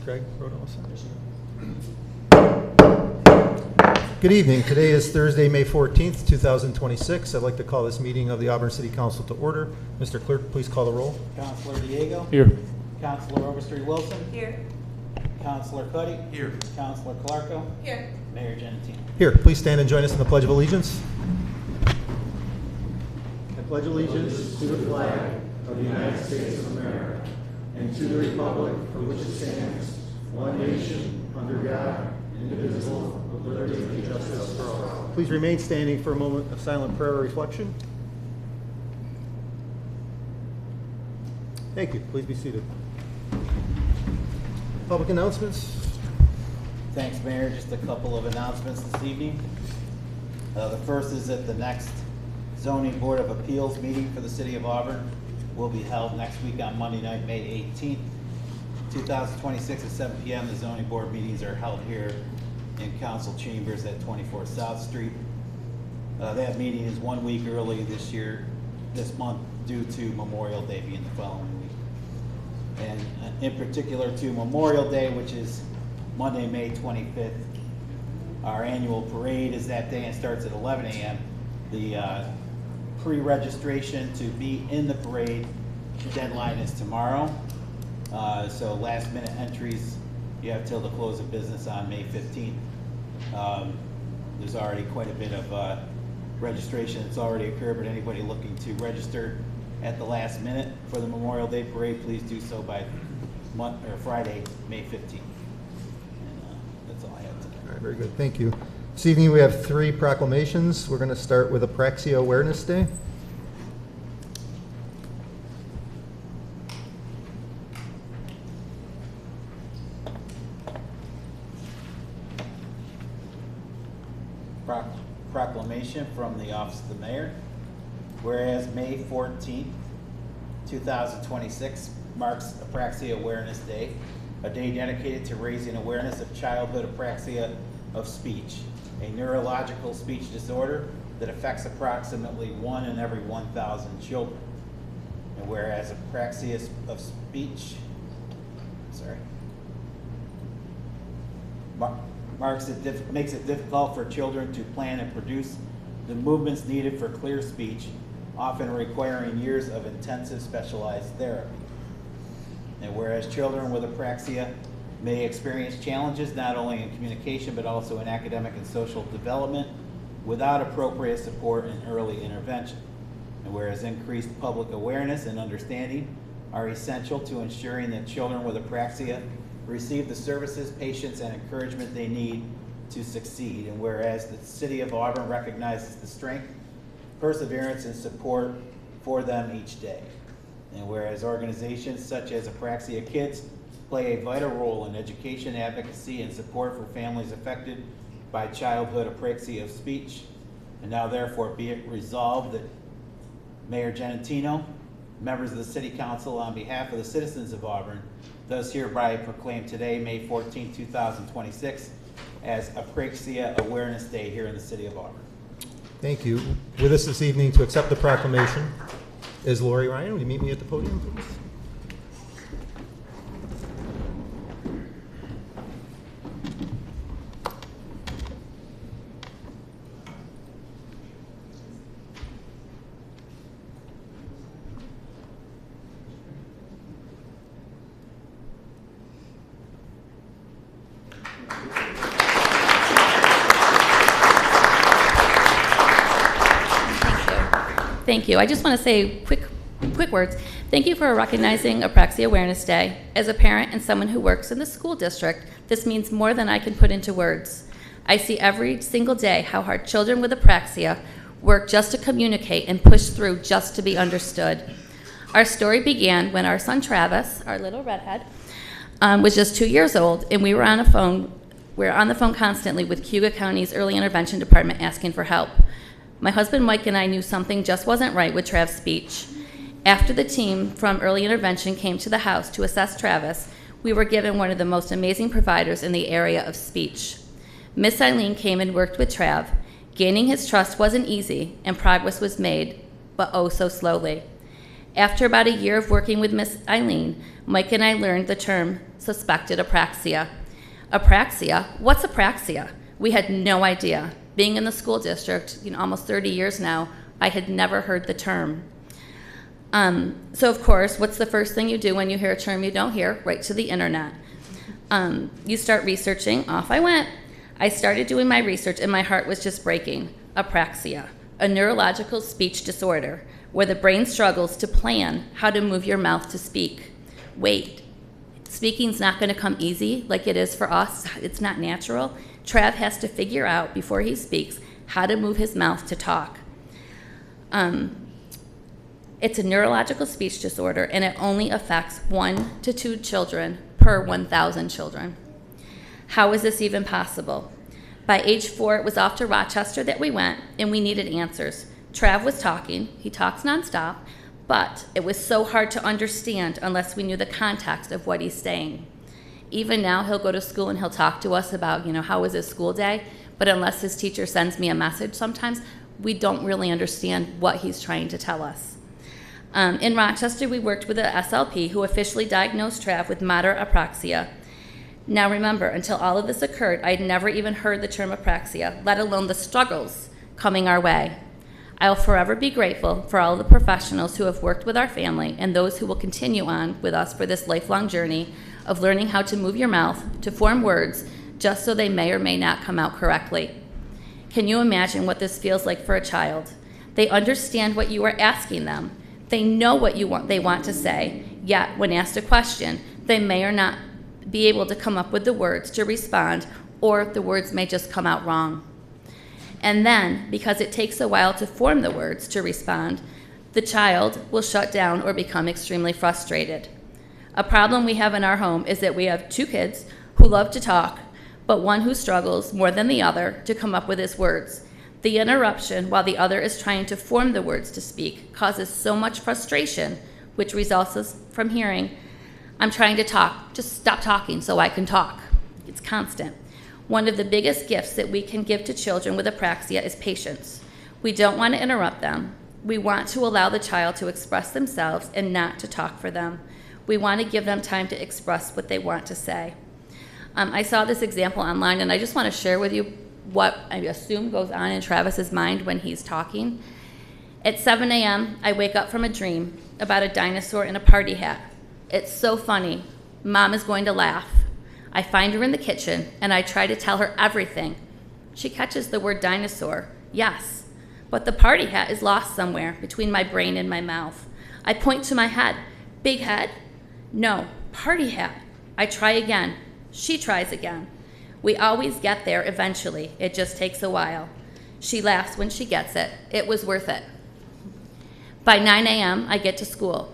Greg Rodolfo. Good evening. Today is Thursday, May 14th, 2026. I'd like to call this meeting of the Auburn City Council to order. Mr. Clerk, please call the roll. Councilor Diego. Here. Councilor Overstreet Wilson. Here. Councilor Cuddy. Here. Councilor Clarko. Here. Mayor Genatino. Here, please stand and join us in the Pledge of Allegiance. I pledge allegiance to the flag of the United States of America and to the republic for which it stands, one nation, under God, indivisible, with liberty and justice for all. Please remain standing for a moment of silent prayer or reflection. Thank you. Please be seated. Public announcements. Thanks, Mayor. Just a couple of announcements this evening. The first is that the next Zoning Board of Appeals meeting for the City of Auburn will be held next week on Monday night, May 18th, 2026 at 7 p.m. The Zoning Board meetings are held here in Council Chambers at 24 South Street. That meeting is 1 week early this month, due to Memorial Day being the following week. And in particular to Memorial Day, which is Monday, May 25th. Our annual parade is that day and starts at 11 a.m. The pre-registration to be in the parade deadline is tomorrow. So last minute entries, you have till the close of business on May 15th. There's already quite a bit of registration that's already occurred, but anybody looking to register at the last minute for the Memorial Day parade, please do so by Friday, May 15th. And that's all I have today. All right, very good. Thank you. This evening we have 3 proclamations. We're going to start with Apraxia Awareness Day. Proclamation from the Office of the Mayor. Whereas May 14th, 2026 marks Apraxia Awareness Day, a day dedicated to raising awareness of childhood apraxia of speech, a neurological speech disorder that affects approximately 1 in every 1,000 children. And whereas apraxia of speech, makes it difficult for children to plan and produce the movements needed for clear speech, often requiring years of intensive specialized therapy. And whereas children with apraxia may experience challenges not only in communication but also in academic and social development without appropriate support and early intervention. And whereas increased public awareness and understanding are essential to ensuring that children with apraxia receive the services, patience, and encouragement they need to succeed. And whereas the City of Auburn recognizes the strength, perseverance, and support for them each day. And whereas organizations such as Apraxia Kids play a vital role in education, advocacy, and support for families affected by childhood apraxia of speech. And now therefore be it resolved that Mayor Genatino, members of the City Council, on behalf of the citizens of Auburn, does hereby proclaim today, May 14, 2026, as Apraxia Awareness Day here in the City of Auburn. Thank you. With us this evening to accept the proclamation is Lori Ryan. Will you meet me at the podium, please? Thank you. I just want to say quick words. Thank you for recognizing Apraxia Awareness Day. As a parent and someone who works in the school district, this means more than I can put into words. I see every single day how hard children with apraxia work just to communicate and push through just to be understood. Our story began when our son Travis, our little redhead, was just 2 years old, and we were on the phone constantly with Cuga County's Early Intervention Department asking for help. My husband Mike and I knew something just wasn't right with Trav's speech. After the team from Early Intervention came to the house to assess Travis, we were given one of the most amazing providers in the area of speech. Miss Eileen came and worked with Trav. Gaining his trust wasn't easy, and progress was made, but oh so slowly. After about a year of working with Miss Eileen, Mike and I learned the term suspected apraxia. Apraxia? What's apraxia? We had no idea. Being in the school district, almost 30 years now, I had never heard the term. So of course, what's the first thing you do when you hear a term you don't hear? Right to the internet. You start researching. Off I went. I started doing my research and my heart was just breaking. Apraxia, a neurological speech disorder where the brain struggles to plan how to move your mouth to speak. Wait, speaking's not going to come easy like it is for us. It's not natural. Trav has to figure out before he speaks how to move his mouth to talk. It's a neurological speech disorder, and it only affects 1 to 2 children per 1,000 children. How is this even possible? By age 4, it was off to Rochester that we went, and we needed answers. Trav was talking. He talks nonstop, but it was so hard to understand unless we knew the context of what he's saying. Even now, he'll go to school and he'll talk to us about, how was his school day, but unless his teacher sends me a message sometimes, we don't really understand what he's trying to tell us. In Rochester, we worked with a SLP who officially diagnosed Trav with moderate apraxia. Now remember, until all of this occurred, I'd never even heard the term apraxia, let alone the struggles coming our way. I'll forever be grateful for all the professionals who have worked with our family and those who will continue on with us for this lifelong journey of learning how to move your mouth to form words just so they may or may not come out correctly. Can you imagine what this feels like for a child? They understand what you are asking them. They know what they want to say, yet when asked a question, they may or not be able to come up with the words to respond, or the words may just come out wrong. And then, because it takes a while to form the words to respond, the child will shut down or become extremely frustrated. A problem we have in our home is that we have 2 kids who love to talk, but one who struggles more than the other to come up with his words. The interruption while the other is trying to form the words to speak causes so much frustration, which results from hearing, "I'm trying to talk, just stop talking so I can talk." It's constant. One of the biggest gifts that we can give to children with apraxia is patience. We don't want to interrupt them. We want to allow the child to express themselves and not to talk for them. We want to give them time to express what they want to say. I saw this example online, and I just want to share with you what I assume goes on in Travis's mind when he's talking. At 7 a.m., I wake up from a dream about a dinosaur in a party hat. It's so funny. Mom is going to laugh. I find her in the kitchen, and I try to tell her everything. She catches the word dinosaur, yes, but the party hat is lost somewhere between my brain and my mouth. I point to my head. Big head? No, party hat. I try again. She tries again. We always get there eventually. It just takes a while. She laughs when she gets it. It was worth it. By 9 a.m., I get to school.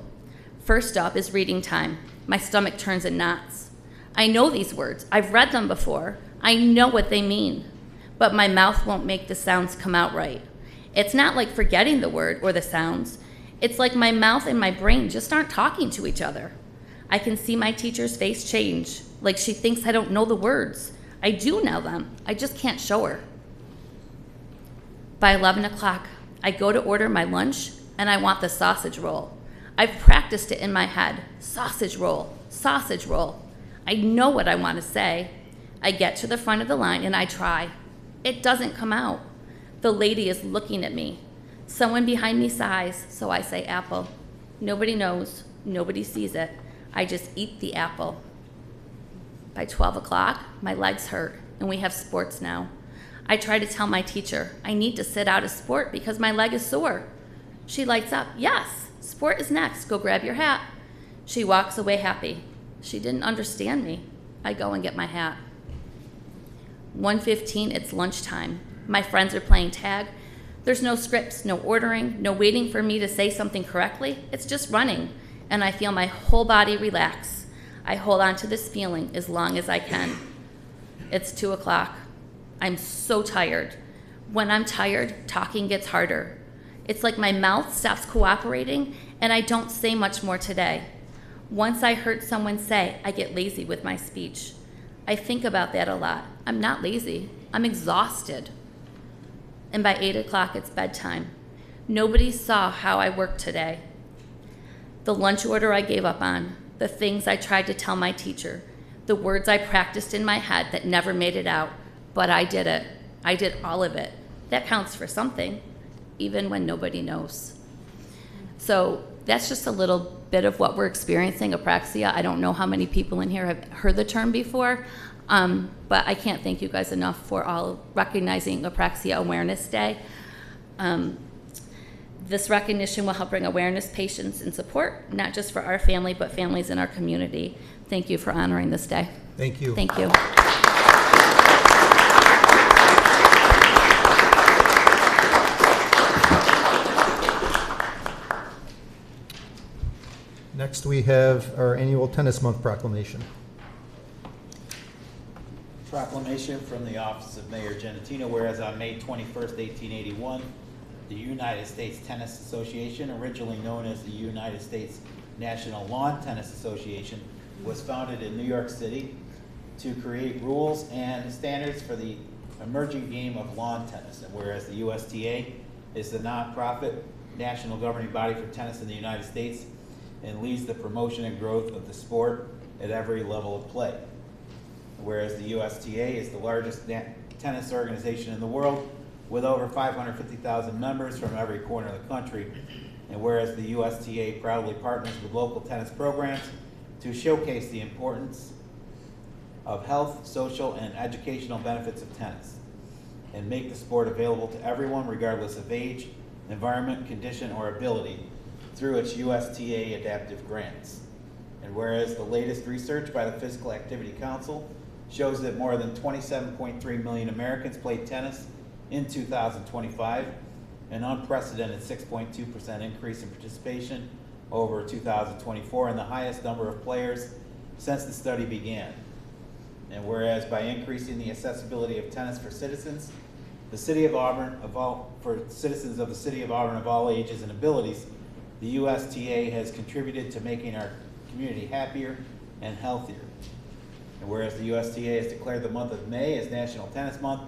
First up is reading time. My stomach turns in knots. I know these words. I've read them before. I know what they mean. But my mouth won't make the sounds come out right. It's not like forgetting the word or the sounds. It's like my mouth and my brain just aren't talking to each other. I can see my teacher's face change, like she thinks I don't know the words. I do know them. I just can't show her. By 11 o'clock, I go to order my lunch, and I want the sausage roll. I've practiced it in my head. Sausage roll, sausage roll. I know what I want to say. I get to the front of the line, and I try. It doesn't come out. The lady is looking at me. Someone behind me sighs, so I say apple. Nobody knows. Nobody sees it. I just eat the apple. By 12 o'clock, my legs hurt, and we have sports now. I try to tell my teacher, I need to sit out a sport because my leg is sore. She lights up, yes, sport is next, go grab your hat. She walks away happy. She didn't understand me. I go and get my hat. 1:15, it's lunchtime. My friends are playing tag. There's no scripts, no ordering, no waiting for me to say something correctly. It's just running, and I feel my whole body relax. I hold on to this feeling as long as I can. It's 2 o'clock. I'm so tired. When I'm tired, talking gets harder. It's like my mouth stops cooperating, and I don't say much more today. Once I heard someone say, I get lazy with my speech. I think about that a lot. I'm not lazy. I'm exhausted. And by 8 o'clock, it's bedtime. Nobody saw how I worked today. the lunch order I gave up on, the things I tried to tell my teacher, the words I practiced in my head that never made it out, but I did it. I did all of it. That counts for something, even when nobody knows. So that's just a little bit of what we're experiencing, apraxia. I don't know how many people in here have heard the term before, but I can't thank you guys enough for all recognizing Apraxia Awareness Day. This recognition will help bring awareness, patience, and support, not just for our family, but families in our community. Thank you for honoring this day. Thank you. Thank you. Next, we have our annual Tennis Month proclamation. Proclamation from the Office of Mayor Genatino, whereas on May 21st, 1881, the United States Tennis Association, originally known as the United States National Lawn Tennis Association, was founded in New York City to create rules and standards for the emerging game of lawn tennis. And whereas the USTA is the nonprofit national governing body for tennis in the United States and leads the promotion and growth of the sport at every level of play. Whereas the USTA is the largest tennis organization in the world with over 550,000 members from every corner of the country. And whereas the USTA proudly partners with local tennis programs to showcase the importance of health, social, and educational benefits of tennis and make the sport available to everyone regardless of age, environment, condition, or ability through its USTA adaptive grants. And whereas the latest research by the Physical Activity Council shows that more than 27.3 million Americans played tennis in 2025, an unprecedented 6.2% increase in participation over 2024 and the highest number of players since the study began. And whereas by increasing the accessibility of tennis for citizens, the city of Auburn, for citizens of the city of Auburn of all ages and abilities, the USTA has contributed to making our community happier and healthier. And whereas the USTA has declared the month of May as National Tennis Month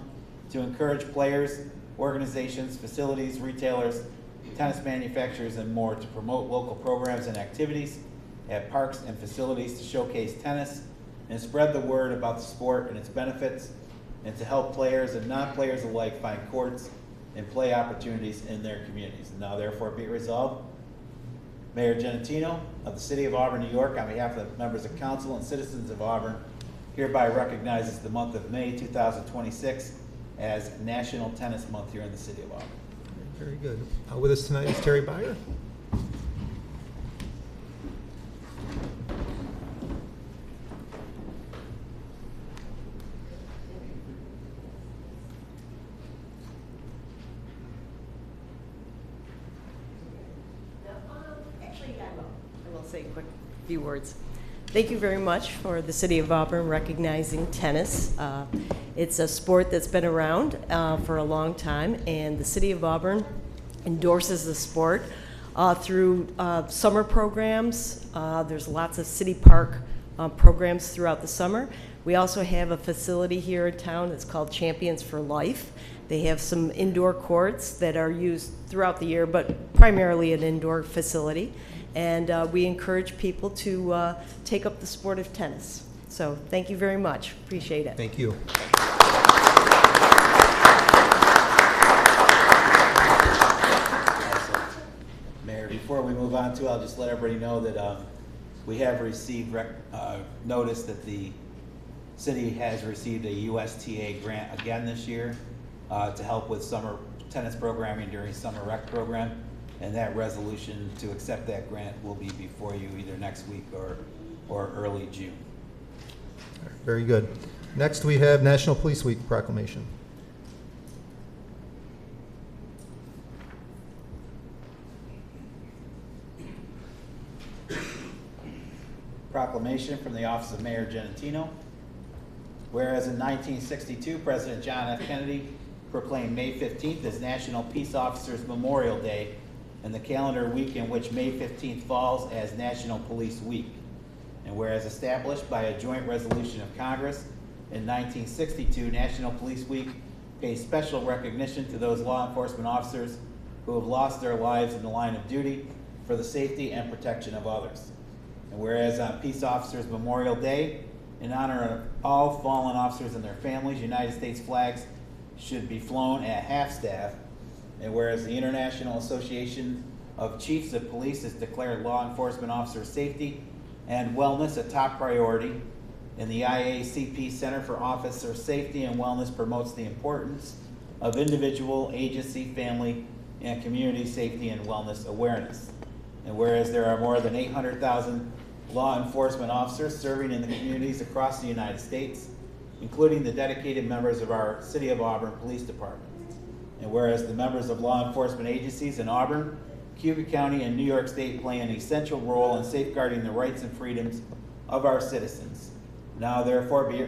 to encourage players, organizations, facilities, retailers, tennis manufacturers, and more to promote local programs and activities at parks and facilities to showcase tennis and spread the word about the sport and its benefits, and to help players and non-players alike find courts and play opportunities in their communities. And now therefore be it resolved, Mayor Genatino of the City of Auburn, New York, on behalf of the members of council and citizens of Auburn, hereby recognizes the month of May 2026 as National Tennis Month here in the City of Auburn. Very good. With us tonight is Terry Byer. Actually, I will say a quick few words. Thank you very much for the City of Auburn recognizing tennis. It's a sport that's been around for a long time, and the City of Auburn endorses the sport through summer programs. There's lots of city park programs throughout the summer. We also have a facility here in town that's called Champions for Life. They have some indoor courts that are used throughout the year, but primarily an indoor facility. And we encourage people to take up the sport of tennis. So thank you very much. Appreciate it. Thank you. Mayor, before we move on to, I'll just let everybody know that we have received notice that the city has received a USTA grant again this year to help with summer tennis programming during summer rec program. And that resolution to accept that grant will be before you either next week or early June. Very good. Next, we have National Police Week proclamation. Proclamation from the Office of Mayor Genatino. Whereas in 1962, President John F. Kennedy proclaimed May 15th as National Peace Officers Memorial Day, and the calendar week in which May 15th falls as National Police Week. And whereas established by a joint resolution of Congress in 1962, National Police Week pays special recognition to those law enforcement officers who have lost their lives in the line of duty for the safety and protection of others. And whereas on Peace Officers Memorial Day, in honor of all fallen officers and their families, United States flags should be flown at half-staff. And whereas the International Association of Chiefs of Police has declared law enforcement officer safety and wellness a top priority, and the IACP Center for Officer Safety and Wellness promotes the importance of individual, agency, family, and community safety and wellness awareness. And whereas there are more than 800,000 law enforcement officers serving in the communities across the United States, including the dedicated members of our City of Auburn Police Department. And whereas the members of law enforcement agencies in Auburn, Cuba County, and New York State play an essential role in safeguarding the rights and freedoms of our citizens. Now therefore be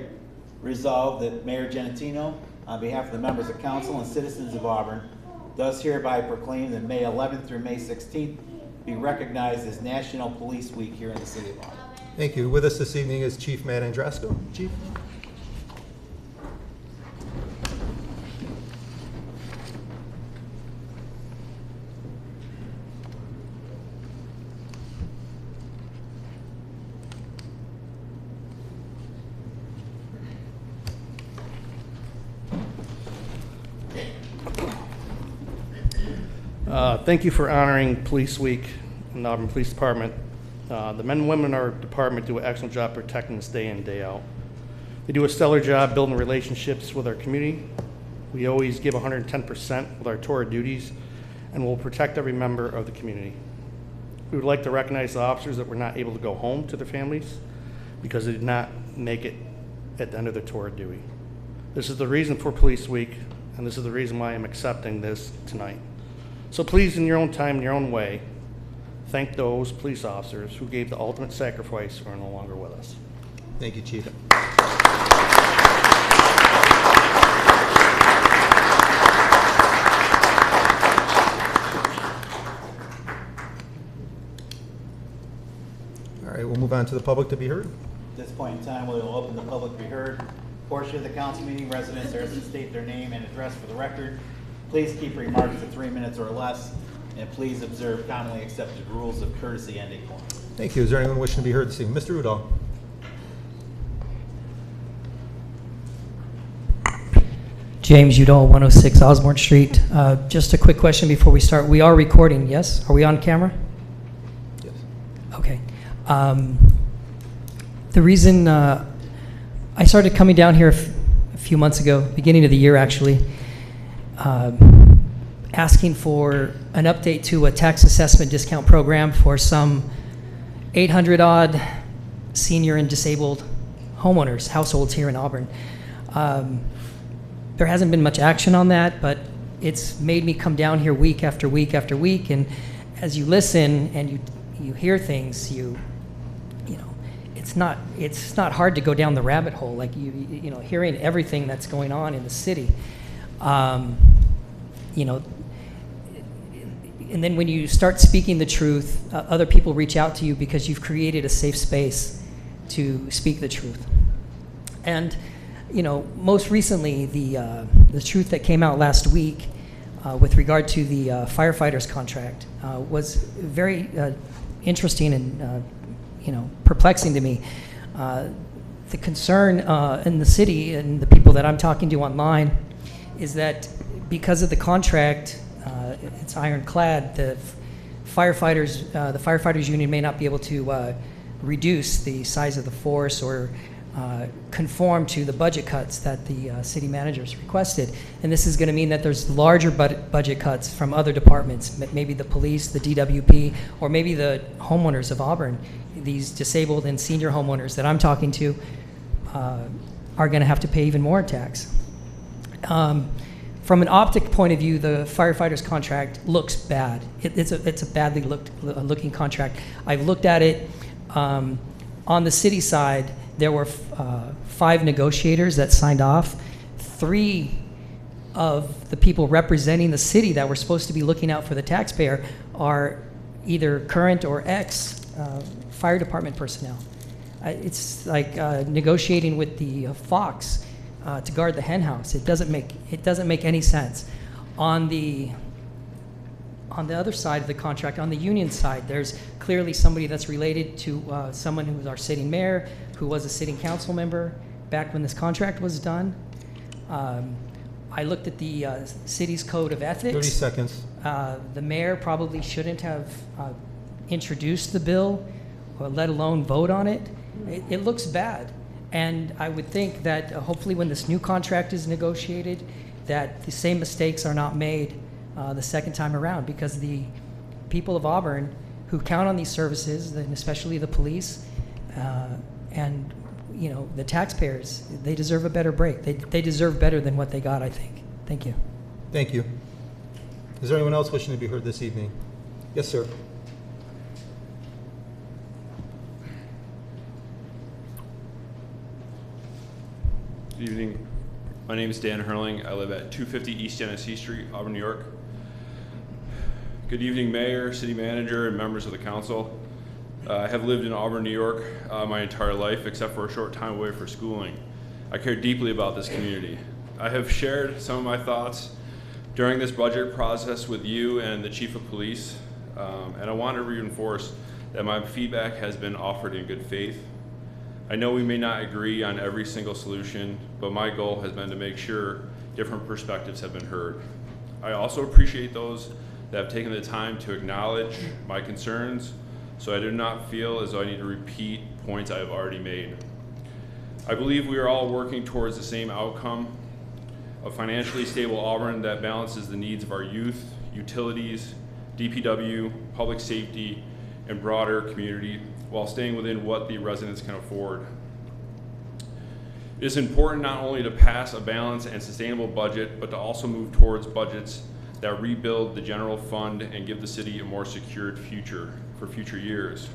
resolved that Mayor Genatino, on behalf of the members of council and citizens of Auburn, does hereby proclaim that May 11th through May 16th be recognized as National Police Week here in the City of Auburn. Thank you. With us this evening is Chief Matt Andrasco. Chief? Thank you for honoring Police Week in the Auburn Police Department. The men and women in our department do an excellent job protecting us day in, day out. They do a stellar job building relationships with our community. We always give 110% with our tour of duties, and we'll protect every member of the community. We would like to recognize the officers that were not able to go home to their families because they did not make it at the end of their tour of duty. This is the reason for Police Week, and this is the reason why I'm accepting this tonight. So please, in your own time, in your own way, thank those police officers who gave the ultimate sacrifice who are no longer with us. Thank you, Chief. All right, we'll move on to the public to be heard. At this point in time, we will open the public to be heard portion of the council meeting. Residents are to state their name and address for the record. Please keep remarks to 3 minutes or less, and please observe commonly accepted rules of courtesy and decorum. Thank you. Is there anyone wishing to be heard this evening? Mr. Udall. James Udall, 106 Osborne Street. Just a quick question before we start. We are recording, yes? Are we on camera? Yes. Okay. The reason I started coming down here a few months ago, beginning of the year actually, asking for an update to a tax assessment discount program for some 800-odd senior and disabled homeowners, households here in Auburn. There hasn't been much action on that, but it's made me come down here week after week after week, and as you listen and you hear things, you know, it's not hard to go down the rabbit hole, like you know, hearing everything that's going on in the city. You know, and then when you start speaking the truth, other people reach out to you because you've created a safe space to speak the truth. And you know, most recently, the truth that came out last week with regard to the firefighters contract was very interesting and you know, perplexing to me. The concern in the city and the people that I'm talking to online is that because of the contract, it's ironclad. The firefighters union may not be able to reduce the size of the force or conform to the budget cuts that the city managers requested. And this is going to mean that there's larger budget cuts from other departments, maybe the police, the DWP, or maybe the homeowners of Auburn. These disabled and senior homeowners that I'm talking to are going to have to pay even more tax. From an optic point of view, the firefighters contract looks bad. It's a badly looking contract. I've looked at it. On the city side, there were 5 negotiators that signed off. 3 of the people representing the city that were supposed to be looking out for the taxpayer are either current or ex fire department personnel. It's like negotiating with the fox to guard the hen house. It doesn't make any sense. On the on the other side of the contract, on the union side, there's clearly somebody that's related to someone who was our sitting mayor, who was a sitting council member back when this contract was done. I looked at the city's code of ethics. 30 seconds. The mayor probably shouldn't have introduced the bill, or let alone vote on it. It looks bad. And I would think that hopefully when this new contract is negotiated, that the same mistakes are not made the second time around, because the people of Auburn who count on these services, and especially the police, and the taxpayers, they deserve a better break. They deserve better than what they got, I think. Thank you. Thank you. Is there anyone else wishing to be heard this evening? Yes, sir. Good evening. My name is Dan Hurling. I live at 250 East Genesee Street, Auburn, New York. Good evening, Mayor, City Manager, and members of the council. I have lived in Auburn, New York my entire life, except for a short time away for schooling. I care deeply about this community. I have shared some of my thoughts during this budget process with you and the Chief of Police, and I want to reinforce that my feedback has been offered in good faith. I know we may not agree on every single solution, but my goal has been to make sure different perspectives have been heard. I also appreciate those that have taken the time to acknowledge my concerns, so I do not feel as though I need to repeat points I have already made. I believe we are all working towards the same outcome, a financially stable Auburn that balances the needs of our youth, utilities, DPW, public safety, and broader community while staying within what the residents can afford. It is important not only to pass a balanced and sustainable budget, but to also move towards budgets that rebuild the general fund and give the city a more secured future for future years.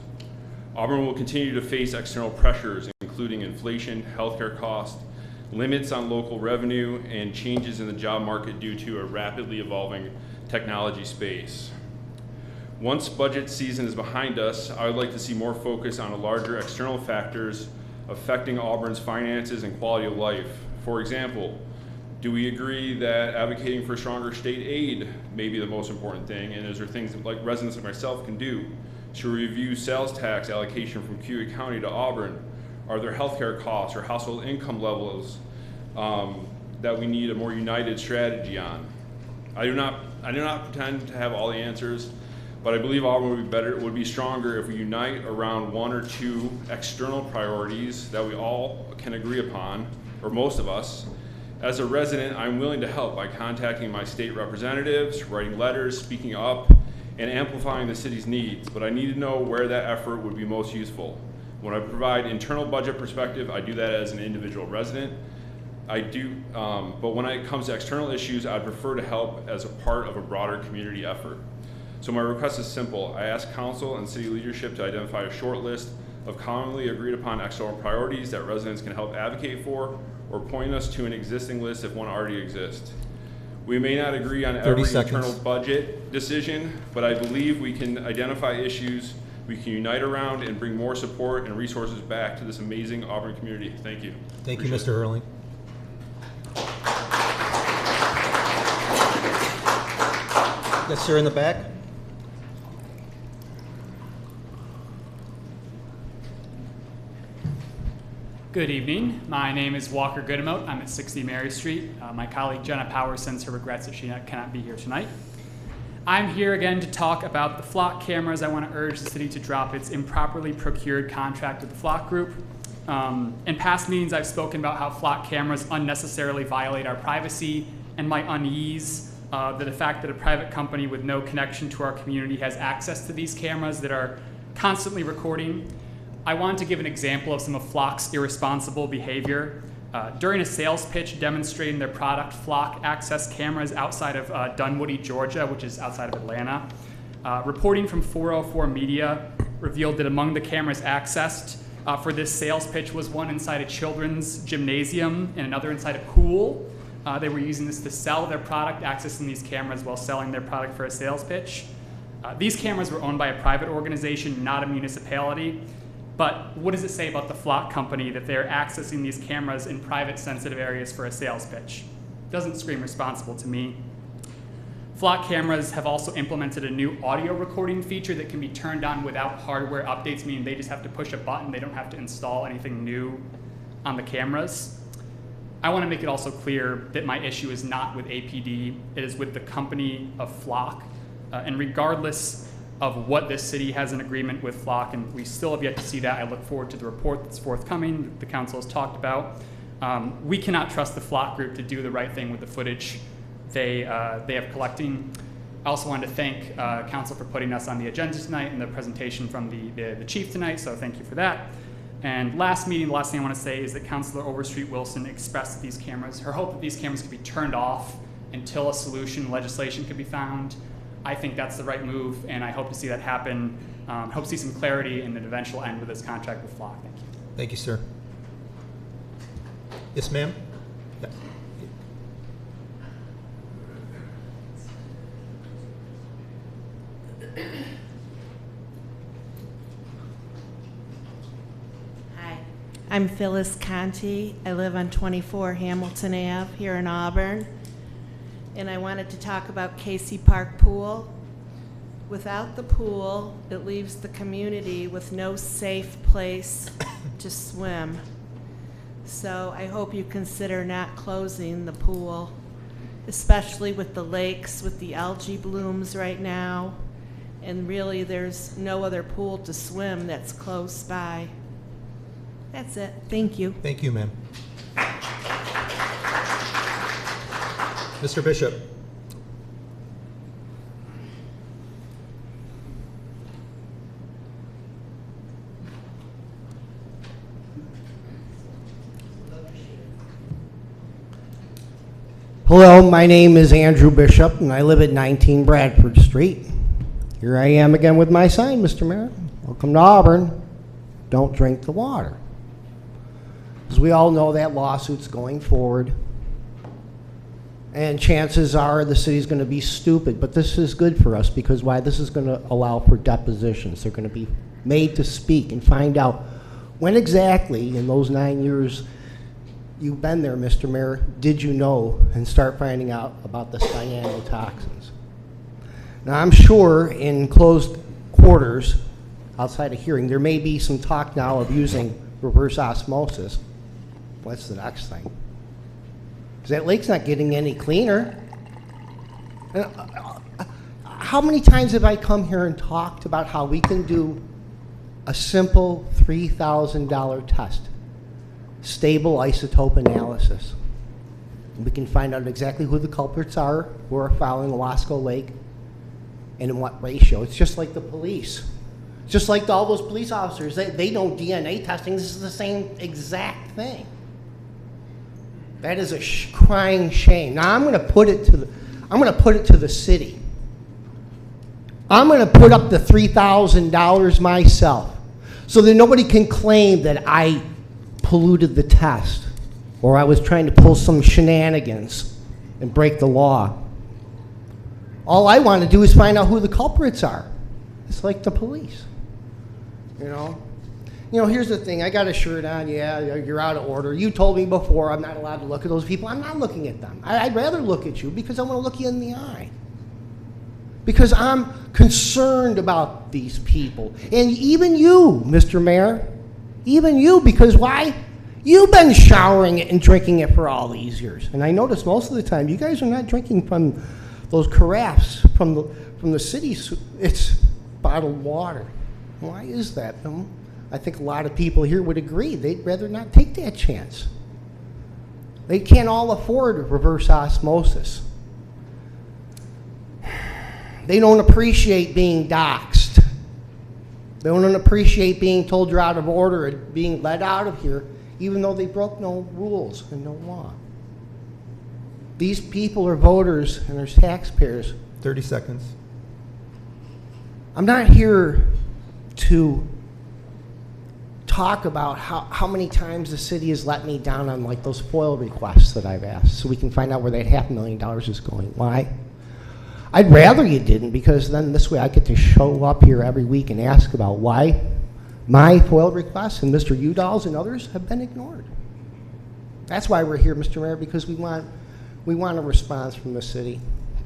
Auburn will continue to face external pressures, including inflation, healthcare costs, limits on local revenue, and changes in the job market due to a rapidly evolving technology space. Once budget season is behind us, I would like to see more focus on larger external factors affecting Auburn's finances and quality of life. For example, do we agree that advocating for stronger state aid may be the most important thing? And is there things that, like residents like myself, can do? Should we review sales tax allocation from Cuyahoga County to Auburn? Are there healthcare costs or household income levels that we need a more united strategy on? I do not pretend to have all the answers, but I believe Auburn would be stronger if we unite around one or two external priorities that we all can agree upon, or most of us. As a resident, I'm willing to help by contacting my state representatives, writing letters, speaking up, and amplifying the city's needs, but I need to know where that effort would be most useful. When I provide internal budget perspective, I do that as an individual resident. But when it comes to external issues, I'd prefer to help as a part of a broader community effort. So my request is simple. I ask council and city leadership to identify a short list of commonly agreed upon external priorities that residents can help advocate for, or point us to an existing list if one already exists. We may not agree on every internal budget decision, but I believe we can identify issues we can unite around and bring more support and resources back to this amazing Auburn community. Thank you. Thank you, Mr. Hurling. Yes, sir, in the back. Good evening. My name is Walker Goodemote. I'm at 60 Mary Street. My colleague Jenna Powers sends her regrets that she cannot be here tonight. I'm here again to talk about the flock cameras. I want to urge the city to drop its improperly procured contract with the flock group. In past meetings, I've spoken about how flock cameras unnecessarily violate our privacy and my unease the fact that a private company with no connection to our community has access to these cameras that are constantly recording. I wanted to give an example of some of Flock's irresponsible behavior. During a sales pitch demonstrating their product, Flock accessed cameras outside of Dunwoody, Georgia, which is outside of Atlanta. Reporting from 404 Media revealed that among the cameras accessed for this sales pitch was one inside a children's gymnasium and another inside a pool. They were using this to sell their product, accessing these cameras while selling their product for a sales pitch. These cameras were owned by a private organization, not a municipality. But what does it say about the Flock company that they're accessing these cameras in private sensitive areas for a sales pitch? Doesn't scream responsible to me. Flock cameras have also implemented a new audio recording feature that can be turned on without hardware updates, meaning they just have to push a button. They don't have to install anything new on the cameras. I want to make it also clear that my issue is not with APD. It is with the company of Flock. And regardless of what this city has an agreement with Flock, and we still have yet to see that, I look forward to the report that's forthcoming that the council has talked about. We cannot trust the Flock group to do the right thing with the footage they have collecting. I also wanted to thank council for putting us on the agenda tonight and the presentation from the chief tonight, so thank you for that. And last meeting, the last thing I want to say is that Councilor Overstreet Wilson expressed that these cameras, her hope that these cameras could be turned off until a solution, legislation could be found. I think that's the right move, and I hope to see that happen. Hope to see some clarity and an eventual end with this contract with Flock. Thank you. Thank you, sir. Yes, ma'am? Yeah. Hi, I'm Phyllis Conti. I live on 24 Hamilton Ave here in Auburn. And I wanted to talk about Casey Park Pool. Without the pool, it leaves the community with no safe place to swim. So I hope you consider not closing the pool, especially with the lakes, with the algae blooms right now. And really, there's no other pool to swim that's close by. That's it. Thank you. Thank you, ma'am. Mr. Bishop. Hello, my name is Andrew Bishop, and I live at 19 Bradford Street. Here I am again with my sign, Mr. Mayor. Welcome to Auburn. Don't drink the water. As we all know, that lawsuit's going forward. And chances are the city's going to be stupid, but this is good for us because why? This is going to allow for depositions. They're going to be made to speak and find out when exactly in those 9 years you've been there, Mr. Mayor, did you know and start finding out about the cyanotoxins. Now, I'm sure in closed quarters, outside of hearing, there may be some talk now of using reverse osmosis. What's the next thing? Because that lake's not getting any cleaner. And, how many times have I come here and talked about how we can do a simple $3,000 test, stable isotope analysis? We can find out exactly who the culprits are who are fouling Wasco Lake and in what ratio. It's just like the police. Just like all those police officers, they know DNA testing. This is the same exact thing. That is a crying shame. Now I'm going to put it to the city. I'm going to put up the $3,000 myself, so that nobody can claim that I polluted the test or I was trying to pull some shenanigans and break the law. All I want to do is find out who the culprits are. It's like the police, you know. You know, here's the thing. I got a shirt on. Yeah, you're out of order. You told me before I'm not allowed to look at those people. I'm not looking at them. I'd rather look at you because I want to look you in the eye. Because I'm concerned about these people. And even you, Mr. Mayor, even you, because why? You've been showering it and drinking it for all these years. And I notice most of the time you guys are not drinking from those carafes from the cities. It's bottled water. Why is that? I think a lot of people here would agree. They'd rather not take that chance. They can't all afford reverse osmosis. They don't appreciate being doxxed. They don't appreciate being told you're out of order and being let out of here, even though they broke no rules and no law. These people are voters and they're taxpayers. 30 seconds. I'm not here to talk about how many times the city has let me down on like those FOIL requests that I've asked, so we can find out where that $500,000 is going. Why? I'd rather you didn't, because then this way I get to show up here every week and ask about why my FOIL requests and Mr. Udall's and others have been ignored. That's why we're here, Mr. Mayor, because we want a response from the city.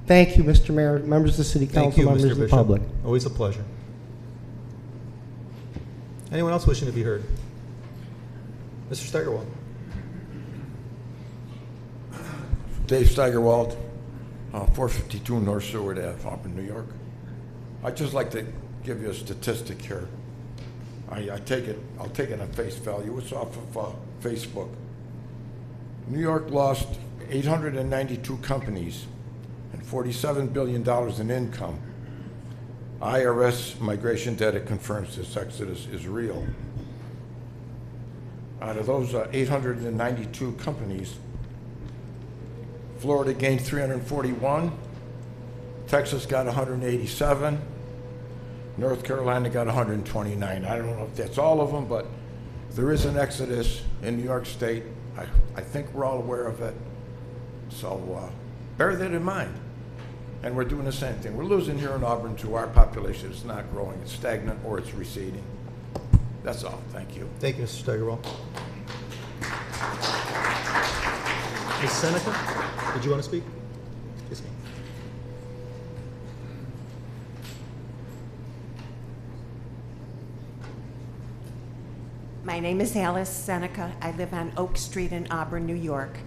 Thank you, Mr. Mayor, members of the City Thank Council, you, members Mr. of the Bishop. public. Always a pleasure. Anyone else wishing to be heard? Mr. Steigerwald. Dave Steigerwald, 452 North Seward Ave, Auburn, New York. I'd just like to give you a statistic here. I'll take it at face value. It's off of Facebook. New York lost 892 companies and $47 billion in income. IRS migration data confirms this exodus is real. Out of those 892 companies, Florida gained 341, Texas got 187, North Carolina got 129. I don't know if that's all of them, but there is an exodus in New York State. I think we're all aware of it. So bear that in mind. And we're doing the same thing. We're losing here in Auburn to our population. It's not growing. It's stagnant or it's receding. That's all. Thank you. Thank you, Mr. Steigerwald. Ms. Seneca, did you want to speak? Yes, ma'am. My name is Alice Seneca. I live on Oak Street in Auburn, New York.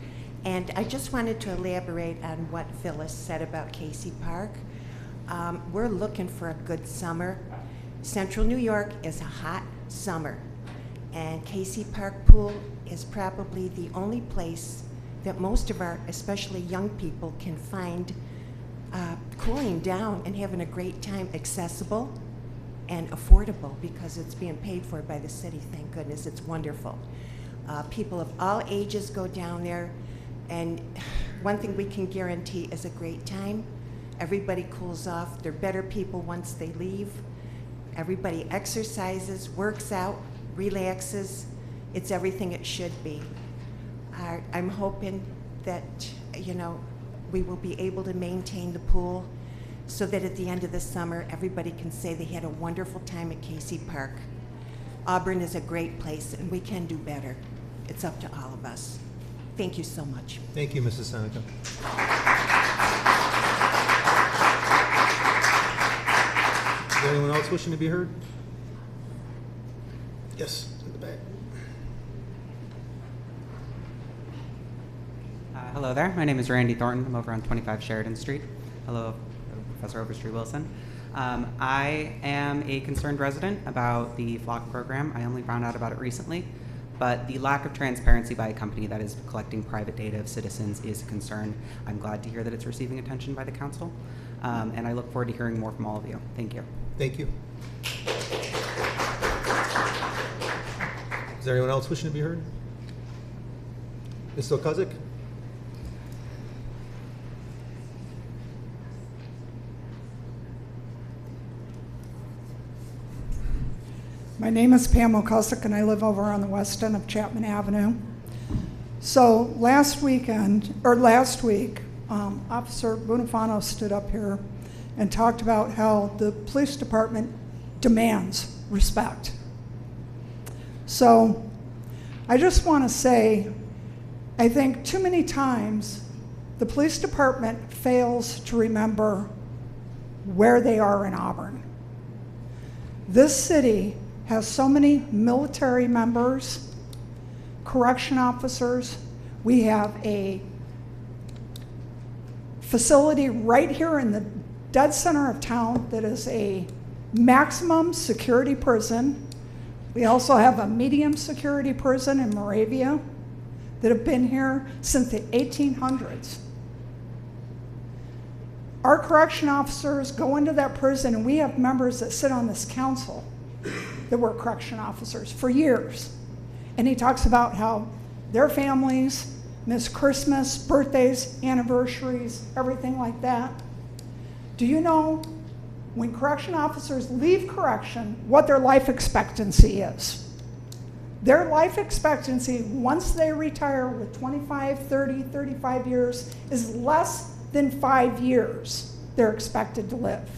And I just wanted to elaborate on what Phyllis said about Casey Park. We're looking for a good summer. Central New York is a hot summer. And Casey Park Pool is probably the only place that most of our, especially young people, can find cooling down and having a great time, accessible and affordable, because it's being paid for by the city, thank goodness. It's wonderful. People of all ages go down there, and one thing we can guarantee is a great time. Everybody cools off. They're better people once they leave. Everybody exercises, works out, relaxes. It's everything it should be. I'm hoping that, we will be able to maintain the pool so that at the end of the summer, everybody can say they had a wonderful time at Casey Park. Auburn is a great place, and we can do better. It's up to all of us. Thank you so much. Thank you, Mrs. Seneca. Is there anyone else wishing to be heard? Yes, in the back. Hello there. My name is Randy Thornton. I'm over on 25 Sheridan Street. Hello, Professor Overstreet Wilson. I am a concerned resident about the flock program. I only found out about it recently, but the lack of transparency by a company that is collecting private data of citizens is a concern. I'm glad to hear that it's receiving attention by the council, and I look forward to hearing more from all of you. Thank you. Thank you. Is there anyone else wishing to be heard? Ms. Okazik? My name is Pam Okosik, and I live over on the west end of Chapman Avenue. So last week, Officer Bonifano stood up here and talked about how the police department demands respect. So I just want to say, I think too many times the police department fails to remember where they are in Auburn. This city has so many military members, correction officers. We have a facility right here in the dead center of town that is a maximum security prison. We also have a medium security prison in Moravia that have been here since the 1800s. Our correction officers go into that prison, and we have members that sit on this council that were correction officers for years. And he talks about how their families miss Christmas, birthdays, anniversaries, everything like that. Do you know when correction officers leave correction what their life expectancy is? Their life expectancy once they retire with 25, 30, 35 years is less than 5 years they're expected to live.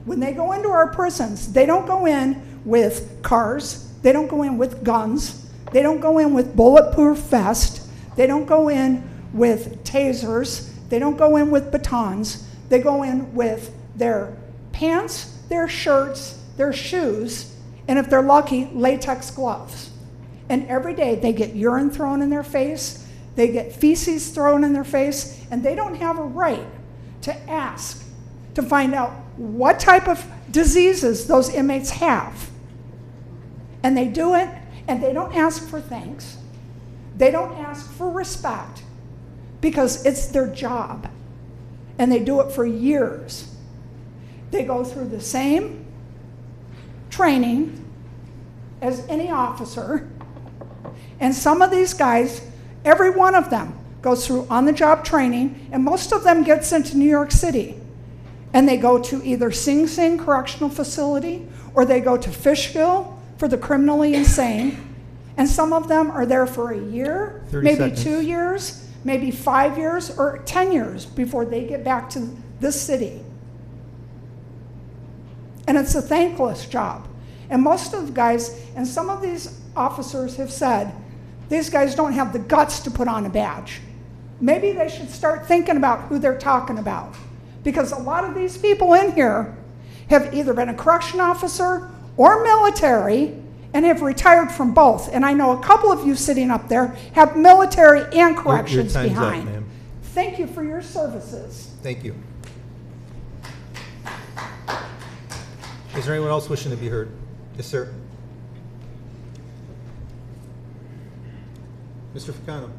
When they go into our prisons, they don't go in with cars, they don't go in with guns, they don't go in with bulletproof vests, they don't go in with tasers, they don't go in with batons. They go in with their pants, their shirts, their shoes, and if they're lucky, latex gloves. And every day they get urine thrown in their face, they get feces thrown in their face, and they don't have a right to ask to find out what type of diseases those inmates have. And they do it, and they don't ask for thanks. They don't ask for respect because it's their job. And they do it for years. They go through the same training as any officer. And some of these guys, every one of them goes through on-the-job training, and most of them gets into New York City. And they go to either Sing Sing Correctional Facility or they go to Fishkill for the criminally insane. And some of them are there for a year, 30 maybe seconds. 2 years, maybe 5 years, or 10 years before they get back to this city. And it's a thankless job. And most of the guys, and some of these officers have said, these guys don't have the guts to put on a badge. Maybe they should start thinking about who they're talking about. Because a lot of these people in here have either been a correction officer or military and have retired from both. And I know a couple of you sitting up there have military and corrections your time's behind. up, ma'am. Thank you for your services. Thank you. Is there anyone else wishing to be heard? Yes, sir. Mr. Ficano.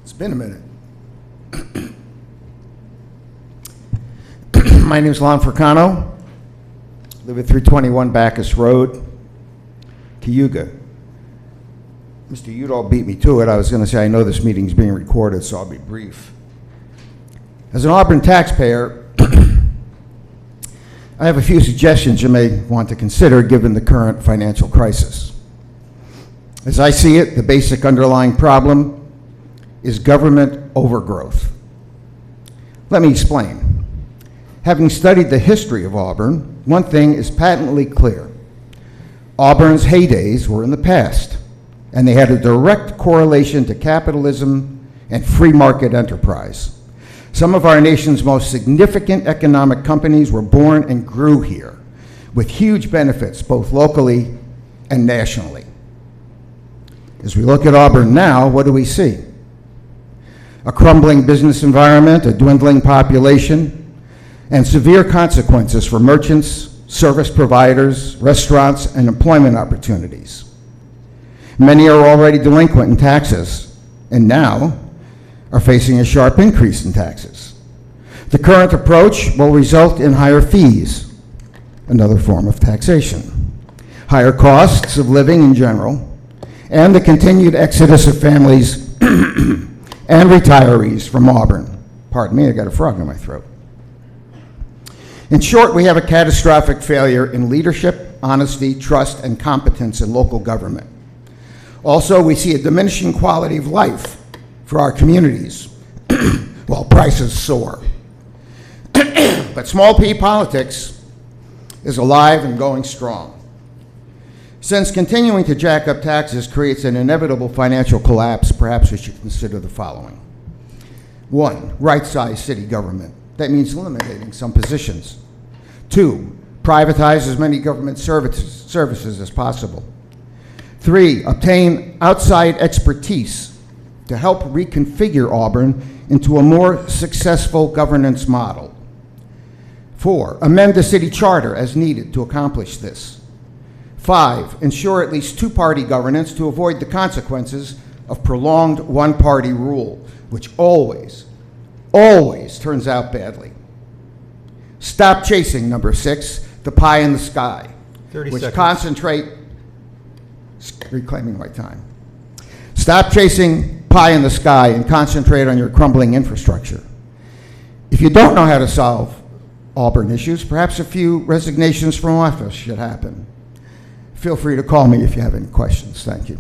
It's been a minute. My name is Lon Fricano. Live at 321 Bacchus Road, Cayuga. Mr. Udall beat me to it. I was going to say I know this meeting is being recorded, so I'll be brief. As an Auburn taxpayer, I have a few suggestions you may want to consider given the current financial crisis. As I see it, the basic underlying problem is government overgrowth. Let me explain. Having studied the history of Auburn, one thing is patently clear. Auburn's heydays were in the past, and they had a direct correlation to capitalism and free market enterprise. Some of our nation's most significant economic companies were born and grew here, with huge benefits both locally and nationally. As we look at Auburn now, what do we see? A crumbling business environment, a dwindling population, and severe consequences for merchants, service providers, restaurants, and employment opportunities. Many are already delinquent in taxes, and now are facing a sharp increase in taxes. The current approach will result in higher fees, another form of taxation, higher costs of living in general, and the continued exodus of families and retirees from Auburn. Pardon me, I got a frog in my throat. In short, we have a catastrophic failure in leadership, honesty, trust, and competence in local government. Also, we see a diminishing quality of life for our communities while prices soar. But small p politics is alive and going strong. Since continuing to jack up taxes creates an inevitable financial collapse, perhaps we should consider the following. 1, right-size city government. That means eliminating some positions. 2, privatize as many government services as possible. 3, obtain outside expertise to help reconfigure Auburn into a more successful governance model. 4, amend the city charter as needed to accomplish this. 5, ensure at least two-party governance to avoid the consequences of prolonged one-party rule, which always turns out badly. Stop chasing, number 6, the pie in the sky, 30 which seconds. concentrate, reclaiming my time. Stop chasing pie in the sky and concentrate on your crumbling infrastructure. If you don't know how to solve Auburn issues, perhaps a few resignations from office should happen. Feel free to call me if you have any questions. Thank you.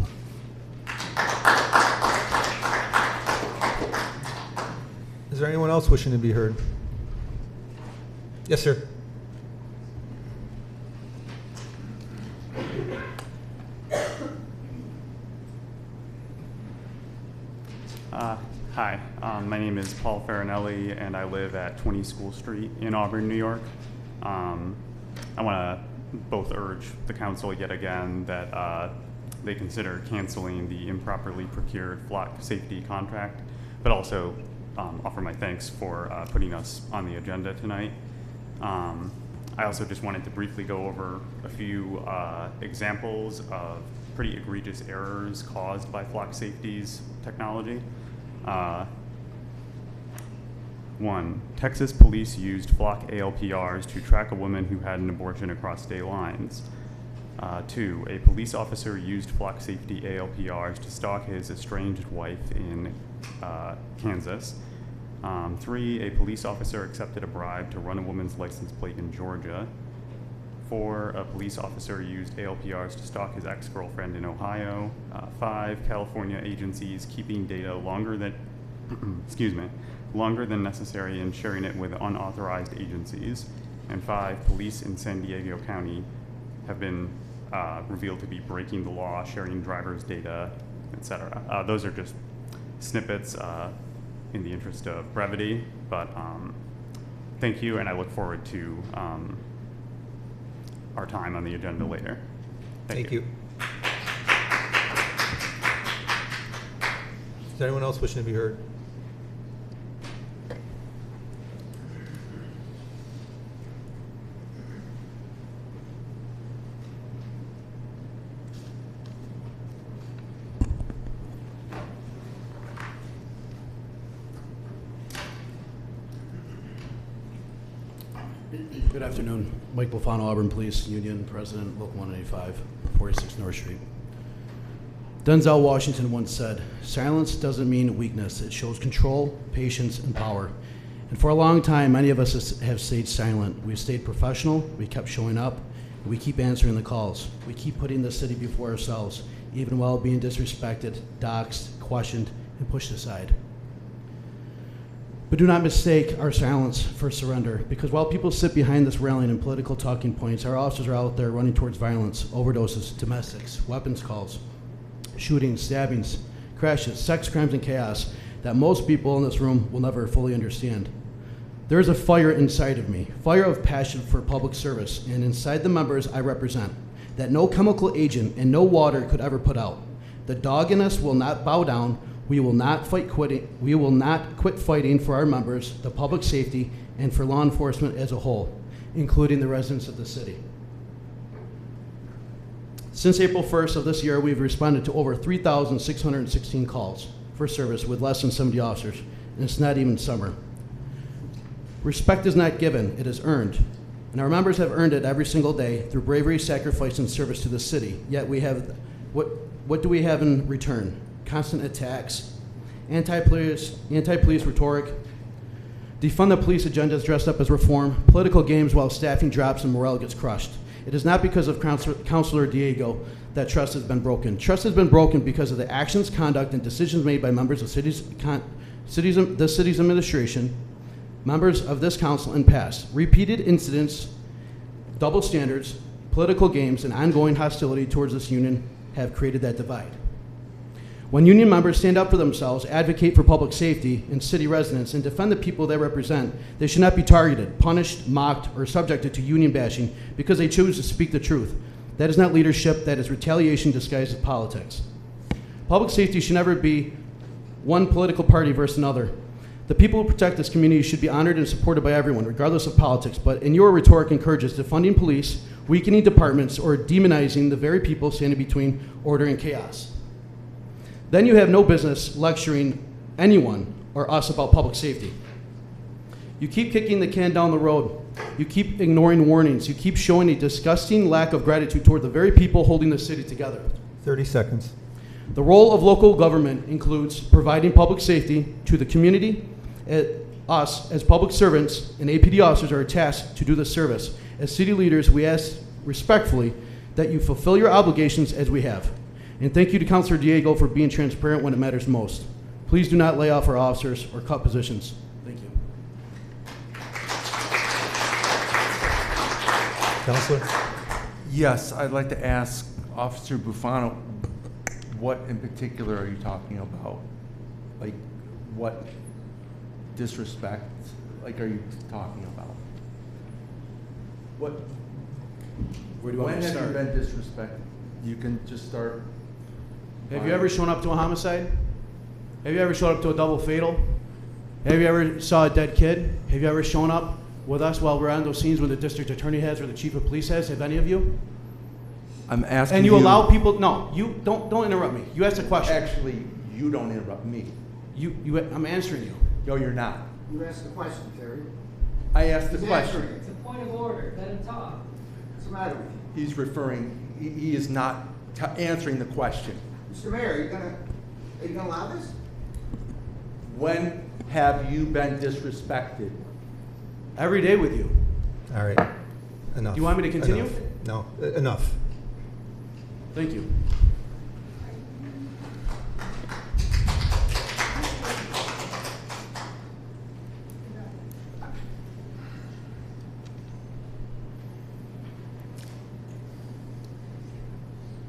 Is there anyone else wishing to be heard? Yes, sir. My name is Paul Farinelli, and I live at 20 School Street in Auburn, New York. I want to both urge the council yet again that they consider canceling the improperly procured flock safety contract, but also offer my thanks for putting us on the agenda tonight. I also just wanted to briefly go over a few examples of pretty egregious errors caused by flock safety's technology. One, Texas police used flock ALPRs to track a woman who had an abortion across state lines. Two, a police officer used flock safety ALPRs to stalk his estranged wife in Kansas. Three, a police officer accepted a bribe to run a woman's license plate in Georgia. Four, a police officer used ALPRs to stalk his ex-girlfriend in Ohio. Five, California agencies keeping data longer than, longer than necessary and sharing it with unauthorized agencies. And five, police in San Diego County have been revealed to be breaking the law, sharing drivers' data, etc. Those are just snippets in the interest of brevity, but thank you, and I look forward to our time on the agenda later. Thank you. Is there anyone else wishing to be heard? Good afternoon. Mike Bufano, Auburn Police Union, President, Local 185, 46 North Street. Denzel Washington once said, "Silence doesn't mean weakness. It shows control, patience, and power." And for a long time, many of us have stayed silent. We've stayed professional, we kept showing up, and we keep answering the calls. We keep putting the city before ourselves, even while being disrespected, doxxed, questioned, and pushed aside. But do not mistake our silence for surrender, because while people sit behind this railing and political talking points, our officers are out there running towards violence, overdoses, domestics, weapons calls, shootings, stabbings, crashes, sex crimes, and chaos that most people in this room will never fully understand. There is a fire inside of me, fire of passion for public service, and inside the members I represent, that no chemical agent and no water could ever put out. The dog in us will not bow down. We will not quit fighting for our members, the public safety, and for law enforcement as a whole, including the residents of the city. Since April 1st of this year, we've responded to over 3,616 calls for service with less than 70 officers, and it's not even summer. Respect is not given, it is earned. And our members have earned it every single day through bravery, sacrifice, and service to the city. Yet we have, what do we have in return? Constant attacks, anti-police rhetoric, defund the police agendas dressed up as reform, political games while staffing drops and morale gets crushed. It is not because of Councilor Diego that trust has been broken. Trust has been broken because of the actions, conduct, and decisions made by members of the city's administration, members of this council in past. Repeated incidents, double standards, political games, and ongoing hostility towards this union have created that divide. When union members stand up for themselves, advocate for public safety and city residents, and defend the people they represent, they should not be targeted, punished, mocked, or subjected to union bashing because they choose to speak the truth. That is not leadership, that is retaliation disguised as politics. Public safety should never be one political party versus another. The people who protect this community should be honored and supported by everyone, regardless of politics, but in your rhetoric encourages defunding police, weakening departments, or demonizing the very people standing between order and chaos. Then you have no business lecturing anyone or us about public safety. You keep kicking the can down the road. You keep ignoring warnings. You keep showing a disgusting lack of gratitude toward the very people holding the city together. 30 seconds. The role of local government includes providing public safety to the community. Us, as public servants and APD officers, are tasked to do this service. As city leaders, we ask respectfully that you fulfill your obligations as we have. And thank you to Councilor Diego for being transparent when it matters most. Please do not lay off our officers or cut positions. Thank you. Councilor? Yes, I'd like to ask Officer Bufano, what in particular are you talking about? Like, what disrespect, like, are you talking about? What? Where do you want me When to have you start? been disrespected? You can just start. Have you ever shown up to a homicide? Have you ever showed up to a double fatal? Have you ever saw a dead kid? Have you ever shown up with us while we're on those scenes when the district attorney has or the chief of police has? Have any of you? I'm asking And you allow people, no, you don't interrupt me. You asked a question. Actually, you don't interrupt me. I'm answering you. No, you're not. You asked the question, Terry. I asked the He's question. answering it. It's a point of order. Let him talk. What's the matter with you? He's referring, he is not answering the question. Mr. Mayor, are you gonna allow this? When have you been disrespected? Every day with you. All right, enough. Do you want me to continue? Enough. No, enough. Thank you.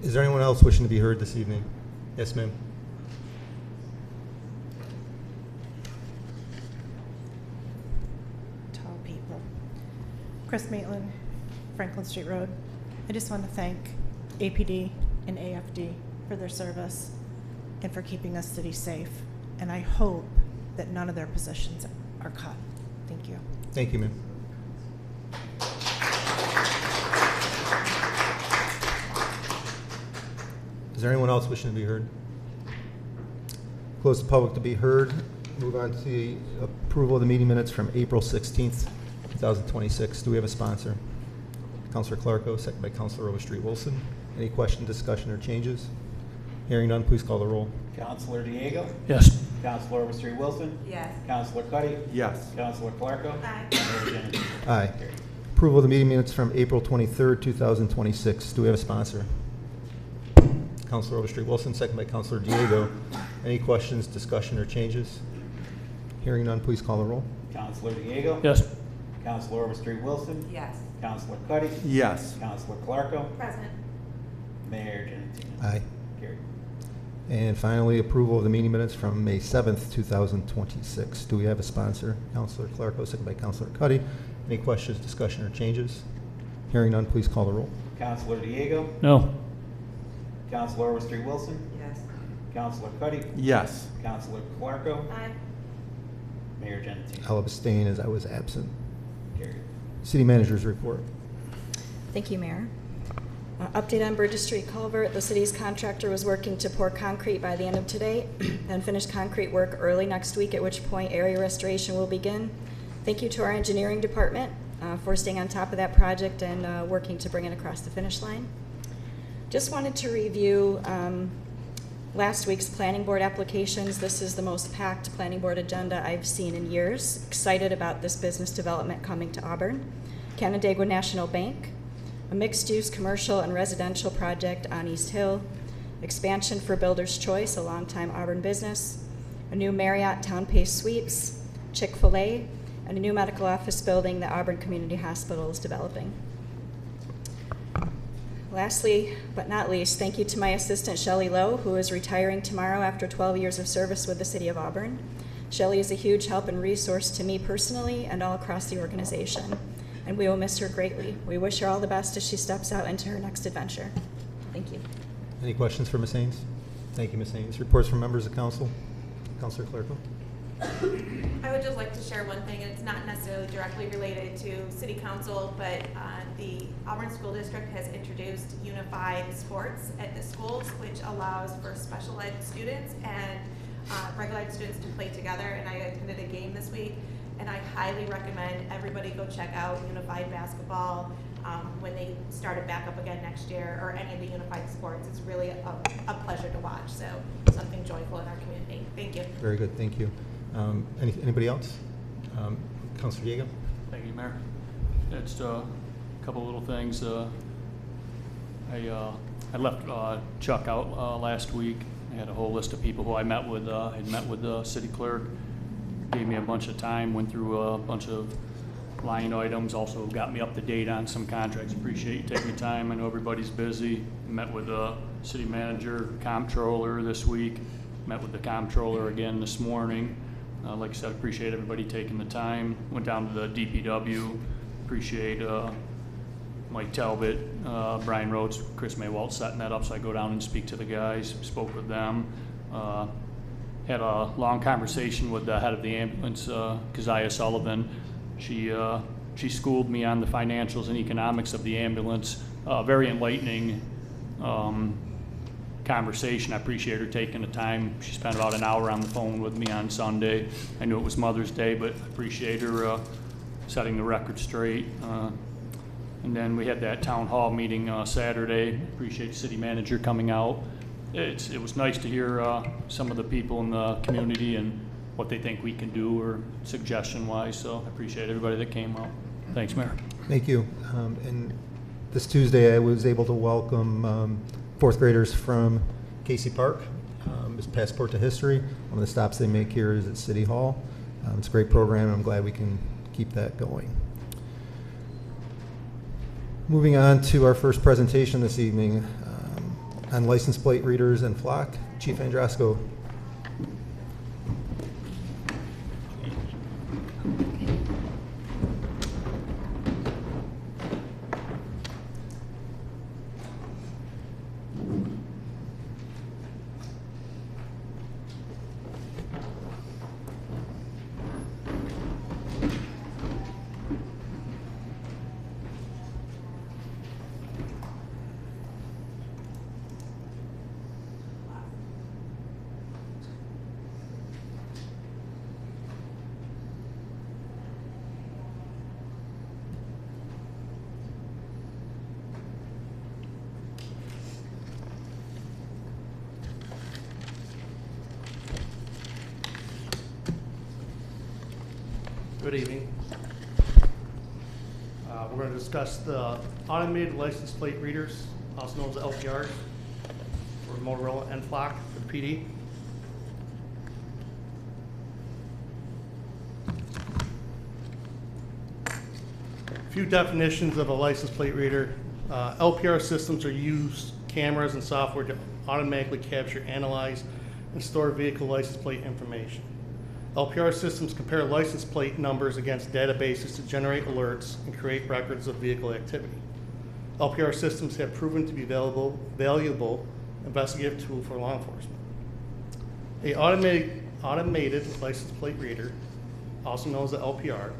Is there anyone else wishing to be heard this evening? Yes, ma'am. Tall people. Chris Maitland, Franklin Street Road. I just want to thank APD and AFD for their service and for keeping us city safe. And I hope that none of their positions are cut. Thank you. Thank you, ma'am. Is there anyone else wishing to be heard? Close the public to be heard. Move on to the approval of the meeting minutes from April 16th, 2026. Do we have a sponsor? Councilor Clarko, second by Councilor Overstreet Wilson. Any question, discussion, or changes? Hearing none, please call the roll. Councilor Diego? Yes. Councilor Overstreet Wilson? Yes. Councilor Cuddy? Yes. Councilor Clarko? Aye. Mayor Jennings? Aye. Approval of the meeting minutes from April 23rd, 2026. Do we have a sponsor? Councilor Overstreet Wilson, second by Councilor Diego. Any questions, discussion, or changes? Hearing none, please call the roll. Councilor Diego? Yes. Councilor Overstreet Wilson? Yes. Councilor Cuddy? Yes. Councilor Clarko? Present. Mayor Jennings? Aye. Carried. And finally, approval of the meeting minutes from May 7th, 2026. Do we have a sponsor? Councilor Clarko, second by Councilor Cuddy. Any questions, discussion, or changes? Hearing none, please call the roll. Councilor Diego? No. Councilor Overstreet Wilson? Yes. Councilor Cuddy? Yes. Councilor Clarko? Aye. Mayor Jennings? I'll abstain as I was absent. Carried. City Manager's report. Thank you, Mayor. Update on Burgess Street Culvert. The city's contractor was working to pour concrete by the end of today and finish concrete work early next week, at which point area restoration will begin. Thank you to our engineering department for staying on top of that project and working to bring it across the finish line. Just wanted to review last week's planning board applications. This is the most packed planning board agenda I've seen in years. Excited about this business development coming to Auburn. Canandaigua National Bank, a mixed-use commercial and residential project on East Hill, expansion for Builder's Choice, a longtime Auburn business, a new Marriott Town Pace Suites, Chick-fil-A, and a new medical office building that Auburn Community Hospital is developing. Lastly, but not least, thank you to my assistant, Shelley Lowe, who is retiring tomorrow after 12 years of service with the City of Auburn. Shelley is a huge help and resource to me personally and all across the organization, and we will miss her greatly. We wish her all the best as she steps out into her next adventure. Thank you. Any questions for Ms. Haynes? Thank you, Ms. Haynes. Reports from members of council. Councilor Clarko. I would just like to share one thing, and it's not necessarily directly related to City Council, but the Auburn School District has introduced unified sports at the schools, which allows for special ed students and regular ed students to play together. And I attended a game this week, and I highly recommend everybody go check out unified basketball when they start it back up again next year, or any of the unified sports. It's really a pleasure to watch, so something joyful in our community. Thank you. Very good, thank you. Anybody else? Councilor Diego? Thank you, Mayor. It's a couple little things. I left Chuck out last week. I had a whole list of people who I met with. Had met with the city clerk. Gave me a bunch of time. Went through a bunch of line items. Also got me up to date on some contracts. Appreciate you taking the time. I know everybody's busy. Met with the city manager, comptroller this week. Met with the comptroller again this morning. Like I said, appreciate everybody taking the time. Went down to the DPW. Appreciate Mike Talbot, Brian Rhodes, Chris Maywalt setting that up, so I go down and speak to the guys, spoke with them. Had a long conversation with the head of the ambulance, Keziah Sullivan. She schooled me on the financials and economics of the ambulance. Very enlightening conversation. I appreciate her taking the time. She spent about an hour on the phone with me on Sunday. I knew it was Mother's Day, but I appreciate her setting the record straight. And then we had that town hall meeting Saturday. Appreciate the city manager coming out. It was nice to hear some of the people in the community and what they think we can do or suggestion-wise. So I appreciate everybody that came out. Thanks, Mayor. Thank you. And this Tuesday, I was able to welcome fourth graders from Casey Park as Passport to History. One of the stops they make here is at City Hall. It's a great program, and I'm glad we can keep that going. Moving on to our first presentation this evening on license plate readers and flock. Chief Androsco. Good evening. We're going to discuss the automated license plate readers, also known as LPRs, for Motorola and Flock for the PD. A few definitions of a license plate reader. LPR systems are used cameras and software to automatically capture, analyze, and store vehicle license plate information. LPR systems compare license plate numbers against databases to generate alerts and create records of vehicle activity. LPR systems have proven to be valuable investigative tool for law enforcement. A automated license plate reader, also known as the LPR,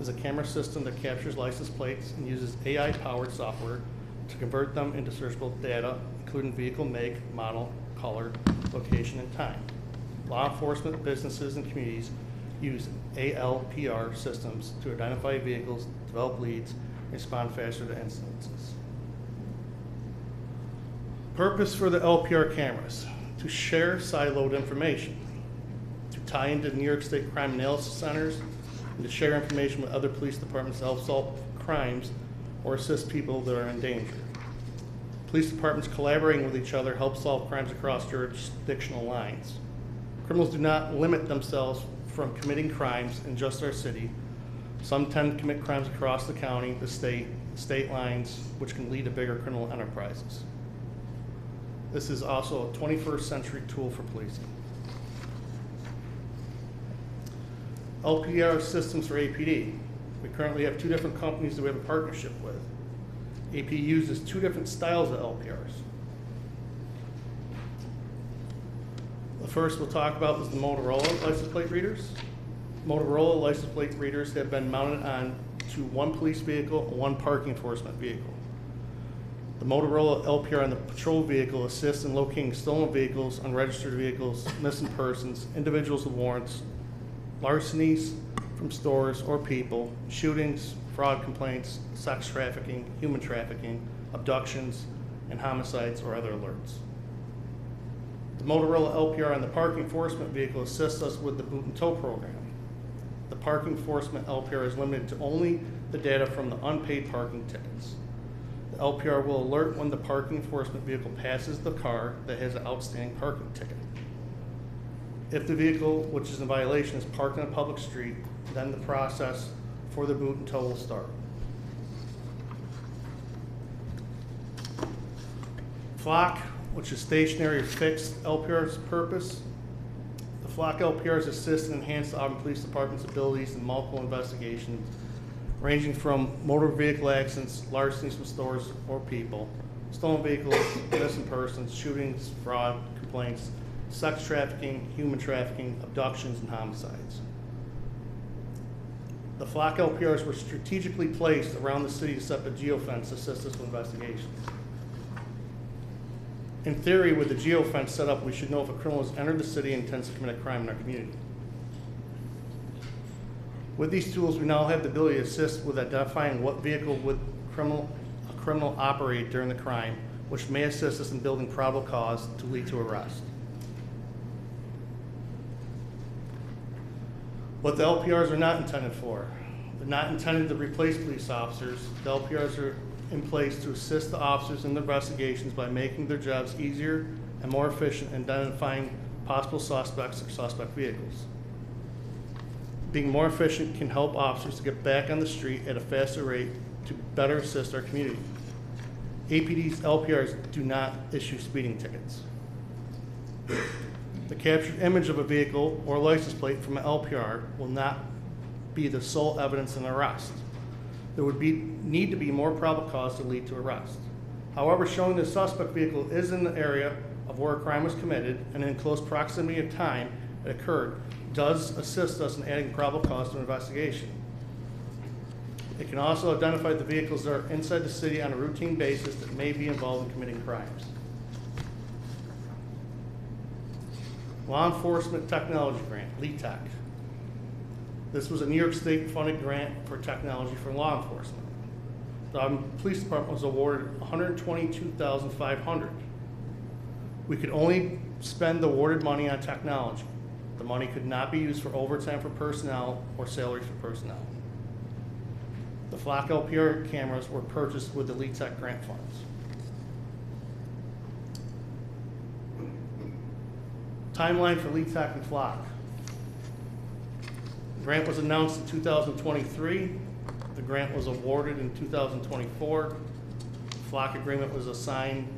is a camera system that captures license plates and uses AI-powered software to convert them into searchable data, including vehicle make, model, color, location, and time. Law enforcement, businesses, and communities use ALPR systems to identify vehicles, develop leads, and respond faster to incidences. Purpose for the LPR cameras: to share siloed information, to tie into New York State crime analysis centers, and to share information with other police departments to help solve crimes or assist people that are in danger. Police departments collaborating with each other help solve crimes across jurisdictional lines. Criminals do not limit themselves from committing crimes in just our city. Some tend to commit crimes across the county, the state lines, which can lead to bigger criminal enterprises. This is also a 21st century tool for policing. LPR systems for APD. We currently have two different companies that we have a partnership with. AP uses two different styles of LPRs. The first we'll talk about is the Motorola license plate readers. Motorola license plate readers have been mounted on to one police vehicle and one parking enforcement vehicle. The Motorola LPR on the patrol vehicle assists in locating stolen vehicles, unregistered vehicles, missing persons, individuals with warrants, larcenies from stores or people, shootings, fraud complaints, sex trafficking, human trafficking, abductions, and homicides or other alerts. The Motorola LPR on the parking enforcement vehicle assists us with the boot and tow program. The parking enforcement LPR is limited to only the data from the unpaid parking tickets. The LPR will alert when the parking enforcement vehicle passes the car that has an outstanding parking ticket. If the vehicle, which is in violation, is parked on a public street, then the process for the boot and tow will start. Flock, which is stationary or fixed LPR's purpose. The flock LPRs assist and enhance the Auburn Police Department's abilities in multiple investigations, ranging from motor vehicle accidents, larcenies from stores or people, stolen vehicles, missing persons, shootings, fraud, complaints, sex trafficking, human trafficking, abductions, and homicides. The flock LPRs were strategically placed around the city to set up a geofence to assist us with investigations. In theory, with the geofence set up, we should know if a criminal has entered the city and intends to commit a crime in our community. With these tools, we now have the ability to assist with identifying what vehicle would a criminal operate during the crime, which may assist us in building probable cause to lead to arrest. What the LPRs are not intended for. They're not intended to replace police officers. The LPRs are in place to assist the officers in their investigations by making their jobs easier and more efficient in identifying possible suspects or suspect vehicles. Being more efficient can help officers to get back on the street at a faster rate to better assist our community. APD's LPRs do not issue speeding tickets. The captured image of a vehicle or license plate from an LPR will not be the sole evidence in an arrest. There would need to be more probable cause to lead to arrest. However, showing the suspect vehicle is in the area of where a crime was committed and in close proximity of time it occurred does assist us in adding probable cause to an investigation. It can also identify the vehicles that are inside the city on a routine basis that may be involved in committing crimes. Law Enforcement Technology Grant, LETEC. This was a New York State funded grant for technology for law enforcement. The Auburn Police Department was awarded $122,500. We could only spend the awarded money on technology. The money could not be used for overtime for personnel or salaries for personnel. The flock LPR cameras were purchased with the LETEC grant funds. Timeline for LETEC and flock. The grant was announced in 2023. The grant was awarded in 2024. The flock agreement was signed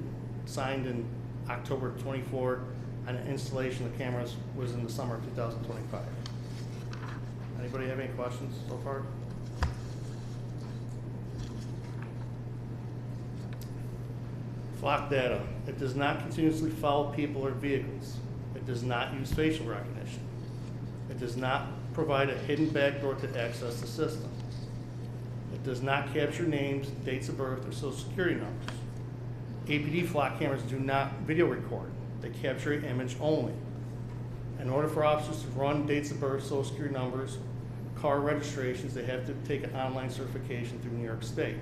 in October 24, and the installation of the cameras was in the summer of 2025. Anybody have any questions so far? Flock data. It does not continuously follow people or vehicles. It does not use facial recognition. It does not provide a hidden backdoor to access the system. It does not capture names, dates of birth, or social security numbers. APD flock cameras do not video record. They capture an image only. In order for officers to run dates of birth, social security numbers, car registrations, they have to take an online certification through New York State.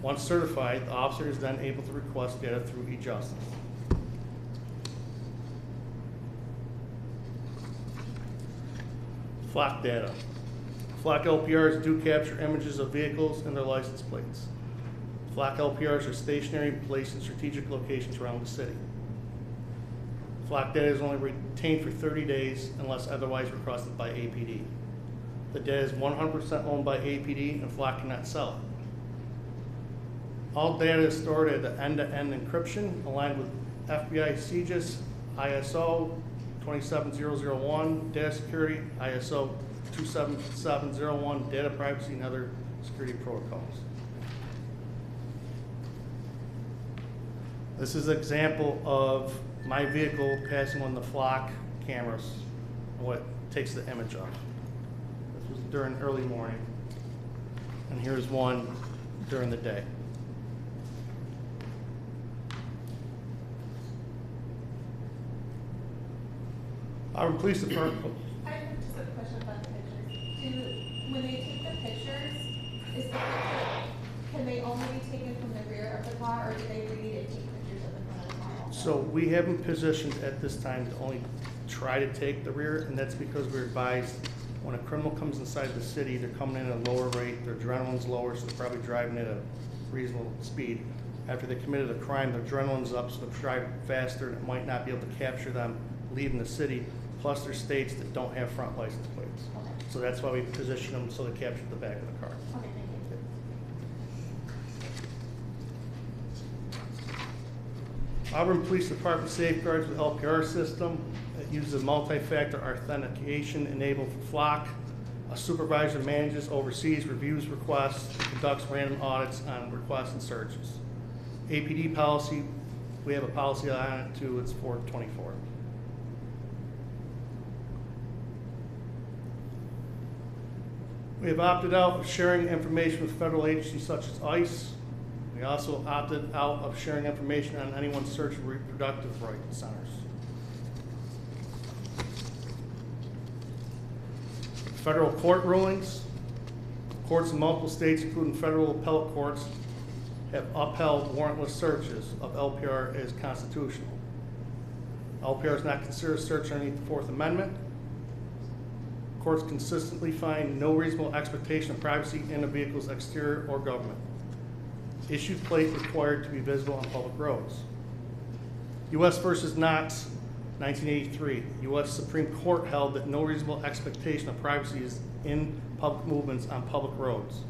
Once certified, the officer is then able to request data through eJustice. Flock data. Flock LPRs do capture images of vehicles and their license plates. Flock LPRs are stationary and placed in strategic locations around the city. Flock data is only retained for 30 days unless otherwise requested by APD. The data is 100% owned by APD and Flock cannot sell it. All data is stored at the end-to-end encryption aligned with FBI CGIS, ISO 27001, data security, ISO 27701, data privacy, and other security protocols. This is an example of my vehicle passing on the flock cameras and what takes the image of. This was during early morning. And here's one during the day. Auburn Police Department. I have just a question about the pictures. When they take the pictures, can they only be taken from the rear of the car, or do they really need to take pictures of the front of the car also? So we have them positioned at this time to only try to take the rear, and that's because we're advised when a criminal comes inside the city, they're coming in at a lower rate, their adrenaline's lower, so they're probably driving at a reasonable speed. After they committed a crime, their adrenaline's up, so they're driving faster, and it might not be able to capture them leaving the city. Plus, there's states that don't have front license plates. Okay. So that's why we position them so they capture the back of the car. Okay, thank you. Auburn Police Department safeguards the LPR system. It uses a multi-factor authentication enabled for Flock. A supervisor manages, oversees, reviews requests, and conducts random audits on requests and searches. APD policy, we have a policy on it too, it's 424. We have opted out of sharing information with federal agencies such as ICE. We also opted out of sharing information on anyone's search of reproductive rights centers. Federal court rulings. Courts in multiple states, including federal appellate courts, have upheld warrantless searches of LPR as constitutional. LPR is not considered a search underneath the Fourth Amendment. Courts consistently find no reasonable expectation of privacy in a vehicle's exterior or government. Issued plate required to be visible on public roads. U.S. versus Knox, 1983. U.S. Supreme Court held that no reasonable expectation of privacy is in public movements on public roads.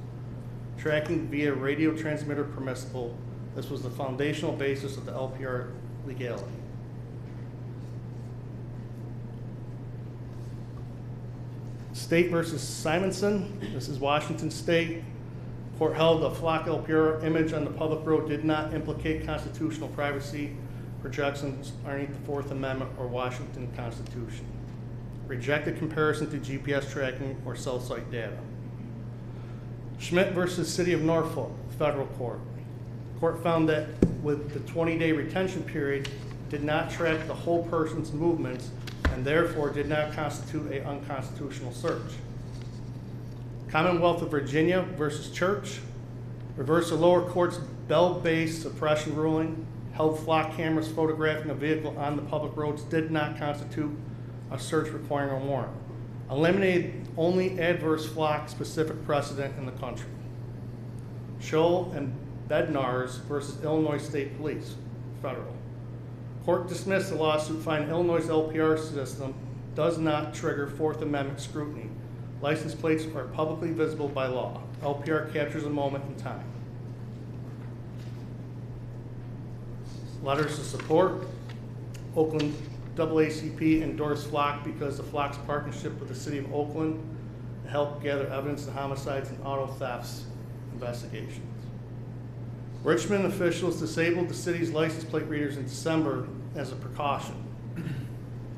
Tracking via radio transmitter permissible. This was the foundational basis of the LPR legality. State versus Simonson. This is Washington State. Court held a Flock LPR image on the public road did not implicate constitutional privacy projections underneath the Fourth Amendment or Washington Constitution. Rejected comparison to GPS tracking or cell site data. Schmidt versus City of Norfolk, federal court. Court found that with the 20-day retention period did not track the whole person's movements and therefore did not constitute an unconstitutional search. Commonwealth of Virginia versus Church. Reversed the lower court's bell-based suppression ruling. Held Flock cameras photographing a vehicle on the public roads did not constitute a search requiring a warrant. Eliminated only adverse Flock-specific precedent in the country. Scholl and Bednarz versus Illinois State Police, federal. Court dismissed the lawsuit finding Illinois' LPR system does not trigger Fourth Amendment scrutiny. License plates are publicly visible by law. LPR captures a moment in time. Letters of support. Oakland AACP endorsed Flock because the Flock's partnership with the City of Oakland helped gather evidence in homicides and auto thefts investigations. Richmond officials disabled the city's license plate readers in December as a precaution.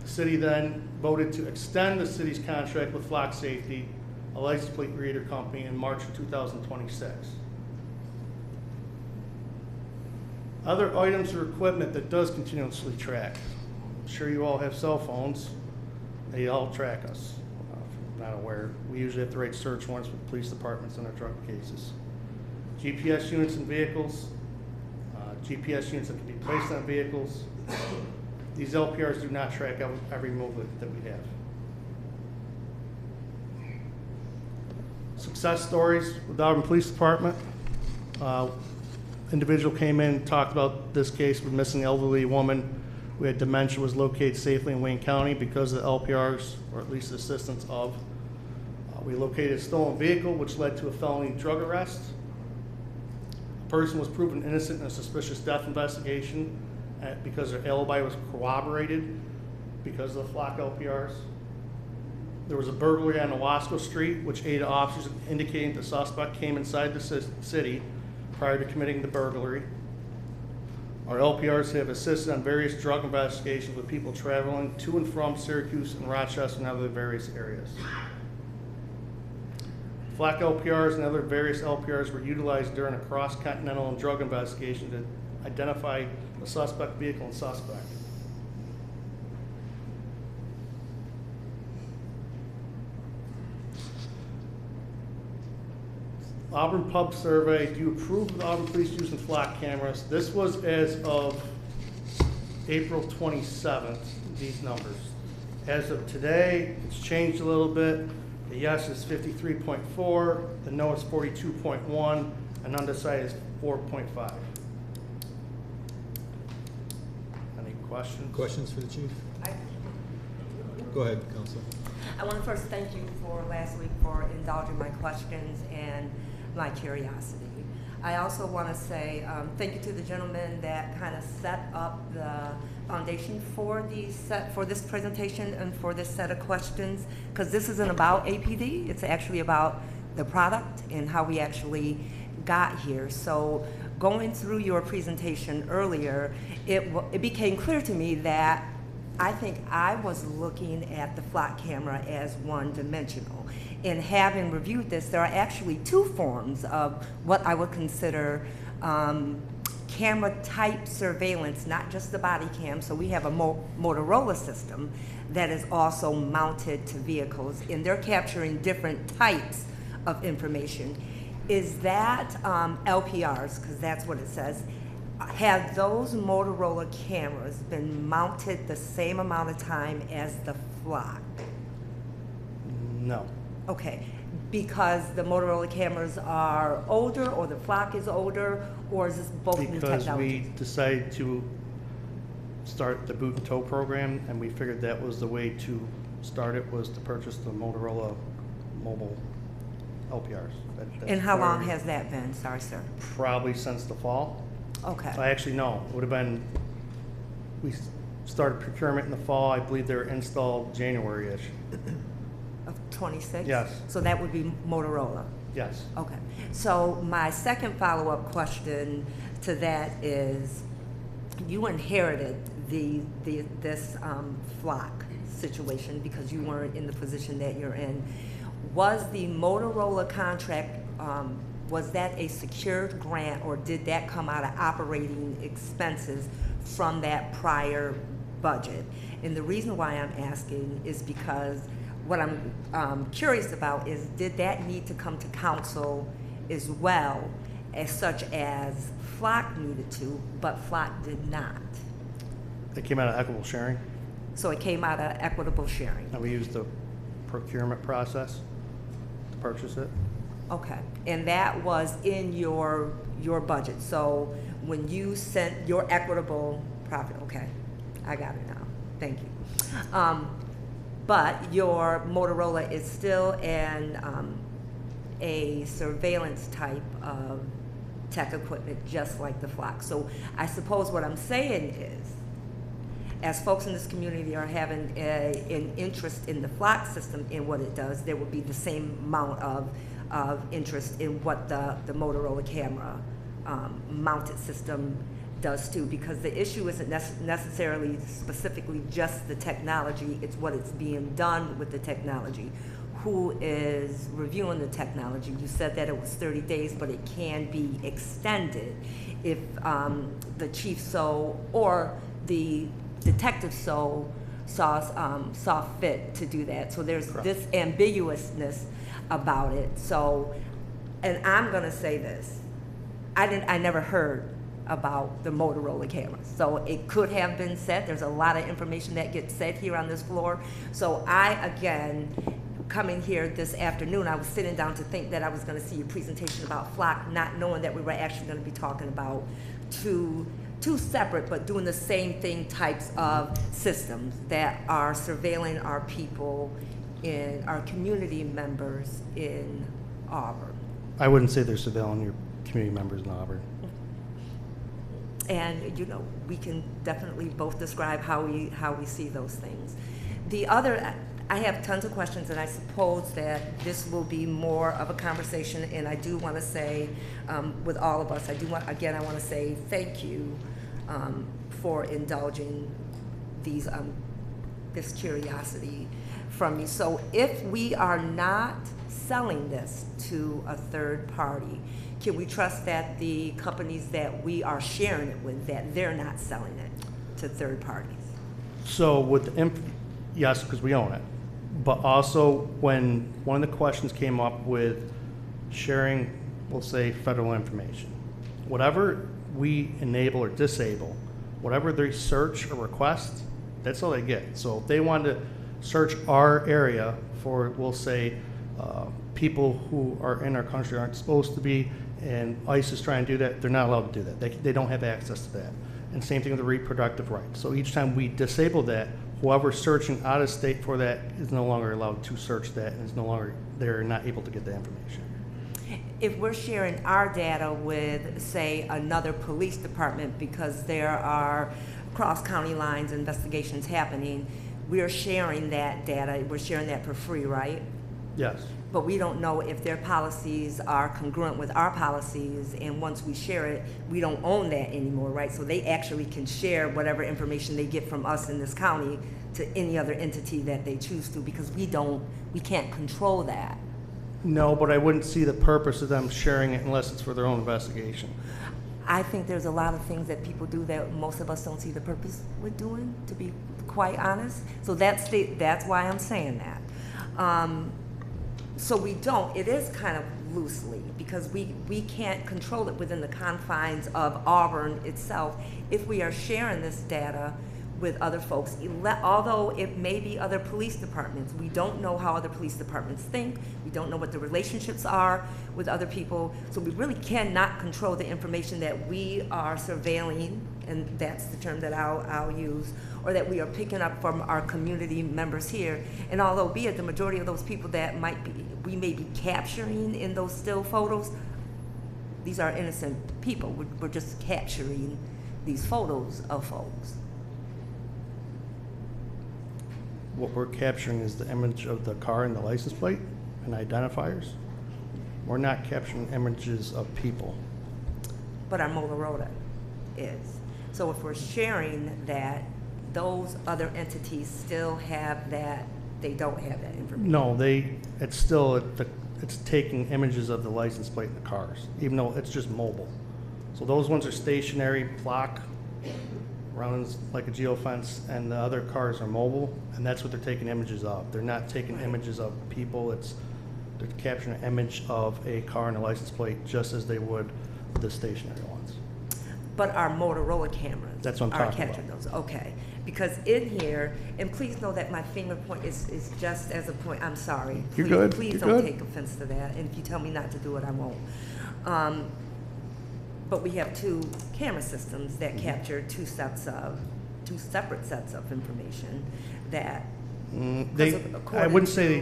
The city then voted to extend the city's contract with Flock Safety, a license plate reader company, in March of 2026. Other items or equipment that does continuously track. I'm sure you all have cell phones. They all track us. If you're not aware, we usually have to write search warrants with police departments in our drug cases. GPS units in vehicles, GPS units that can be placed on vehicles. These LPRs do not track every movement that we have. Success stories with the Auburn Police Department. Individual came in and talked about this case with missing elderly woman who had dementia, was located safely in Wayne County because of the LPRs, or at least the assistance of. We located a stolen vehicle, which led to a felony drug arrest. The person was proven innocent in a suspicious death investigation because their alibi was corroborated because of the Flock LPRs. There was a burglary on Owasco Street, which aided officers indicating the suspect came inside the city prior to committing the burglary. Our LPRs have assisted on various drug investigations with people traveling to and from Syracuse and Rochester and other various areas. Flock LPRs and other various LPRs were utilized during a cross-continental drug investigation to identify the suspect vehicle and suspect. Auburn Pub Survey, do you approve of the Auburn Police using Flock cameras? This was as of April 27th, these numbers. As of today, it's changed a little bit. The yes is 53.4, the no is 42.1, and undecided is 4.5. Any questions? Questions for the chief? Go ahead, Counsel. I want to first thank you for last week for indulging my questions and my curiosity. I also want to say thank you to the gentleman that kind of set up the foundation for this presentation and for this set of questions, because this isn't about APD. It's actually about the product and how we actually got here. So going through your presentation earlier, it became clear to me that I think I was looking at the flock camera as one-dimensional. In having reviewed this, there are actually two forms of what I would consider camera type surveillance, not just the body cam. So we have a Motorola system that is also mounted to vehicles, and they're capturing different types of information. Is that LPRs, because that's what it says, have those Motorola cameras been mounted the same amount of time as the flock? No. Okay, because the Motorola cameras are older, or the flock is older, or is this both new Because technologies? we decided to start the boot and tow program, and we figured that was the way to start it, was to purchase the Motorola mobile LPRs. And how long has that been? Sorry, sir. Probably since the fall. Okay. I actually know. It would have been, we started procurement in the fall. I believe they were installed January-ish. Of 26? Yes. So that would be Motorola? Yes. Okay. So my second follow-up question to that is, you inherited this flock situation because you weren't in the position that you're in. Was the Motorola contract, was that a secured grant, or did that come out of operating expenses from that prior budget? And the reason why I'm asking is because what I'm curious about is, did that need to come to council as well, as such as Flock needed to, but Flock did not? It came out of equitable sharing. So it came out of equitable sharing. And we used the procurement process to purchase it. Okay, and that was in your budget. So when you sent your equitable profit, okay, I got it now. Thank you. But your Motorola is still a surveillance type of tech equipment, just like the flock. So I suppose what I'm saying is, as folks in this community are having an interest in the flock system and what it does, there would be the same amount of interest in what the Motorola camera mounted system does too, because the issue isn't necessarily specifically just the technology, it's what it's being done with the technology. Who is reviewing the technology? You said that it was 30 days, but it can be extended if the chief or the detective saw fit to do that. So there's Correct. this ambiguousness about it. So, and I'm gonna say this, I never heard about the Motorola cameras. So it could have been said. There's a lot of information that gets said here on this floor. So again, coming here this afternoon, I was sitting down to think that I was gonna see a presentation about flock, not knowing that we were actually gonna be talking about two separate but doing the same thing types of systems that are surveilling our people in our community members in Auburn. I wouldn't say they're surveilling your community members in Auburn. And we can definitely both describe how we see those things. The other, I have tons of questions, and I suppose that this will be more of a conversation. And I do want to say, with all of us, I want to say thank you for indulging this curiosity from me. So if we are not selling this to a third party, can we trust that the companies that we are sharing it with, that they're not selling it to third parties? So with yes, because we own it. But also, when one of the questions came up with sharing, we'll say, federal information, whatever we enable or disable, whatever they search or request, that's all they get. So if they want to search our area for, we'll say, people who are in our country aren't supposed to be, and ICE is trying to do that, they're not allowed to do that. They don't have access to that. And same thing with the reproductive rights. So each time we disable that, whoever's searching out of state for that is no longer allowed to search that, and is no longer, they're not able to get that information. if we're sharing our data with, say, another police department because there are cross-county lines investigations happening, we're sharing that data, we're sharing that for free, right? Yes. But we don't know if their policies are congruent with our policies, and once we share it, we don't own that anymore, right? So they actually can share whatever information they get from us in this county to any other entity that they choose to, because we can't control that. No, but I wouldn't see the purpose of them sharing it unless it's for their own investigation. I think there's a lot of things that people do that most of us don't see the purpose with doing, to be quite honest. So that's why I'm saying that. So we don't, it is kind of loosely, because we can't control it within the confines of Auburn itself if we are sharing this data with other folks. Although it may be other police departments, we don't know how other police departments think, we don't know what the relationships are with other people, so we really cannot control the information that we are surveilling, and that's the term that I'll use, or that we are picking up from our community members here. And although be it the majority of those people that we may be capturing in those still photos, these are innocent people. We're just capturing these photos of folks. What we're capturing is the image of the car and the license plate and identifiers. We're not capturing images of people. But our Motorola is. So if we're sharing that, those other entities still have that, they don't have that information. No, it's taking images of the license plate in the cars, even though it's just mobile. So those ones are stationary, block, runs like a geofence, and the other cars are mobile, and that's what they're taking images of. They're not taking images of people, they're capturing an image of a car and a license plate just as they would the stationary ones. But our Motorola cameras That's what I'm are talking capturing about. those, okay. Because in here, and please know that my finger point is just as a point, I'm sorry. You're Please, good. Please You're don't good. take offense to that, and if you tell me not to do it, I won't. But we have two camera systems that capture two separate sets of information that. I wouldn't say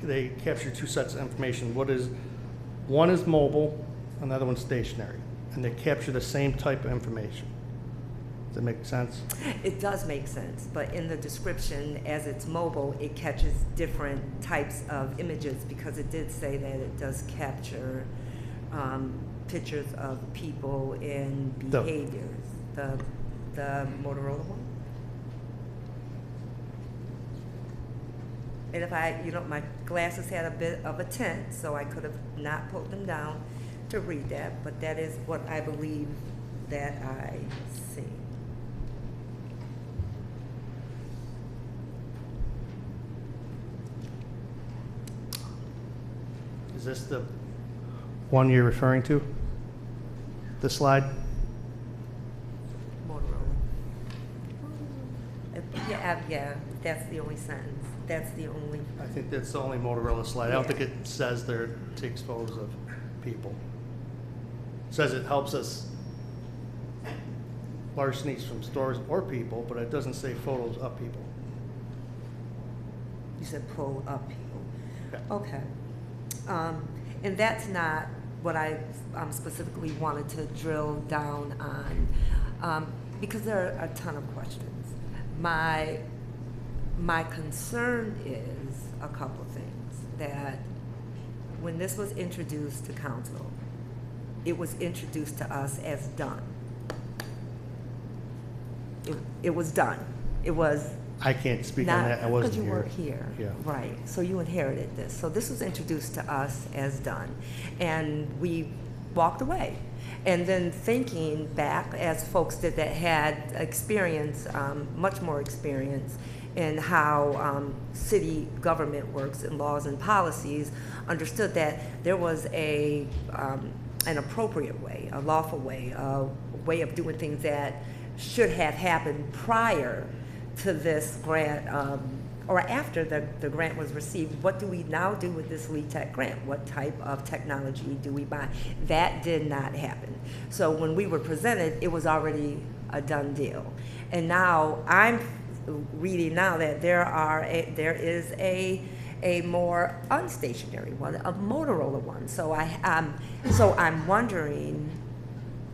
they capture two sets of information. One is mobile, another one's stationary, and they capture the same type of information. Does that make sense? It does make sense, but in the description, as it's mobile, it catches different types of images, because it did say that it does capture pictures of people and behaviors. The Motorola one. And if my glasses had a bit of a tint, so I could have not pulled them down to read that, but that is what I believe that I see. Is this the one you're referring to? The slide? Motorola. Yeah, that's the only sentence. That's the only. I think that's the only Motorola slide. I don't think it says there it takes photos of people. It says it helps us larcenies from stores or people, but it doesn't say photos of people. You said pull up people. Yeah. Okay. And that's not what I specifically wanted to drill down on, because there are a ton of questions. My concern is a couple of things. That when this was introduced to council, it was introduced to us as done. It was done. It was. I can't speak on that. I wasn't here. Because you weren't here. Yeah. Right. So you inherited this. So this was introduced to us as done. And we walked away. And then thinking back, as folks that had experience, much more experience in how city government works and laws and policies, understood that there was an appropriate way, a lawful way, a way of doing things that should have happened prior to this grant, or after the grant was received. What do we now do with this Lead Tech grant? What type of technology do we buy? That did not happen. So when we were presented, it was already a done deal. And now I'm reading now that there is a a more unstationary one, a Motorola one. So I'm wondering,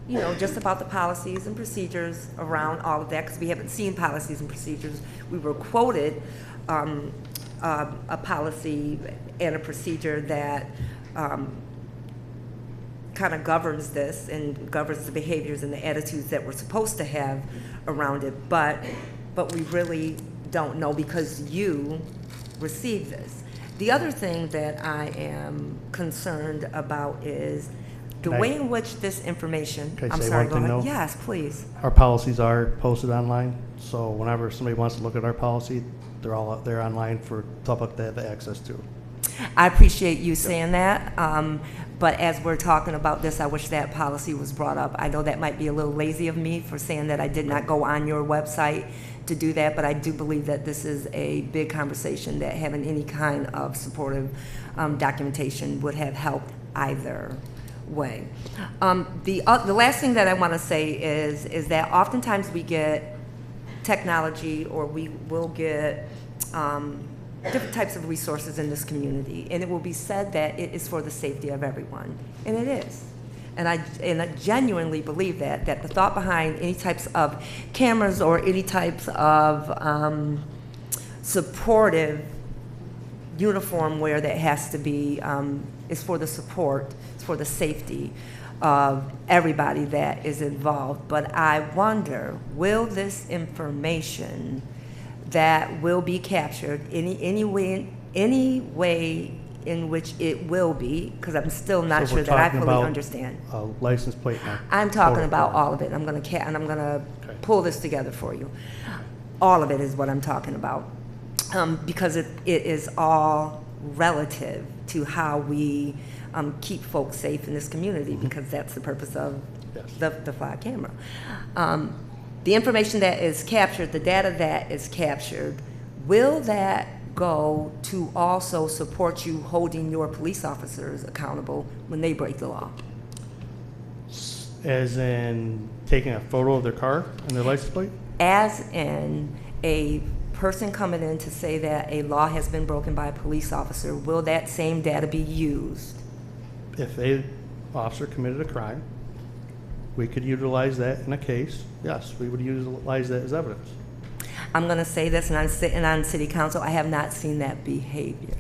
you know, just about the policies and procedures around all of that, because we haven't seen policies and procedures. We were quoted a policy and a procedure that kind of governs this and governs the behaviors and the attitudes that we're supposed to have around it, but we really don't know because you received this. The other thing that I am concerned about is the way in which this information, Can I I'm say sorry, one go thing, ahead. though? Yes, please. Our policies are posted online, so whenever somebody wants to look at our policy, they're all out there online for public to have access to. I appreciate you saying that, but as we're talking about this, I wish that policy was brought up. I know that might be a little lazy of me for saying that I did not go on your website to do that, but I do believe that this is a big conversation that having any kind of supportive documentation would have helped either way. The last thing that I want to say is that oftentimes we get technology, or we will get different types of resources in this community, and it will be said that it is for the safety of everyone, and it is. And I genuinely believe that the thought behind any types of cameras or any types of supportive uniform wear that has to be is for the support, it's for the safety of everybody that is involved. But I wonder, will this information that will be captured any way in which it will be, because I'm still not So sure we're that I talking fully about understand. a license plate now. I'm talking Total about form. all of it. I'm gonna pull this together for you. All of it is what I'm talking about, because it is all relative to how we keep folks safe in this community, because that's the purpose of the flag camera. The information that is captured, the data that is captured, will that go to also support you holding your police officers accountable when they break the law? As in taking a photo of their car and their license plate? As in a person coming in to say that a law has been broken by a police officer, will that same data be used? If a officer committed a crime, we could utilize that in a case. Yes, we would utilize that as evidence. I'm going to say this, and I'm sitting on city council, I have not seen that behavior.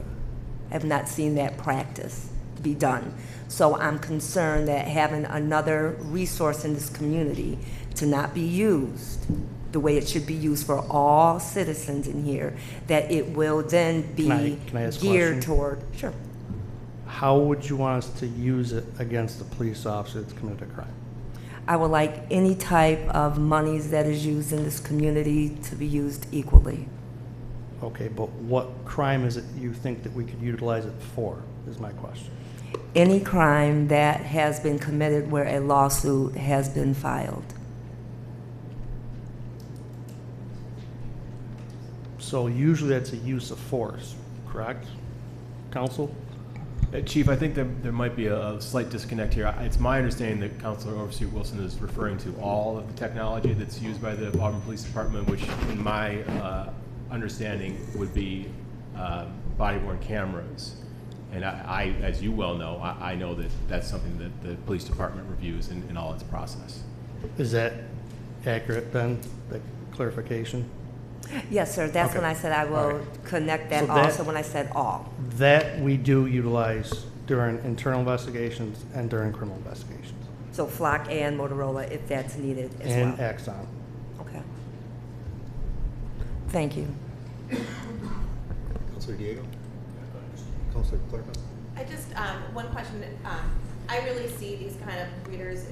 I have not seen that practice be done. So I'm concerned that having another resource in this community to not be used the way it should be used for all citizens in here, that it will then be Can I ask a geared question? toward, sure. How would you want us to use it against the police officer that's committed a crime? I would like any type of monies that is used in this community to be used equally. Okay, but what crime is it you think that we could utilize it for, is my question. Any crime that has been committed where a lawsuit has been filed. So usually that's a use of force, correct? Counsel? Chief, I think there might be a slight disconnect here. It's my understanding that Councilor Overstreet Wilson is referring to all of the technology that's used by the Auburn Police Department, which in my understanding would be body-worn cameras. And I, as you well know, I know that that's something that the police department reviews in all its process. Is that accurate then, the clarification? Yes, sir. That's Okay. when I said I will All right. connect that So that- also when I said all. That we do utilize during internal investigations and during criminal investigations. So Flock and Motorola if that's needed as well. And Axon. Okay. Thank you. Councilor Diego? Councilor Clark? I just, one question, I really see these kind of readers,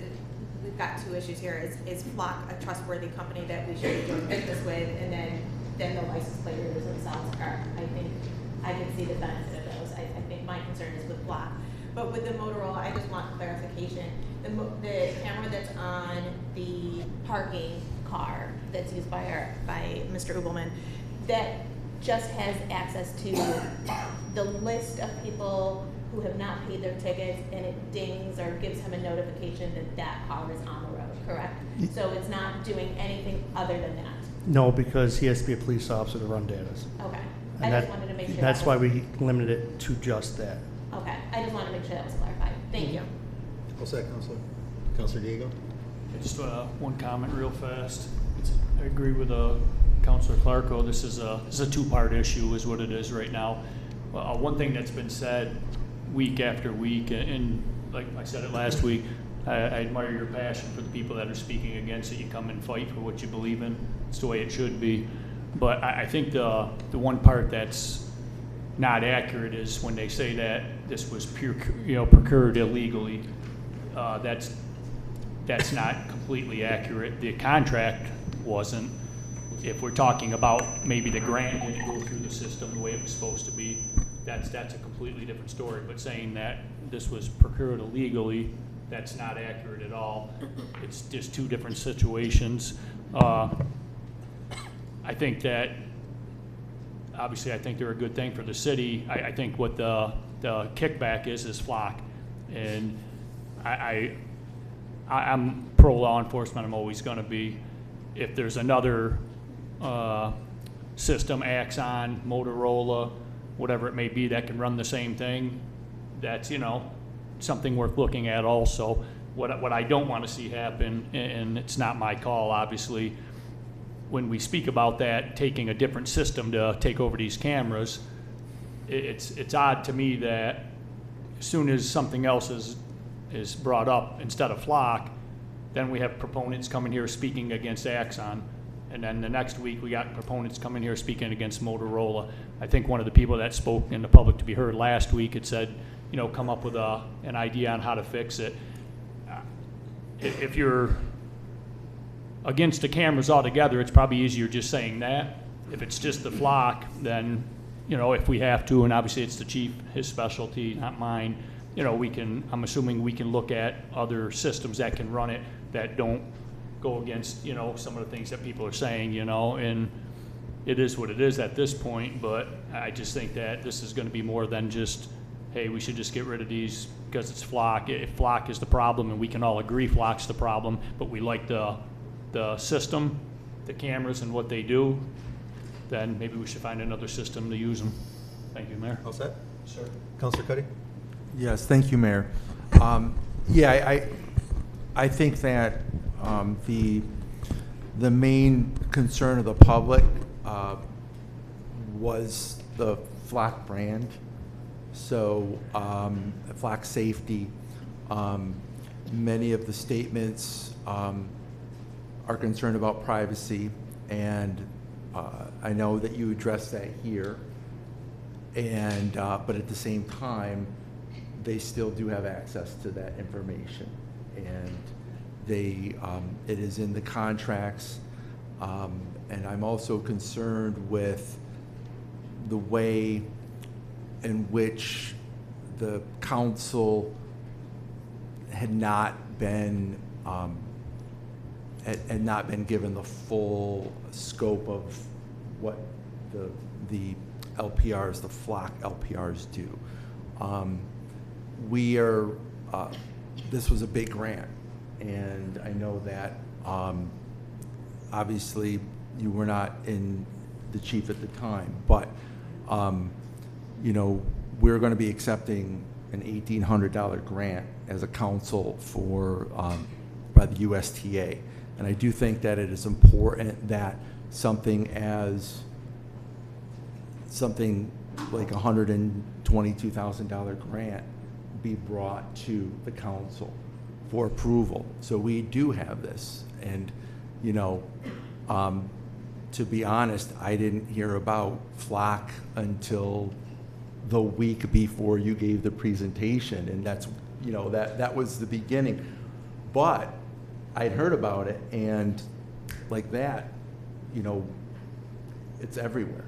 we've got two issues here. Is Flock a trustworthy company that we should be doing business with, and then the license plate readers themselves are? I think I can see the benefit of those. I think my concern is with Flock. But with the Motorola, I just want clarification. The camera that's on the parking car that's used by Mr. Ubelman, that just has access to the list of people who have not paid their tickets, and it dings or gives him a notification that that car is on the road, correct? So it's not doing anything other than that? No, because he has to be a police officer to run data. Okay. And I just wanted to make sure. That's that why was- we limited it to just that. Okay, I just wanted to make sure that was clarified. Thank you. What's that, Counselor? Counselor Diego? Just one comment real fast. I agree with Councilor Clarko. This is a two-part issue is what it is right now. One thing that's been said week after week, and like I said it last week, I admire your passion for the people that are speaking against it. You come and fight for what you believe in. It's the way it should be. But I think the one part that's not accurate is when they say that this was procured illegally. That's not completely accurate. The contract wasn't. If we're talking about maybe the grant didn't go through the system the way it was supposed to be, that's a completely different story. But saying that this was procured illegally, that's not accurate at all. It's just two different situations. I think that obviously I think they're a good thing for the city. I think what the kickback is flock, and I'm pro law enforcement. I'm always going to be. If there's another system, Axon, Motorola, whatever it may be, that can run the same thing, that's something worth looking at also. What I don't want to see happen, and it's not my call, obviously, when we speak about that, taking a different system to take over these cameras, it's odd to me that as soon as something else is brought up instead of Flock, then we have proponents coming here speaking against Axon, and then the next week we got proponents coming here speaking against Motorola. I think one of the people that spoke in the public to be heard last week had said, come up with an idea on how to fix it. If you're against the cameras altogether, it's probably easier just saying that. If it's just the Flock, then, if we have to, and obviously it's the chief, his specialty, not mine, I'm assuming we can look at other systems that can run it that don't go against, some of the things that people are saying, and it is what it is at this point, but I just think that this is going to be more than just, hey, we should just get rid of these because it's Flock. If Flock is the problem, and we can all agree Flock's the problem, but we like the system, the cameras and what they do, then maybe we should find another system to use them. Thank you, Mayor. All set? Sir. Counselor Cuddy? Yes, thank you, Mayor. I think that the main concern of the public was the Flock brand. So Flock safety. Many of the statements are concerned about privacy, and I know that you addressed that here. And but at the same time, they still do have access to that information, and it is in the contracts. And I'm also concerned with the way in which the council had not been given the full scope of what the LPRs, the Flock LPRs do. This was a big grant, and I know that obviously you were not the chief at the time, but we're going to be accepting an $1,800 grant as a council by the USTA, and I do think that it is important that something like $122,000 grant be brought to the council for approval. So we do have this, and to be honest, I didn't hear about Flock until the week before you gave the presentation, and that's that was the beginning. But I'd heard about it, and like that, it's everywhere.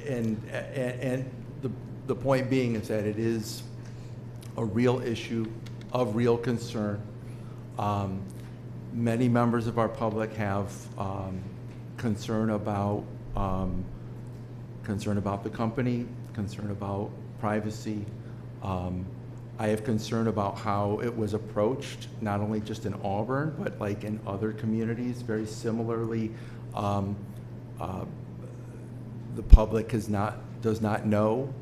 And the point being is that it is a real issue of real concern. Many members of our public have concern about the company, concern about privacy. I have concern about how it was approached, not only just in Auburn, but like in other communities, very similarly. the public does not know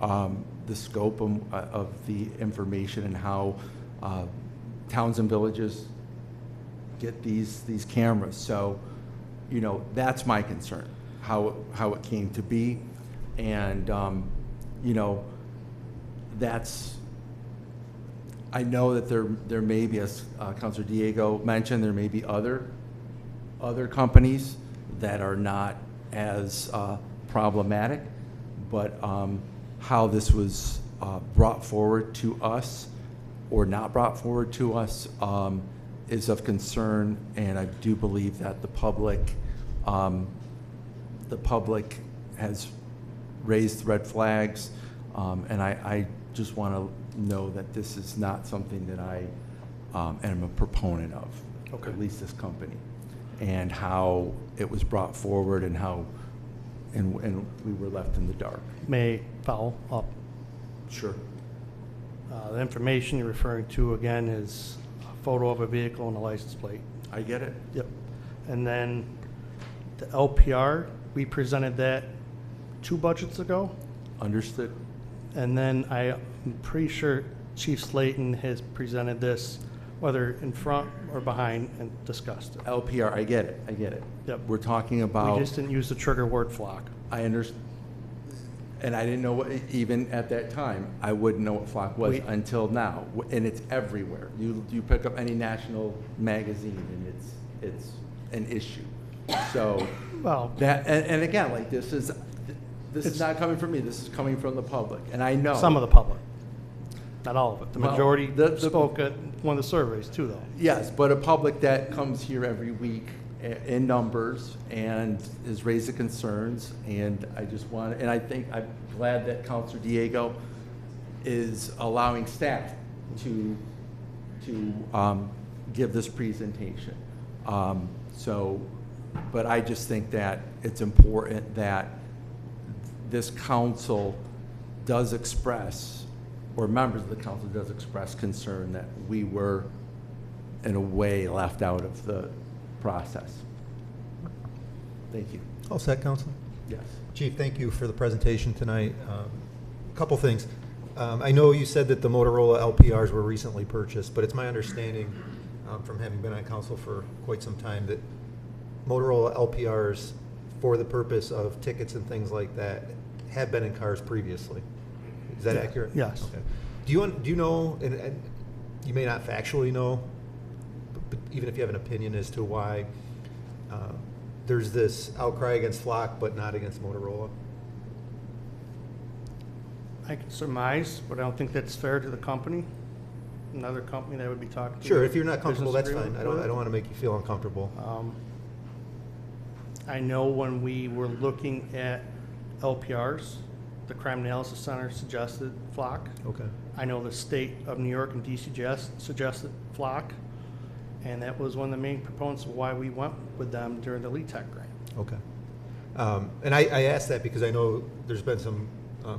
the scope of the information and how towns and villages get these cameras. So, you know, that's my concern, how it came to be. And, you know, I know that there may be, as Councilor Diego mentioned, there may be other companies that are not as problematic, but how this was brought forward to us or not brought forward to us is of concern, and I do believe that the public has raised red flags, and I just want to know that this is not something that I am a proponent of, Okay. at least this company, and how it was brought forward and how and we were left in the dark. May I follow up? Sure. The information you're referring to, again, is a photo of a vehicle and a license plate. I get it. Yep. And then the LPR, we presented that 2 budgets ago. Understood. And then I'm pretty sure Chief Slayton has presented this, whether in front or behind, and discussed it. LPR, I get it. Yep. We're talking about. We just didn't use the trigger word flock. I understand. And I didn't know what, even at that time, I wouldn't know what flock was until now. And it's everywhere. You pick up any national magazine and it's an issue. So, well, that, and again, like this is not coming from me, this is coming from the public. And I know. Some of the public. Not all of it. The Well, majority spoke at one of the surveys too, though. Yes, but a public that comes here every week in numbers and is raising concerns, and I just want, and I think I'm glad that Councilor Diego is allowing staff to give this presentation. But I just think that it's important that this council does express, or members of the council does express concern that we were, in a way, left out of the process. Thank you. All set, Council? Yes. Chief, thank you for the presentation tonight. A couple things. I know you said that the Motorola LPRs were recently purchased, but it's my understanding from having been on council for quite some time that Motorola LPRs, for the purpose of tickets and things like that, have been in cars previously. Is that accurate? Yes. Okay. Do you know, and you may not factually know, but even if you have an opinion as to why there's this outcry against Flock but not against Motorola? I can surmise, but I don't think that's fair to the company. Another company that would be talking to. Sure, if you're not comfortable, business that's fine. agreement I don't want to make you feel uncomfortable. I know when we were looking at LPRs, the Crime Analysis Center suggested Flock. Okay. I know the state of New York and DCGS suggested Flock, and that was one of the main proponents of why we went with them during the LETEC grant. Okay. And I asked that because I know there's been some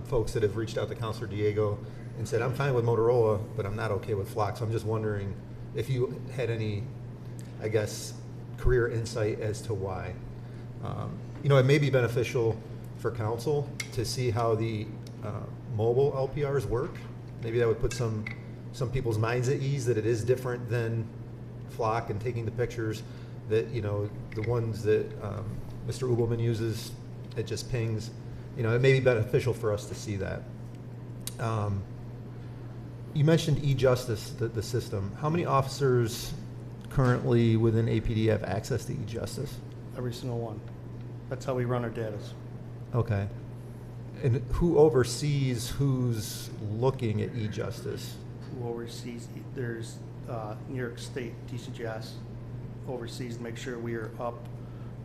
folks that have reached out to Councilor Diego and said, I'm fine with Motorola, but I'm not okay with Flock. So I'm just wondering if you had any, I guess, career insight as to why. You know, it may be beneficial for council to see how the mobile LPRs work. Maybe that would put some people's minds at ease that it is different than Flock and taking the pictures, that, you know, the ones that Mr. Ubelman uses, it just pings. You know, it may be beneficial for us to see that. You mentioned e-justice, the system. How many officers currently within APD have access to e-justice? Every single one. That's how we run our data. Okay. And who oversees who's looking at e-justice? Who oversees, there's New York State DCGS oversees to make sure we are up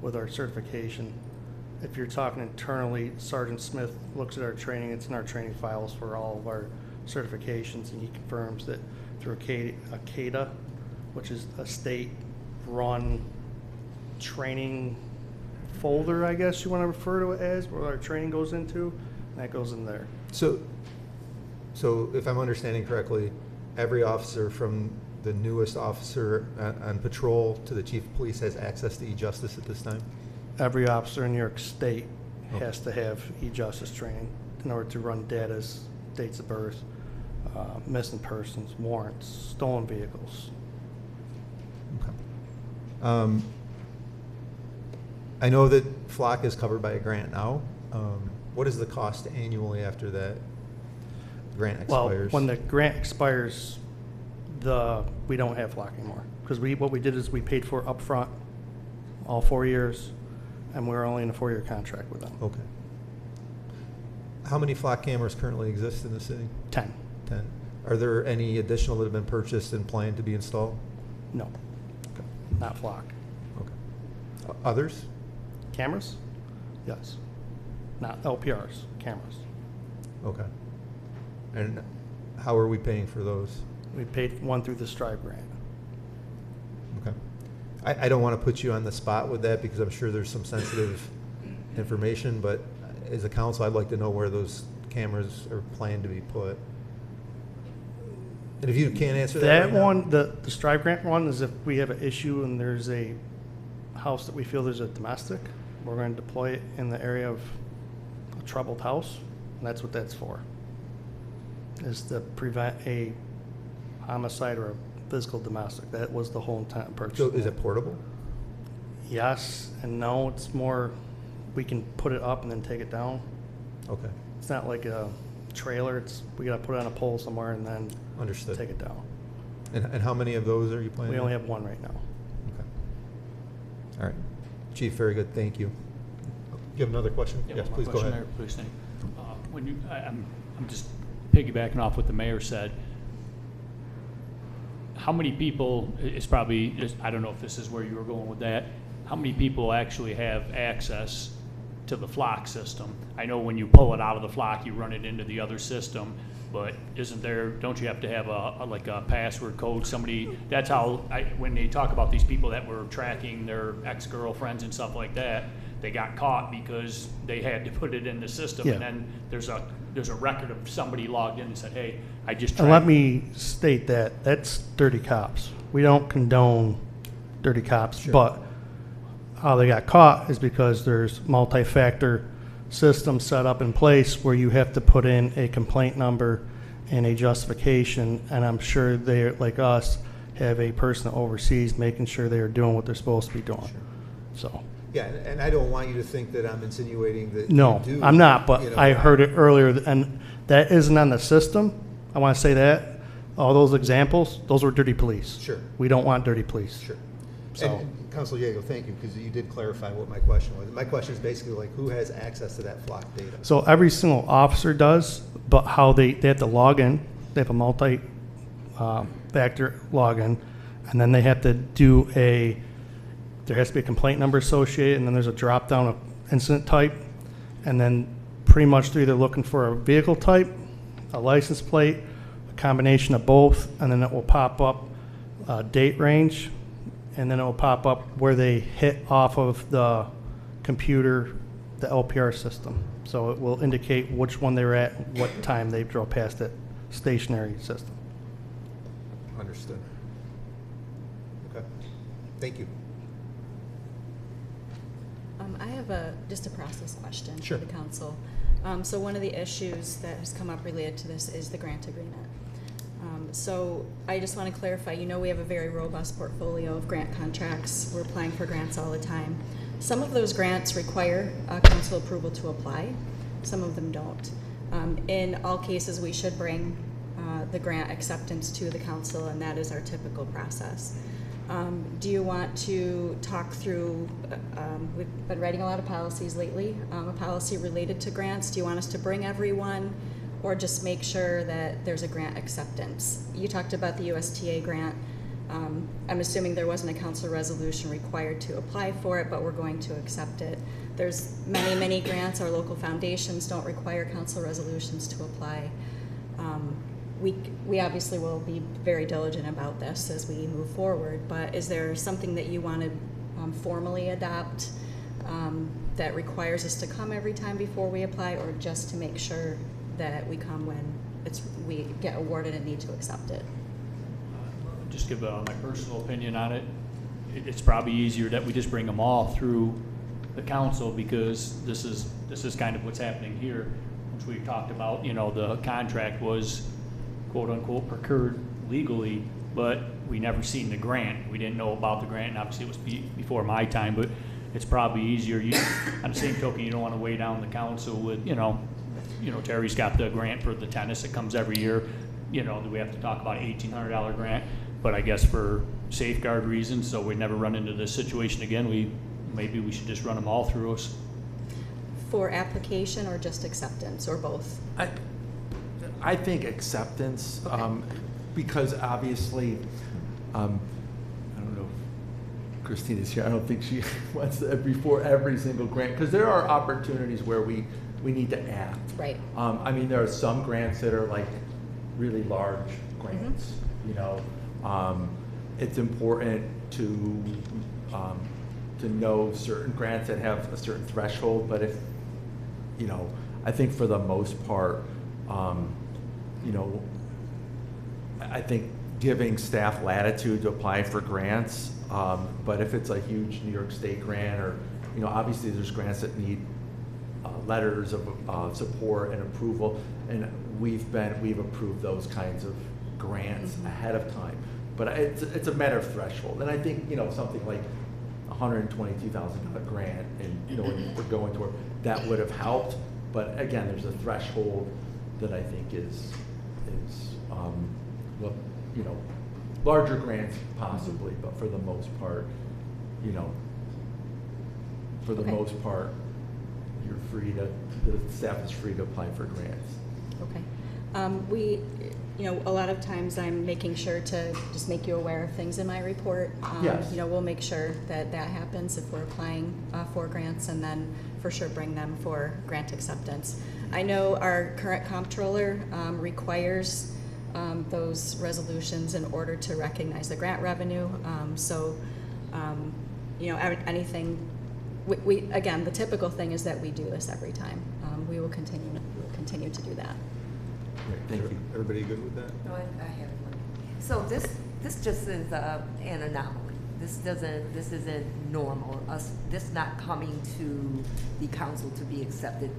with our certification. If you're talking internally, Sergeant Smith looks at our training. It's in our training files for all of our certifications, and he confirms that through CADA, which is a state-run training folder, I guess you want to refer to it as, where our training goes into, and that goes in there. So if I'm understanding correctly, every officer from the newest officer on patrol to the chief of police has access to e-justice at this time? Every officer in New York State has to have e-justice training in order to run data's dates of birth, missing persons, warrants, stolen vehicles. I know that Flock is covered by a grant now. What is the cost annually after that grant expires? Well, when the grant expires, we don't have Flock anymore. Because what we did is we paid for upfront all 4 years, and we're only in a 4-year contract with them. Okay. How many Flock cameras currently exist in the city? 10. 10. Are there any additional that have been purchased and planned to be installed? No. Okay. Not Flock. Okay. Others? Cameras? Yes. Not LPRs, cameras. Okay. And how are we paying for those? We paid one through the Strive grant. Okay. I don't want to put you on the spot with that because I'm sure there's some sensitive information, but as a council, I'd like to know where those cameras are planned to be put. And if you can't answer that right one, the Strive grant one is if we have an issue and there's a house that we feel there's a domestic, we're going to deploy it in the area of a troubled house, and that's what that's for, is to prevent a homicide or a physical domestic. That was the whole intent of purchase. So is it portable? Yes and no. It's more, we can put it up and then take it down. Okay. It's not like a trailer. We got to put it on a pole somewhere and then Understood. Take it down. And how many of those are you planning? We only have one right now. Okay. All right. Chief, very good. Thank you. You have another question? Yeah, Yes, one please go question ahead. there, please, thank you. I'm just piggybacking off what the mayor said. How many people, it's probably, I don't know if this is where you were going with that, how many people actually have access to the Flock system? I know when you pull it out of the Flock, you run it into the other system, but don't you have to have like a password code? That's how, when they talk about these people that were tracking their ex-girlfriends and stuff like that, they got caught because they had to put it in the system. Yeah. And then there's a record of somebody logged in and said, hey, I just And let me state that that's dirty cops. We don't condone dirty cops, Sure. but how they got caught is because there's multi-factor systems set up in place where you have to put in a complaint number and a justification, and I'm sure they, like us, have a person overseas making sure they are doing what they're supposed to be doing. Sure. So. Yeah, and I don't want you to think that I'm insinuating that No, you do. I'm not, but you know, I heard it earlier, and that isn't on the system. I want to say that. All those examples, those were dirty police. Sure. We don't want dirty police. Sure. So, And Councilor Diego, thank you, because you did clarify what my question was. My question is basically like, who has access to that Flock data? so every single officer does, but how they have to log in. They have a multi-factor login, and then they have to do there has to be a complaint number associated, and then there's a drop down of incident type, and then pretty much they're either looking for a vehicle type, a license plate, a combination of both, and then it will pop up date range, and then it will pop up where they hit off of the computer, the LPR system. So it will indicate which one they were at, what time they drove past that stationary system. Understood. Okay. Thank you. I have just a process question Sure. for the council. So one of the issues that has come up related to this is the grant agreement. So I just want to clarify, we have a very robust portfolio of grant contracts. We're applying for grants all the time. Some of those grants require council approval to apply. Some of them don't. In all cases, we should bring the grant acceptance to the council, and that is our typical process. Do you want to talk through, we've been writing a lot of policies lately, a policy related to grants. Do you want us to bring everyone, or just make sure that there's a grant acceptance? You talked about the USTA grant. I'm assuming there wasn't a council resolution required to apply for it, but we're going to accept it. There's many, many grants. Our local foundations don't require council resolutions to apply. We obviously will be very diligent about this as we move forward, but is there something that you want to formally adopt that requires us to come every time before we apply, or just to make sure that we come when we get awarded and need to accept it? Just give my personal opinion on it. It's probably easier that we just bring them all through the council, because this is kind of what's happening here, which we talked about. You know, the contract was quote unquote procured legally, but we never seen the grant. We didn't know about the grant, and obviously it was before my time, but it's probably easier. On the same token, you don't want to weigh down the council with, you know, Terry's got the grant for the tennis that comes every year. You know, do we have to talk about $1,800 grant? But I guess for safeguard reasons, so we never run into this situation again, maybe we should just run them all through us. For application or just acceptance, or both? I think acceptance, because obviously, I don't know if Christina's here, I don't think she wants to before every single grant, because there are opportunities where we need to act. Right. I mean, there are some grants that are like really large grants, you know. It's important to know certain grants that have a certain threshold, but if, you know, I think for the most part, you know, I think giving staff latitude to apply for grants, but if it's a huge New York State grant, or, you know, obviously there's grants that need letters of support and approval, and we've approved those kinds of grants ahead of time. But it's a matter of threshold, and I think, you know, something like $122,000 grant, and, you know, when we're going toward that would have helped. But again, there's a threshold that I think is well, you know, larger grants possibly, but for the most part, you know, for the most part, you're free to, the staff is free to apply for grants. Okay. You know, a lot of times I'm making sure to just make you aware of things in my report. Yes. You know, we'll make sure that that happens if we're applying for grants, and then for sure bring them for grant acceptance. I know our current comptroller requires those resolutions in order to recognize the grant revenue. You know, anything, we again, the typical thing is that we do this every time. We will continue to do that. Thank you. Everybody good with that? No, I have one. So this just is an anomaly. This isn't normal. This not coming to the council to be accepted.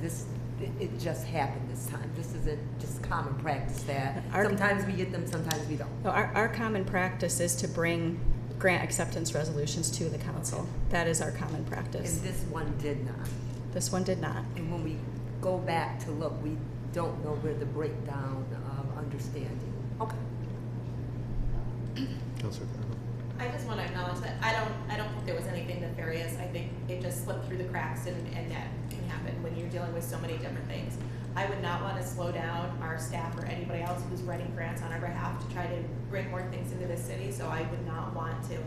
It just happened this time. This isn't just common practice that sometimes we get them, sometimes we don't. No, our common practice is to bring grant acceptance resolutions to the council. That is our common practice. And this one did not. This one did not. And when we go back to look, we don't know where the breakdown of understanding. Okay. Councilor Carnell. I just want to acknowledge that I don't think there was anything nefarious. I think it just slipped through the cracks, and that can happen when you're dealing with so many different things. I would not want to slow down our staff or anybody else who's writing grants on our behalf to try to bring more things into the city, so I would not want to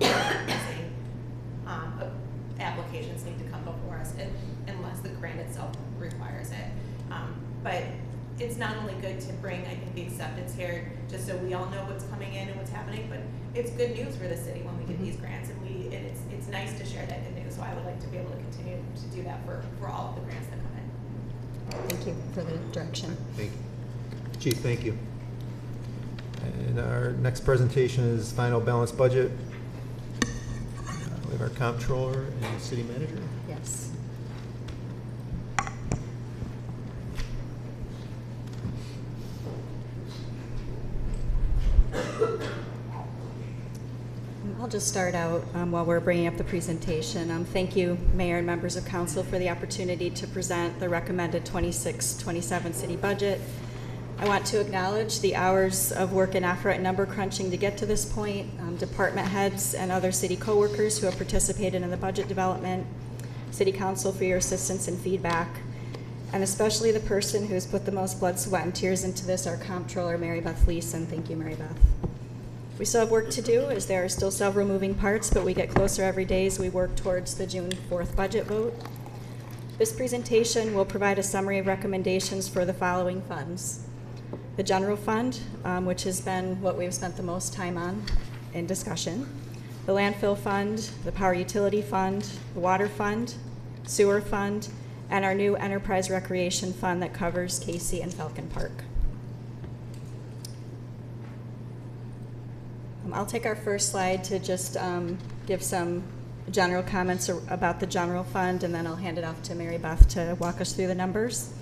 applications need to come before us unless the grant itself requires it. But it's not only good to bring, I think, the acceptance here, just so we all know what's coming in and what's happening, but it's good news for the city when we get these grants, and it's nice to share that good news. So I would like to be able to continue to do that for all of the grants that come in. Thank you for the direction. Thank you. Chief, thank you. And our next presentation is final balanced budget. We have our comptroller and city manager. Yes. I'll just start out while we're bringing up the presentation. Thank you, Mayor and members of Council, for the opportunity to present the recommended 26-27 city budget. I want to acknowledge the hours of work and effort and number crunching to get to this point, department heads and other city coworkers who have participated in the budget development, City Council for your assistance and feedback, and especially the person who's put the most blood, sweat, and tears into this, our comptroller, Mary Beth Leeson. Thank you, Mary Beth. We still have work to do, as there are still several moving parts, but we get closer every day as we work towards the June 4th budget vote. This presentation will provide a summary of recommendations for the following funds. The general fund, which has been what we've spent the most time on in discussion. The landfill fund, the power utility fund, the water fund, sewer fund, and our new enterprise recreation fund that covers Casey and Falcon Park. I'll take our first slide to just give some general comments about the general fund, and then I'll hand it off to Mary Beth to walk us through the numbers.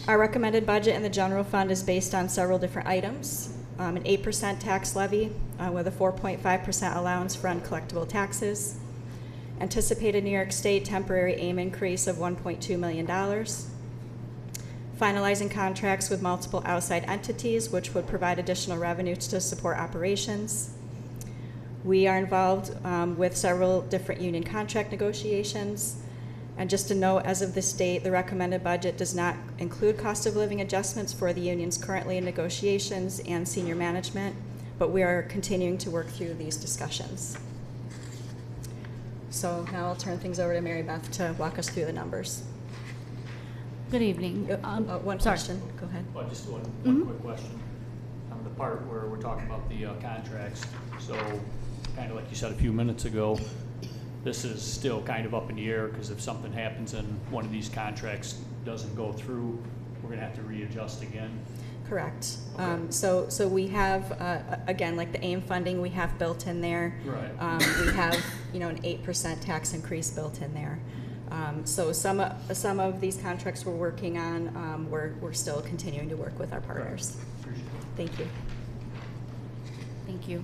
Our recommended budget in the general fund is based on several different items. An 8% tax levy with a 4.5% allowance for uncollectible taxes. Anticipated New York State temporary AIM increase of $1.2 million. Finalizing contracts with multiple outside entities, which would provide additional revenue to support operations. We are involved with several different union contract negotiations. And just to note, as of this date, the recommended budget does not include cost of living adjustments for the unions currently in negotiations and senior management, but we are continuing to work through these discussions. So now I'll turn things over to Mary Beth to walk us through the numbers. Good evening. One question. Go ahead. Well, just one quick question. On the part where we're talking about the contracts, so kind of like you said a few minutes ago, this is still kind of up in the air because if something happens and one of these contracts doesn't go through, we're going to have to readjust again. Correct. Okay. So we have, again, like the AIM funding we have built in there. Right. We have, an 8% tax increase built in there. So some of these contracts we're working on, we're still continuing to work with our partners. Appreciate it. Thank you. Thank you.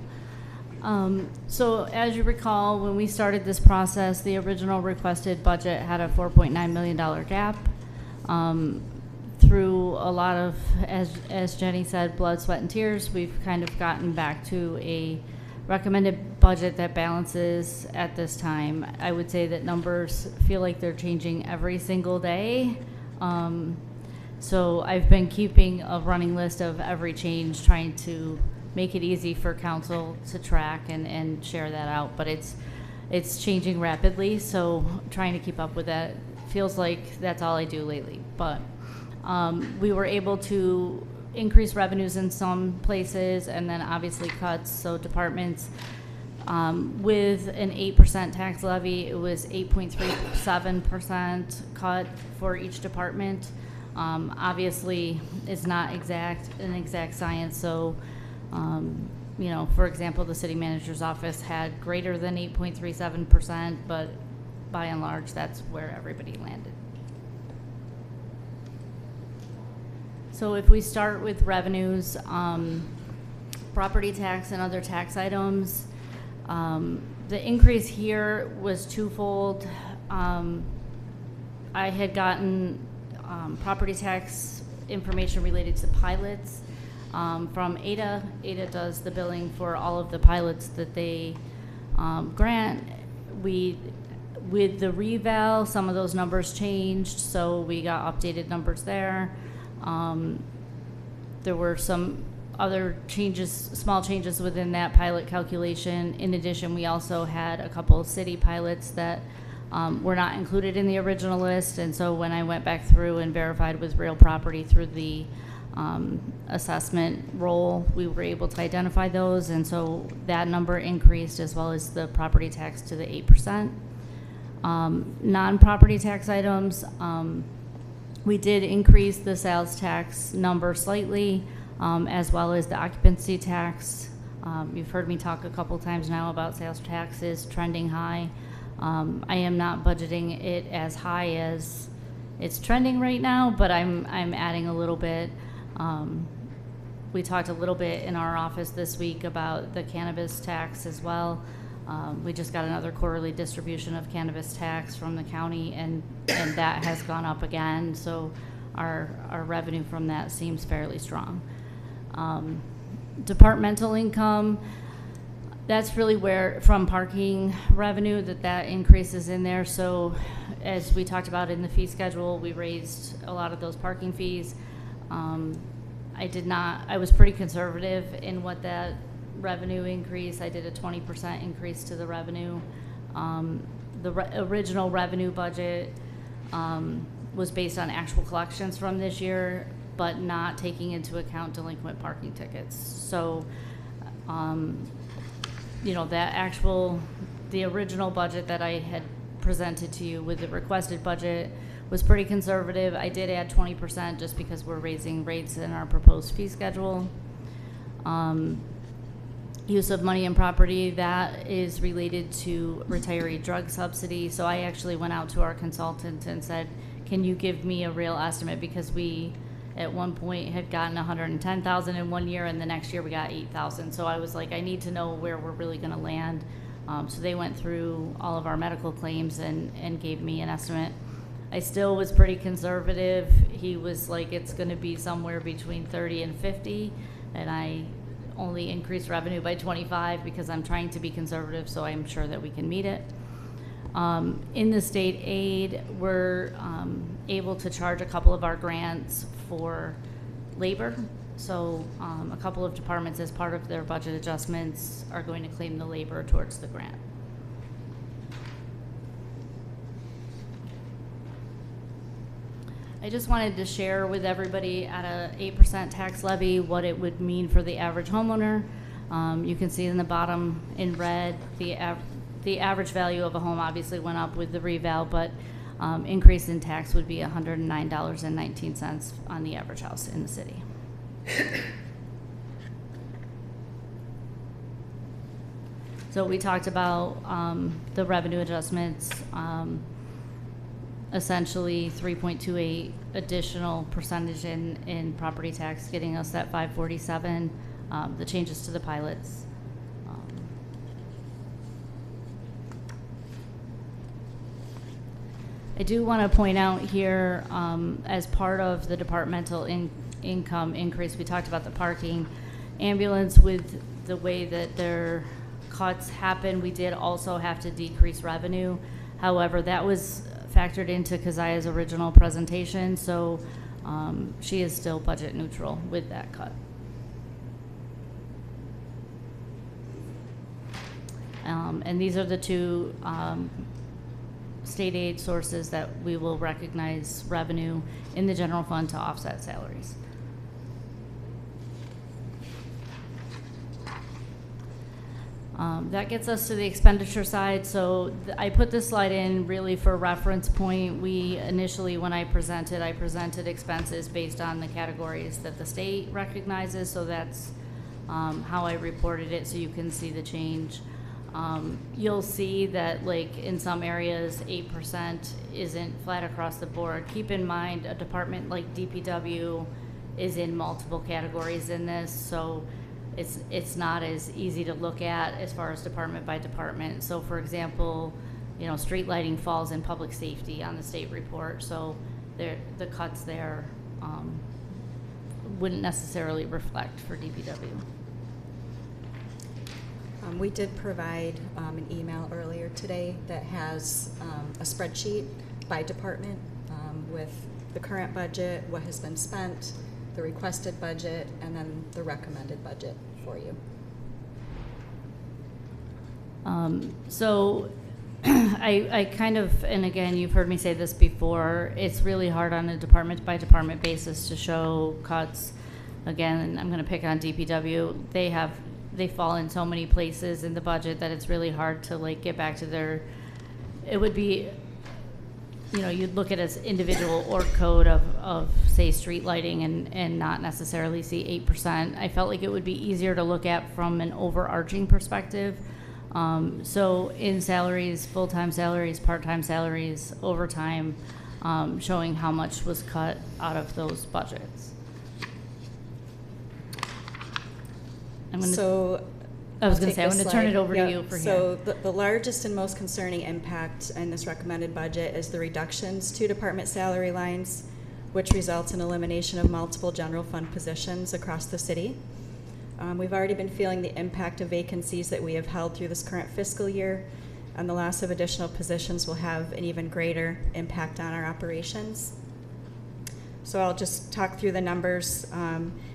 So as you recall, when we started this process, the original requested budget had a $4.9 million gap. Through a lot of, as Jenny said, blood, sweat, and tears, we've kind of gotten back to a recommended budget that balances at this time. I would say that numbers feel like they're changing every single day. So I've been keeping a running list of every change, trying to make it easy for council to track and share that out, but it's changing rapidly, so trying to keep up with that feels like that's all I do lately. But we were able to increase revenues in some places and then obviously cuts. So departments with an 8% tax levy, it was 8.37% cut for each department. Obviously, it's not an exact science, so for example, the city manager's office had greater than 8.37%, but by and large, that's where everybody landed. So if we start with revenues, property tax and other tax items, the increase here was twofold. I had gotten property tax information related to pilots from Ada. Ada does the billing for all of the pilots that they grant. With the reval, some of those numbers changed, so we got updated numbers there. There were some other changes, small changes within that pilot calculation. In addition, we also had a couple of city pilots that were not included in the original list, and so when I went back through and verified with real property through the assessment roll, we were able to identify those, and so that number increased as well as the property tax to the 8%. Non-property tax items, we did increase the sales tax number slightly, as well as the occupancy tax. You've heard me talk a couple times now about sales taxes trending high. I am not budgeting it as high as it's trending right now, but I'm adding a little bit. We talked a little bit in our office this week about the cannabis tax as well. We just got another quarterly distribution of cannabis tax from the county, and that has gone up again, so our revenue from that seems fairly strong. Departmental income, that's really where, from parking revenue, that increases in there. So as we talked about in the fee schedule, we raised a lot of those parking fees. I was pretty conservative in what that revenue increase. I did a 20% increase to the revenue. The original revenue budget was based on actual collections from this year, but not taking into account delinquent parking tickets. So, the original budget that I had presented to you with the requested budget was pretty conservative. I did add 20% just because we're raising rates in our proposed fee schedule. use of money and property, that is related to retiree drug subsidy. So I actually went out to our consultant and said, can you give me a real estimate? Because we, at one point, had gotten 110,000 in 1 year, and the next year we got 8,000. So I was like, I need to know where we're really going to land. So they went through all of our medical claims and gave me an estimate. I still was pretty conservative. He was like, it's going to be somewhere between 30 and 50, and I only increased revenue by 25 because I'm trying to be conservative, so I'm sure that we can meet it. In the state aid, we're able to charge a couple of our grants for labor. So a couple of departments, as part of their budget adjustments, are going to claim the labor towards the grant. I just wanted to share with everybody at a 8% tax levy what it would mean for the average homeowner. You can see in the bottom in red, the average value of a home obviously went up with the reval, but increase in tax would be $109.19 on the average house in the city. So we talked about the revenue adjustments, essentially 3.28 additional percentage in property tax, getting us that 547, the changes to the pilots. I do want to point out here, as part of the departmental income increase, we talked about the parking. Ambulance, with the way that their cuts happen, we did also have to decrease revenue. However, that was factored into Keziah's original presentation, so she is still budget neutral with that cut. And these are the two state aid sources that we will recognize revenue in the general fund to offset salaries. That gets us to the expenditure side. So I put this slide in really for reference point. We initially, when I presented expenses based on the categories that the state recognizes. So that's how I reported it, so you can see the change. You'll see that, like, in some areas 8% isn't flat across the board. Keep in mind, a department like DPW is in multiple categories in this, so it's not as easy to look at as far as department by department. So for example, you know, street lighting falls in public safety on the state report, so the cuts there wouldn't necessarily reflect for DPW. We did provide an email earlier today that has a spreadsheet by department with the current budget, what has been spent, the requested budget, and then the recommended budget for you. So I kind of, and again, you've heard me say this before, it's really hard on a department by department basis to show cuts. Again, I'm going to pick on DPW. They fall in so many places in the budget that it's really hard to, like, get back to their, it would be, you know, you'd look at it as individual org code of say street lighting and not necessarily see 8%. I felt like it would be easier to look at from an overarching perspective. So in salaries, full-time salaries, part-time salaries, overtime, showing how much was cut out of those budgets. I was going to say, I'm going to turn it over to you for here. So the largest and most concerning impact in this recommended budget is the reductions to department salary lines, which results in elimination of multiple general fund positions across the city. We've already been feeling the impact of vacancies that we have held through this current fiscal year, and the loss of additional positions will have an even greater impact on our operations. So I'll just talk through the numbers.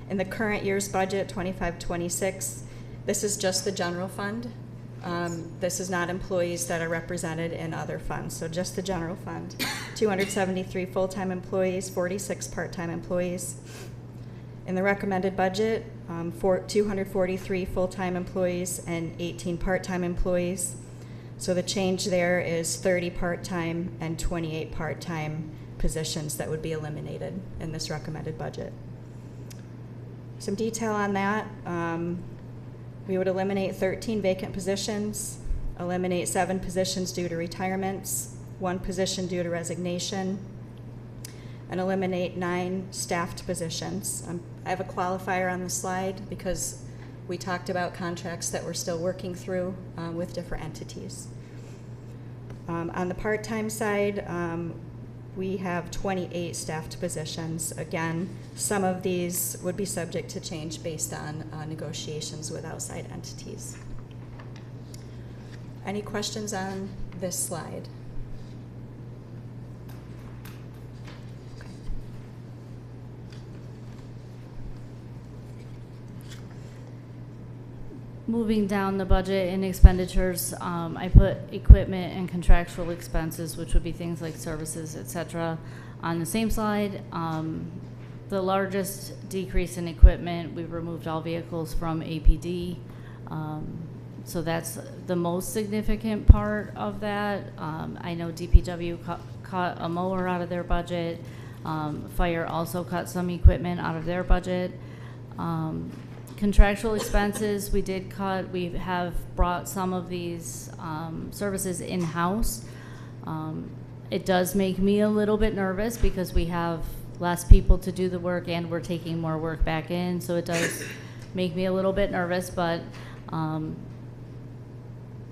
In the current year's budget, 25-26, this is just the general fund. This is not employees that are represented in other funds, so just the general fund. 273 full-time employees, 46 part-time employees. In the recommended budget, 243 full-time employees and 18 part-time employees. So the change there is 30 part-time and 28 part-time positions that would be eliminated in this recommended budget. Some detail on that. We would eliminate 13 vacant positions, eliminate 7 positions due to retirements, 1 position due to resignation, and eliminate 9 staffed positions. I have a qualifier on the slide because we talked about contracts that we're still working through with different entities. On the part-time side, we have 28 staffed positions. Again, some of these would be subject to change based on negotiations with outside entities. Any questions on this slide? Moving down the budget and expenditures, I put equipment and contractual expenses, which would be things like services, et cetera, on the same slide. The largest decrease in equipment, we removed all vehicles from APD. So that's the most significant part of that. I know DPW cut a mower out of their budget. Fire also cut some equipment out of their budget. Contractual expenses, we did cut. We have brought some of these services in-house. It does make me a little bit nervous because we have less people to do the work and we're taking more work back in, so it does make me a little bit nervous, but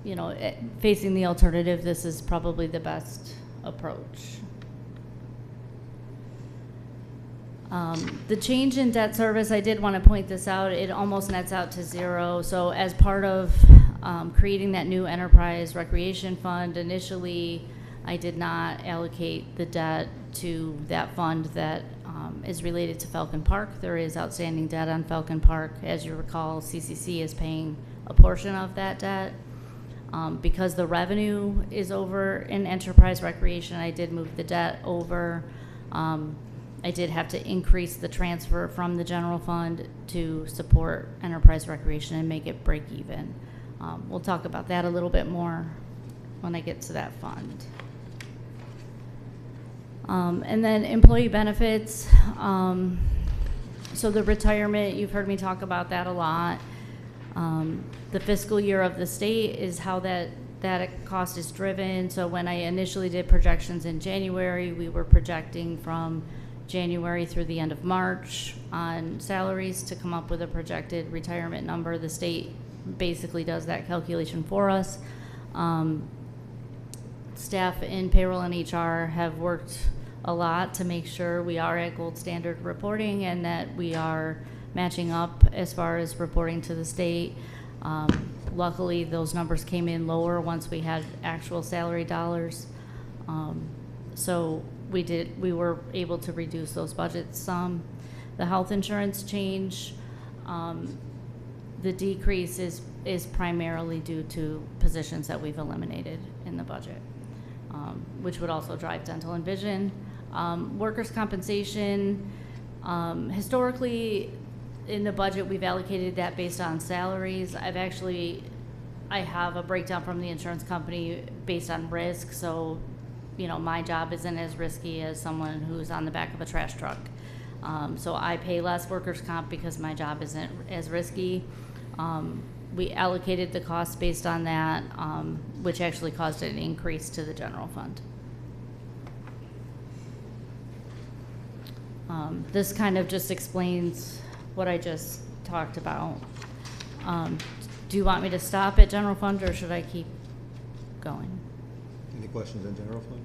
you know, facing the alternative, this is probably the best approach. The change in debt service, I did want to point this out, it almost nets out to 0. So as part of creating that new enterprise recreation fund, initially I did not allocate the debt to that fund that is related to Falcon Park. There is outstanding debt on Falcon Park. As you recall, CCC is paying a portion of that debt. Because the revenue is over in enterprise recreation, I did move the debt over. I did have to increase the transfer from the general fund to support enterprise recreation and make it break even. We'll talk about that a little bit more when I get to that fund. And then employee benefits. So the retirement, you've heard me talk about that a lot. The fiscal year of the state is how that cost is driven. So when I initially did projections in January, we were projecting from January through the end of March on salaries to come up with a projected retirement number. The state basically does that calculation for us. Staff in payroll and HR have worked a lot to make sure we are at gold standard reporting and that we are matching up as far as reporting to the state. Luckily, those numbers came in lower once we had actual salary dollars. So we were able to reduce those budgets some. The health insurance change, the decrease is primarily due to positions that we've eliminated in the budget, which would also drive dental and vision. Workers' compensation, historically in the budget we've allocated that based on salaries. I have a breakdown from the insurance company based on risk, so you know, my job isn't as risky as someone who's on the back of a trash truck. So I pay less workers' comp because my job isn't as risky. We allocated the costs based on that, which actually caused an increase to the general fund. This kind of just explains what I just talked about. Do you want me to stop at general fund or should I keep going? Any questions on general fund?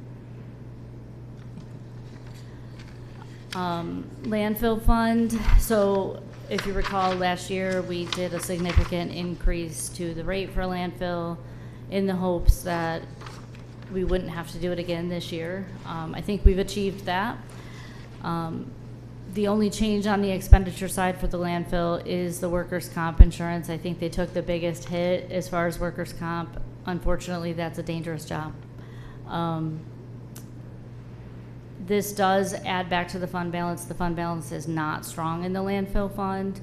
Landfill fund. So if you recall, last year we did a significant increase to the rate for landfill in the hopes that we wouldn't have to do it again this year. I think we've achieved that. The only change on the expenditure side for the landfill is the workers' comp insurance. I think they took the biggest hit as far as workers' comp. Unfortunately, that's a dangerous job. This does add back to the fund balance. The fund balance is not strong in the landfill fund,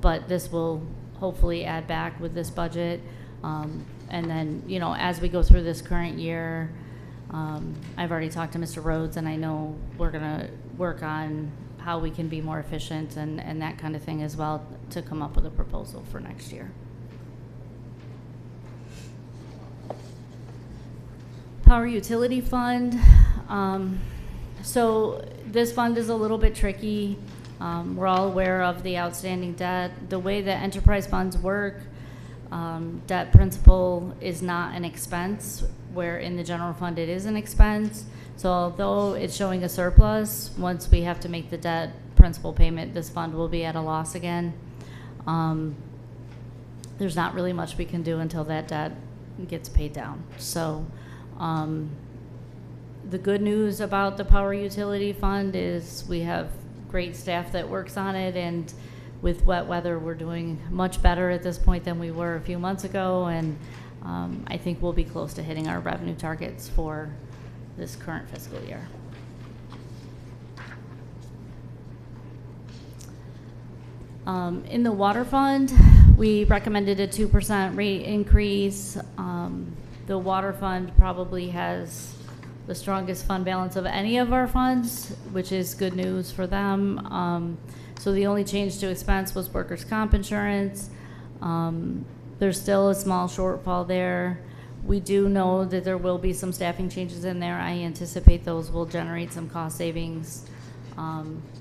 but this will hopefully add back with this budget. And then, you know, as we go through this current year, I've already talked to Mr. Rhodes, and I know we're going to work on how we can be more efficient and that kind of thing as well to come up with a proposal for next year. Power Utility Fund. So this fund is a little bit tricky. We're all aware of the outstanding debt. The way that enterprise funds work, debt principal is not an expense, where in the general fund it is an expense. So although it's showing a surplus, once we have to make the debt principal payment, this fund will be at a loss again. There's not really much we can do until that debt gets paid down. So the good news about the Power Utility Fund is we have great staff that works on it, and with wet weather we're doing much better at this point than we were a few months ago, and I think we'll be close to hitting our revenue targets for this current fiscal year. In the water fund, we recommended a 2% rate increase. The water fund probably has the strongest fund balance of any of our funds, which is good news for them. So the only change to expense was workers' comp insurance. There's still a small shortfall there. We do know that there will be some staffing changes in there. I anticipate those will generate some cost savings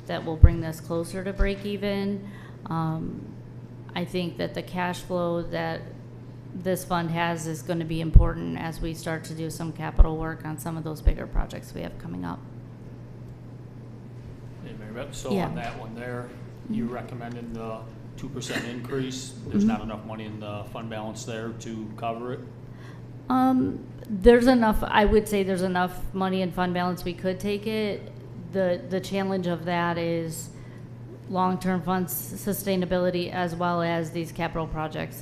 that will bring this closer to break even. I think that the cash flow that this fund has is going to be important as we start to do some capital work on some of those bigger projects we have coming up. Hey, Mary Beth, so Yeah. on that one there, you recommended the 2% increase. There's not enough money in the fund balance there to cover it? There's enough, I would say there's enough money in fund balance we could take it. The challenge of that is long-term fund sustainability as well as these capital projects.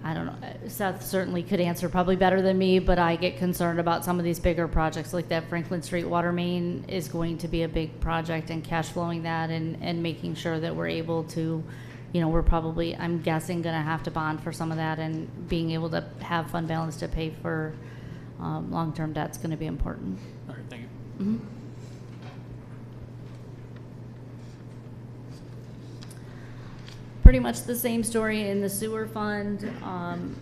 I don't know, Seth certainly could answer probably better than me, but I get concerned about some of these bigger projects, like that Franklin Street water main is going to be a big project, and cash flowing that and making sure that we're able to, you know, we're probably, I'm guessing, gonna have to bond for some of that, and being able to have fund balance to pay for long-term debt's gonna be important. All right, thank you. Mm-hmm. Pretty much the same story in the sewer fund.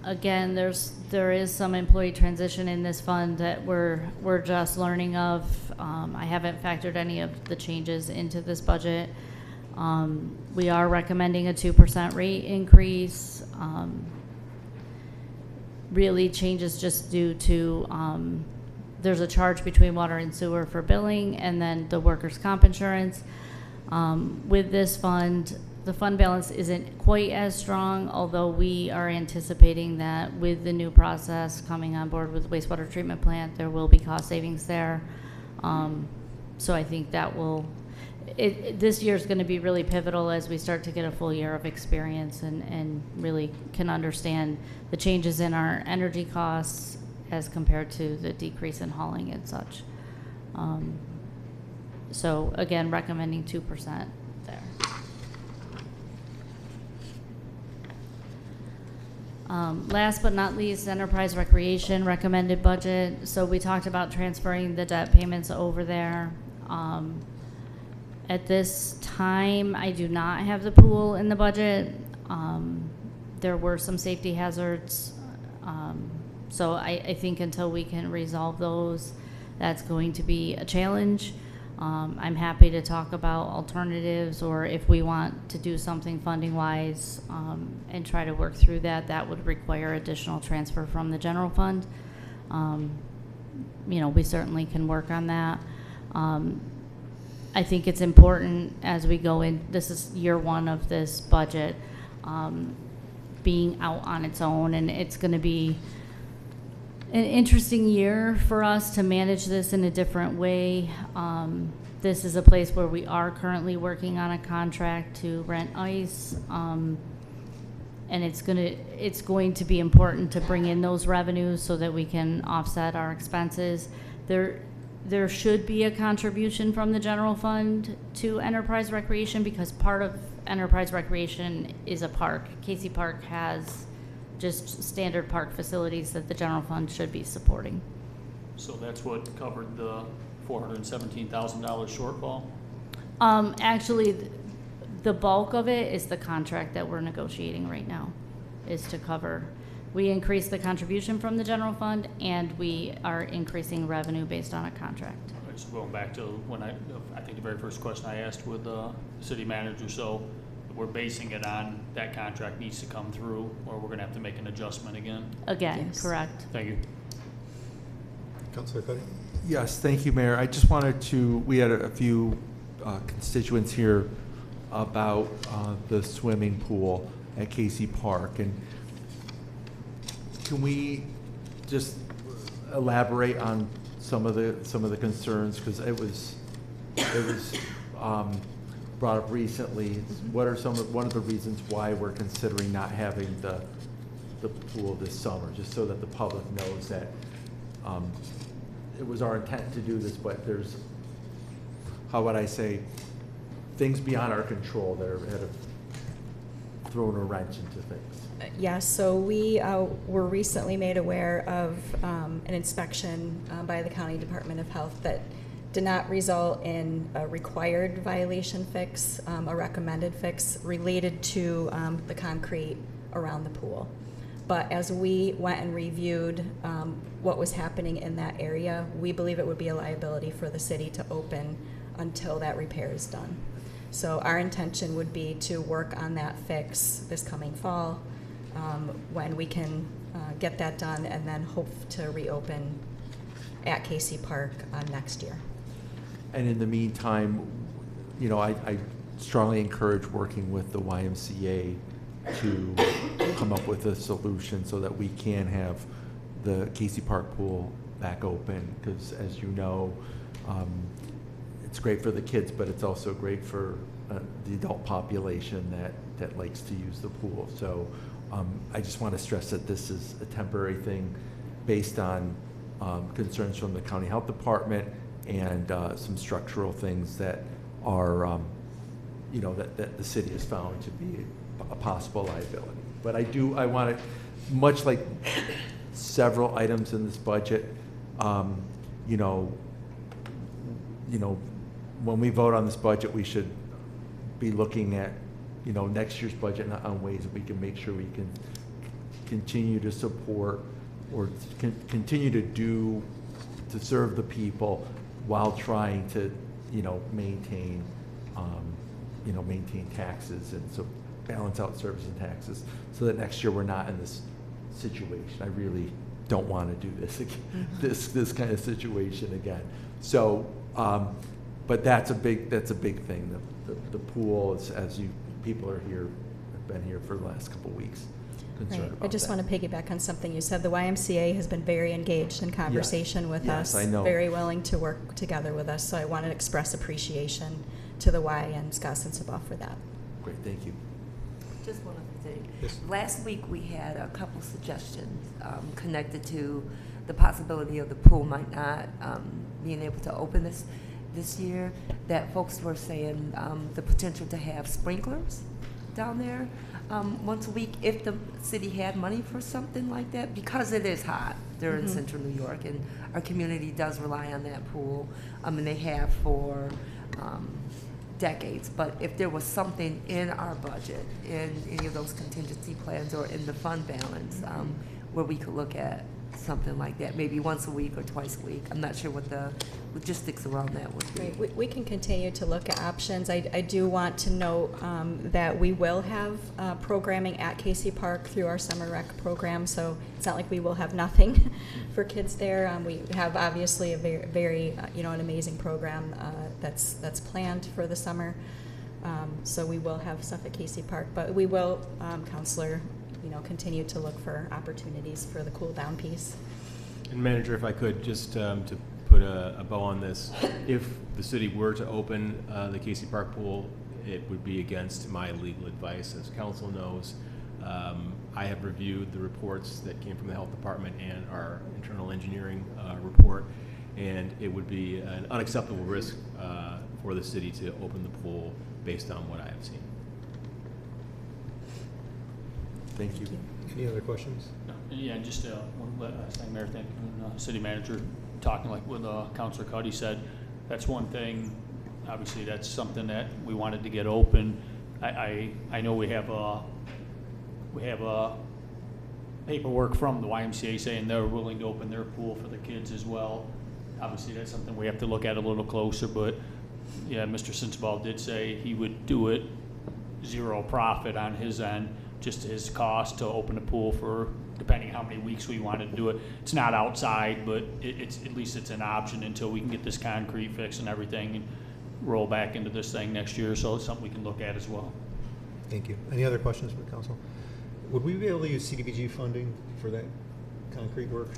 Again, there is some employee transition in this fund that we're just learning of. I haven't factored any of the changes into this budget. We are recommending a 2% rate increase. Really changes just due to there's a charge between water and sewer for billing, and then the workers' comp insurance. With this fund, the fund balance isn't quite as strong, although we are anticipating that with the new process coming on board with the wastewater treatment plant, there will be cost savings there. So I think that will, this year is going to be really pivotal as we start to get a full year of experience and really can understand the changes in our energy costs as compared to the decrease in hauling and such. So again, recommending 2% there. Last but not least, enterprise recreation recommended budget. So we talked about transferring the debt payments over there. At this time, I do not have the pool in the budget. There were some safety hazards. So I think until we can resolve those, that's going to be a challenge. I'm happy to talk about alternatives, or if we want to do something funding-wise and try to work through that, that would require additional transfer from the general fund. You know, we certainly can work on that. I think it's important as we go in, this is year one of this budget, being out on its own, and it's going to be an interesting year for us to manage this in a different way. This is a place where we are currently working on a contract to rent ice, and it's going to be important to bring in those revenues so that we can offset our expenses. There should be a contribution from the general fund to enterprise recreation, because part of enterprise recreation is a park. Casey Park has just standard park facilities that the general fund should be supporting. So that's what covered the $417,000 shortfall? Actually, the bulk of it is the contract that we're negotiating right now, is to cover. We increased the contribution from the general fund, and we are increasing revenue based on a contract. Just going back to when I think the very first question I asked with the city manager, so we're basing it on that contract needs to come through, or we're gonna have to make an adjustment again? Again, Yes. correct. Thank you. Councilor Cuddy? Yes, thank you, Mayor. I just wanted to, we had a few constituents here about the swimming pool at Casey Park. And can we just elaborate on some of the concerns? Because it was brought up recently. What are one of the reasons why we're considering not having the pool this summer? Just so that the public knows that it was our intent to do this, but there's, how would I say, things beyond our control that have thrown a wrench into things. Yes, so we were recently made aware of an inspection by the County Department of Health that did not result in a required violation fix, a recommended fix related to the concrete around the pool. But as we went and reviewed what was happening in that area, we believe it would be a liability for the city to open until that repair is done. So our intention would be to work on that fix this coming fall, when we can get that done, and then hope to reopen at Casey Park next year. And in the meantime, you know, I strongly encourage working with the YMCA to come up with a solution so that we can have the Casey Park pool back open, because as you know, it's great for the kids, but it's also great for the adult population that likes to use the pool. So I just want to stress that this is a temporary thing based on concerns from the County Health Department and some structural things that are, you know, that the city has found to be a possible liability. But I want to, much like several items in this budget, you know, when we vote on this budget, we should be looking at, you know, next year's budget on ways that we can make sure we can continue to support or continue to serve the people while trying to, you know, maintain taxes, and so balance out service and taxes, so that next year we're not in this situation. I really don't want to do this again, this kind of situation again. So, but that's a big thing. The pool, as you people are here, have been here for the last couple of weeks. Right. I just want to piggyback on something you said. The YMCA has been very engaged in conversation with us, I know. Very willing to work together with us. So I want to express appreciation to the Y and Scott and Sabah for that. Great, thank you. Just one other thing. Yes. Last week, we had a couple suggestions connected to the possibility of the pool might not being able to open this year, that folks were saying the potential to have sprinklers down there once a week if the city had money for something like that, because it is hot there in central New York, and our community does rely on that pool, and they have for decades. But if there was something in our budget, in any of those contingency plans or in the fund balance, where we could look at something like that, maybe once a week or twice a week. I'm not sure what the logistics around that would be. Right. We can continue to look at options. I do want to note that we will have programming at Casey Park through our summer rec program, so it's not like we will have nothing for kids there. We have obviously a very an amazing program that's planned for the summer. So we will have stuff at Casey Park, but we will, Counselor, continue to look for opportunities for the cool down piece. And Manager, if I could, just to put a bow on this, if the city were to open the Casey Park pool, it would be against my legal advice. As council knows, I have reviewed the reports that came from the health department and our internal engineering report, and it would be an unacceptable risk for the city to open the pool based on what I have seen. Thank you. Any other questions? Yeah, just one last thing, Mayor, thank you. City Manager, talking like with Councilor Cuddy said, that's one thing obviously that's something that we wanted to get open. I know we have a paperwork from the YMCA saying they're willing to open their pool for the kids as well. Obviously, that's something we have to look at a little closer, but yeah, Mr. Sinsball did say he would do it zero profit on his end, just his cost to open a pool for, depending on how many weeks we wanted to do it. It's not outside, but it's at least it's an option until we can get this concrete fixed and everything and roll back into this thing next year, so it's something we can look at as well. Thank you. Any other questions for the council? Would we be able to use CDBG funding for that concrete work?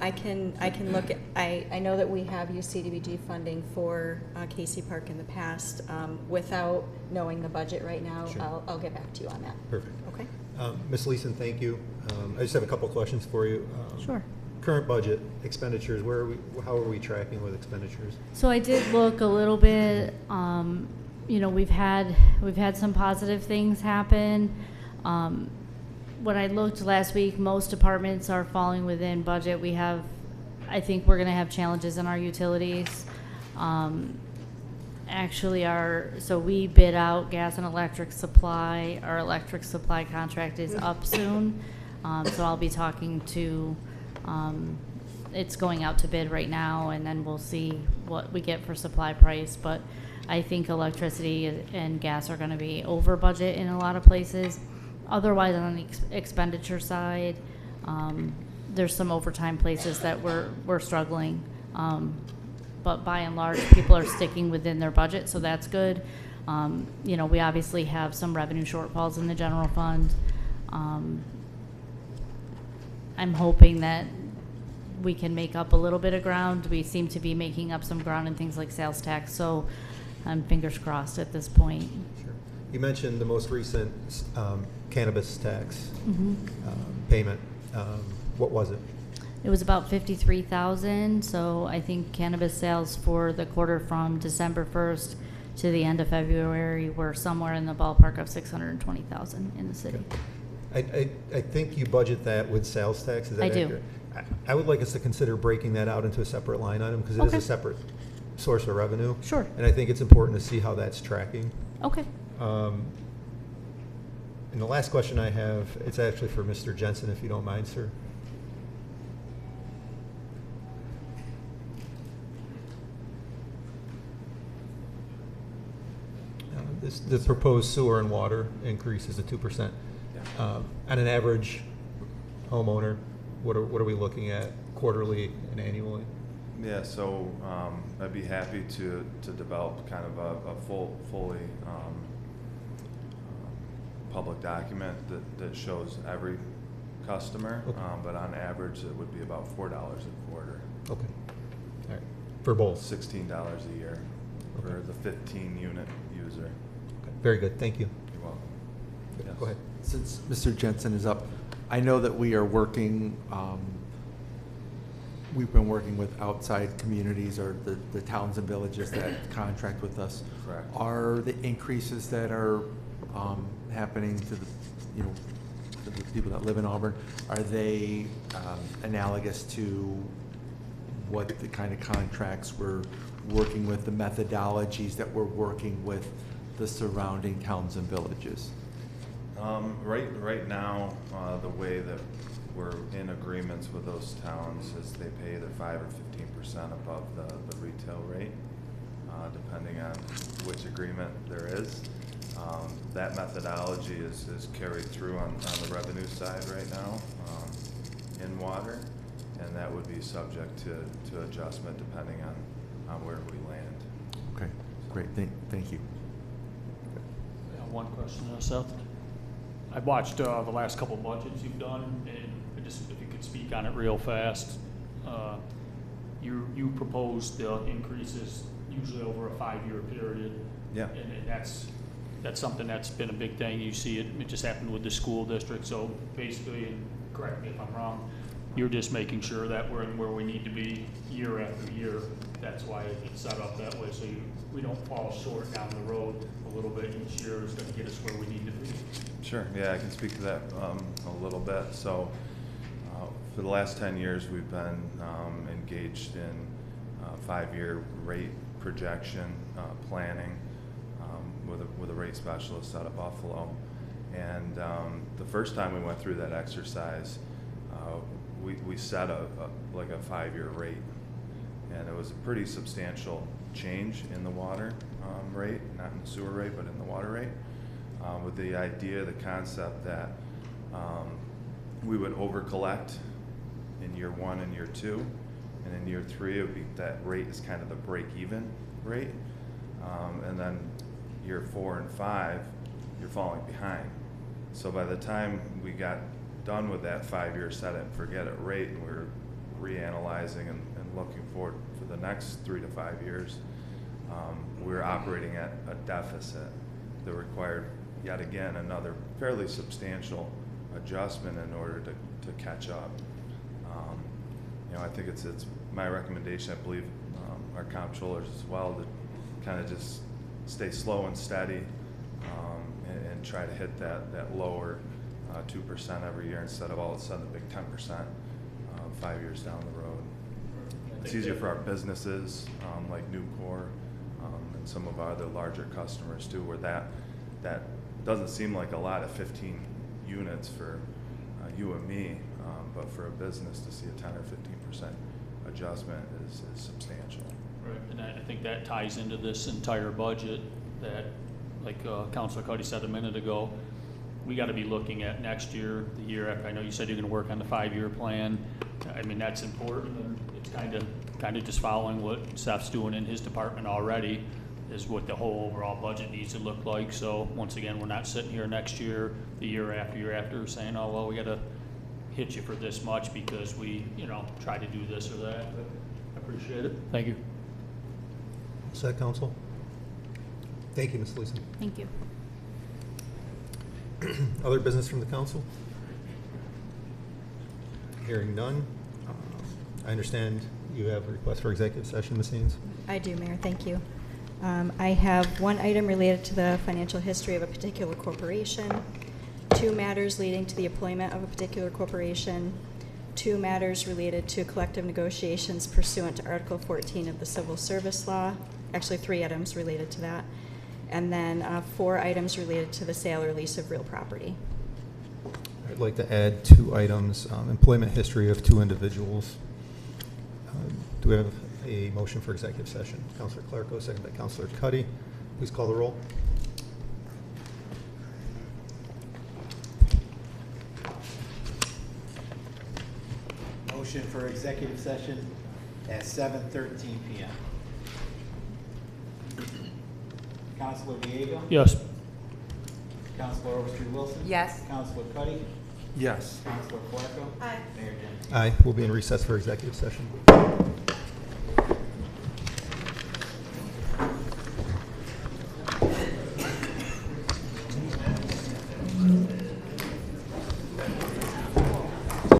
I can look at, I know that we have used CDBG funding for Casey Park in the past. Without knowing the budget right now, Sure. I'll get back to you on that. Perfect. Okay? Ms. Leeson, thank you. I just have a couple questions for you. Sure. Current budget expenditures, how are we tracking with expenditures? So I did look a little bit, you know, we've had some positive things happen. When I looked last week, most departments are falling within budget. I think we're gonna have challenges in our utilities. Actually, so we bid out gas and electric supply. Our electric supply contract is up soon. So I'll be talking to, it's going out to bid right now, and then we'll see what we get for supply price. But I think electricity and gas are gonna be over budget in a lot of places. Otherwise, on the expenditure side, there's some overtime places that we're struggling. But by and large, people are sticking within their budget, so that's good. You know, we obviously have some revenue shortfalls in the general fund. I'm hoping that we can make up a little bit of ground. We seem to be making up some ground in things like sales tax, so I'm fingers crossed at this point. Sure. You mentioned the most recent cannabis tax Mm-hmm. payment. What was it? It was about 53,000. So I think cannabis sales for the quarter from December 1st to the end of February were somewhere in the ballpark of 620,000 in the city. I think you budget that with sales tax. Is that I do. accurate? I would like us to consider breaking that out into a separate line item because it is Okay. a separate source of revenue. Sure. And I think it's important to see how that's tracking. Okay. And the last question I have, it's actually for Mr. Jensen, if you don't mind, sir. The proposed sewer and water increase is to 2%. On an average homeowner, what are we looking at quarterly and annually? Yeah, so I'd be happy to develop kind of a fully public document that shows every customer, Okay. but on average it would be about $4 a quarter. Okay. All right. For both? $16 a year for the 15 unit user. Okay. Very good. Thank you. You're welcome. Yes. Go ahead. Since Mr. Jensen is up, I know that we are working, we've been working with outside communities or the towns and villages that contract with us. Correct. Are the increases that are happening to the, to the people that live in Auburn, are they analogous to what the kind of contracts we're working with, the methodologies that we're working with the surrounding towns and villages? Right now, the way that we're in agreements with those towns is they pay either 5 or 15% above the retail rate, depending on which agreement there is. That methodology is carried through on the revenue side right now in water, and that would be subject to adjustment depending on where we land. Okay, great. Thank you. One question, Seth. I watched the last couple budgets you've done, and just if you could speak on it real fast. You proposed the increases usually over a 5-year period. Yeah. And that's something that's been a big thing. You see it just happened with the school district. So basically, and correct me if I'm wrong, you're just making sure that we're in where we need to be year after year. That's why it's set up that way, so we don't fall short down the road a little bit. Each year is going to get us where we need to be. Sure, yeah, I can speak to that a little bit. So for the last 10 years, we've been engaged in 5-year rate projection, planning, with a rate specialist out of Buffalo. And the first time we went through that exercise, we set like a 5-year rate, and it was a pretty substantial change in the water rate, not in the sewer rate, but in the water rate, with the idea, the concept that we would over collect in year 1 and year 2, and in year 3 it would be, that rate is kind of the break-even rate, and then year 4 and 5 you're falling behind. So by the time we got done with that 5-year set it and forget it rate, and we were reanalyzing and looking forward for the next 3 to 5 years, we were operating at a deficit that required yet again another fairly substantial adjustment in order to catch up. I think it's my recommendation, I believe our comptrollers as well, to kind of just stay slow and steady and try to hit that lower 2% every year instead of all of a sudden the big 10% 5 years down the road. It's easier for our businesses like Nucor and some of our other larger customers too, where that doesn't seem like a lot of 15 units for you and me, but for a business to see a 10 or 15% adjustment is substantial. Right, and I think that ties into this entire budget that, like Councilor Cuddy said a minute ago, we got to be looking at next year, the year after. I know you said you're going to work on the 5-year plan. I mean, that's important, and it's kind of just following what Seth's doing in his department already, is what the whole overall budget needs to look like. So once again, we're not sitting here next year, the year after, saying, oh, well, we got to hit you for this much because we, try to do this or that. But I appreciate it. Thank you. Set, council. Thank you, Ms. Leeson. Thank you. Other business from the council? Hearing none. I understand you have a request for executive session, Ms. Haynes. I do, Mayor. Thank you. I have one item related to the financial history of a particular corporation, 2 matters leading to the employment of a particular corporation, 2 matters related to collective negotiations pursuant to Article 14 of the Civil Service Law, actually 3 items related to that, and then 4 items related to the sale or lease of real property. I'd like to add 2 items, employment history of 2 individuals. Do we have a motion for executive session? Councilor Clarko, second by Councilor Cuddy. Please call the roll. Motion for executive session at 7:13 p.m. Councilor Diego? Yes. Councilor Overstreet Wilson? Yes. Councilor Cuddy? Yes. Councilor Clarko? Aye. Mayor Jennings? Aye. We'll be in recess for executive session.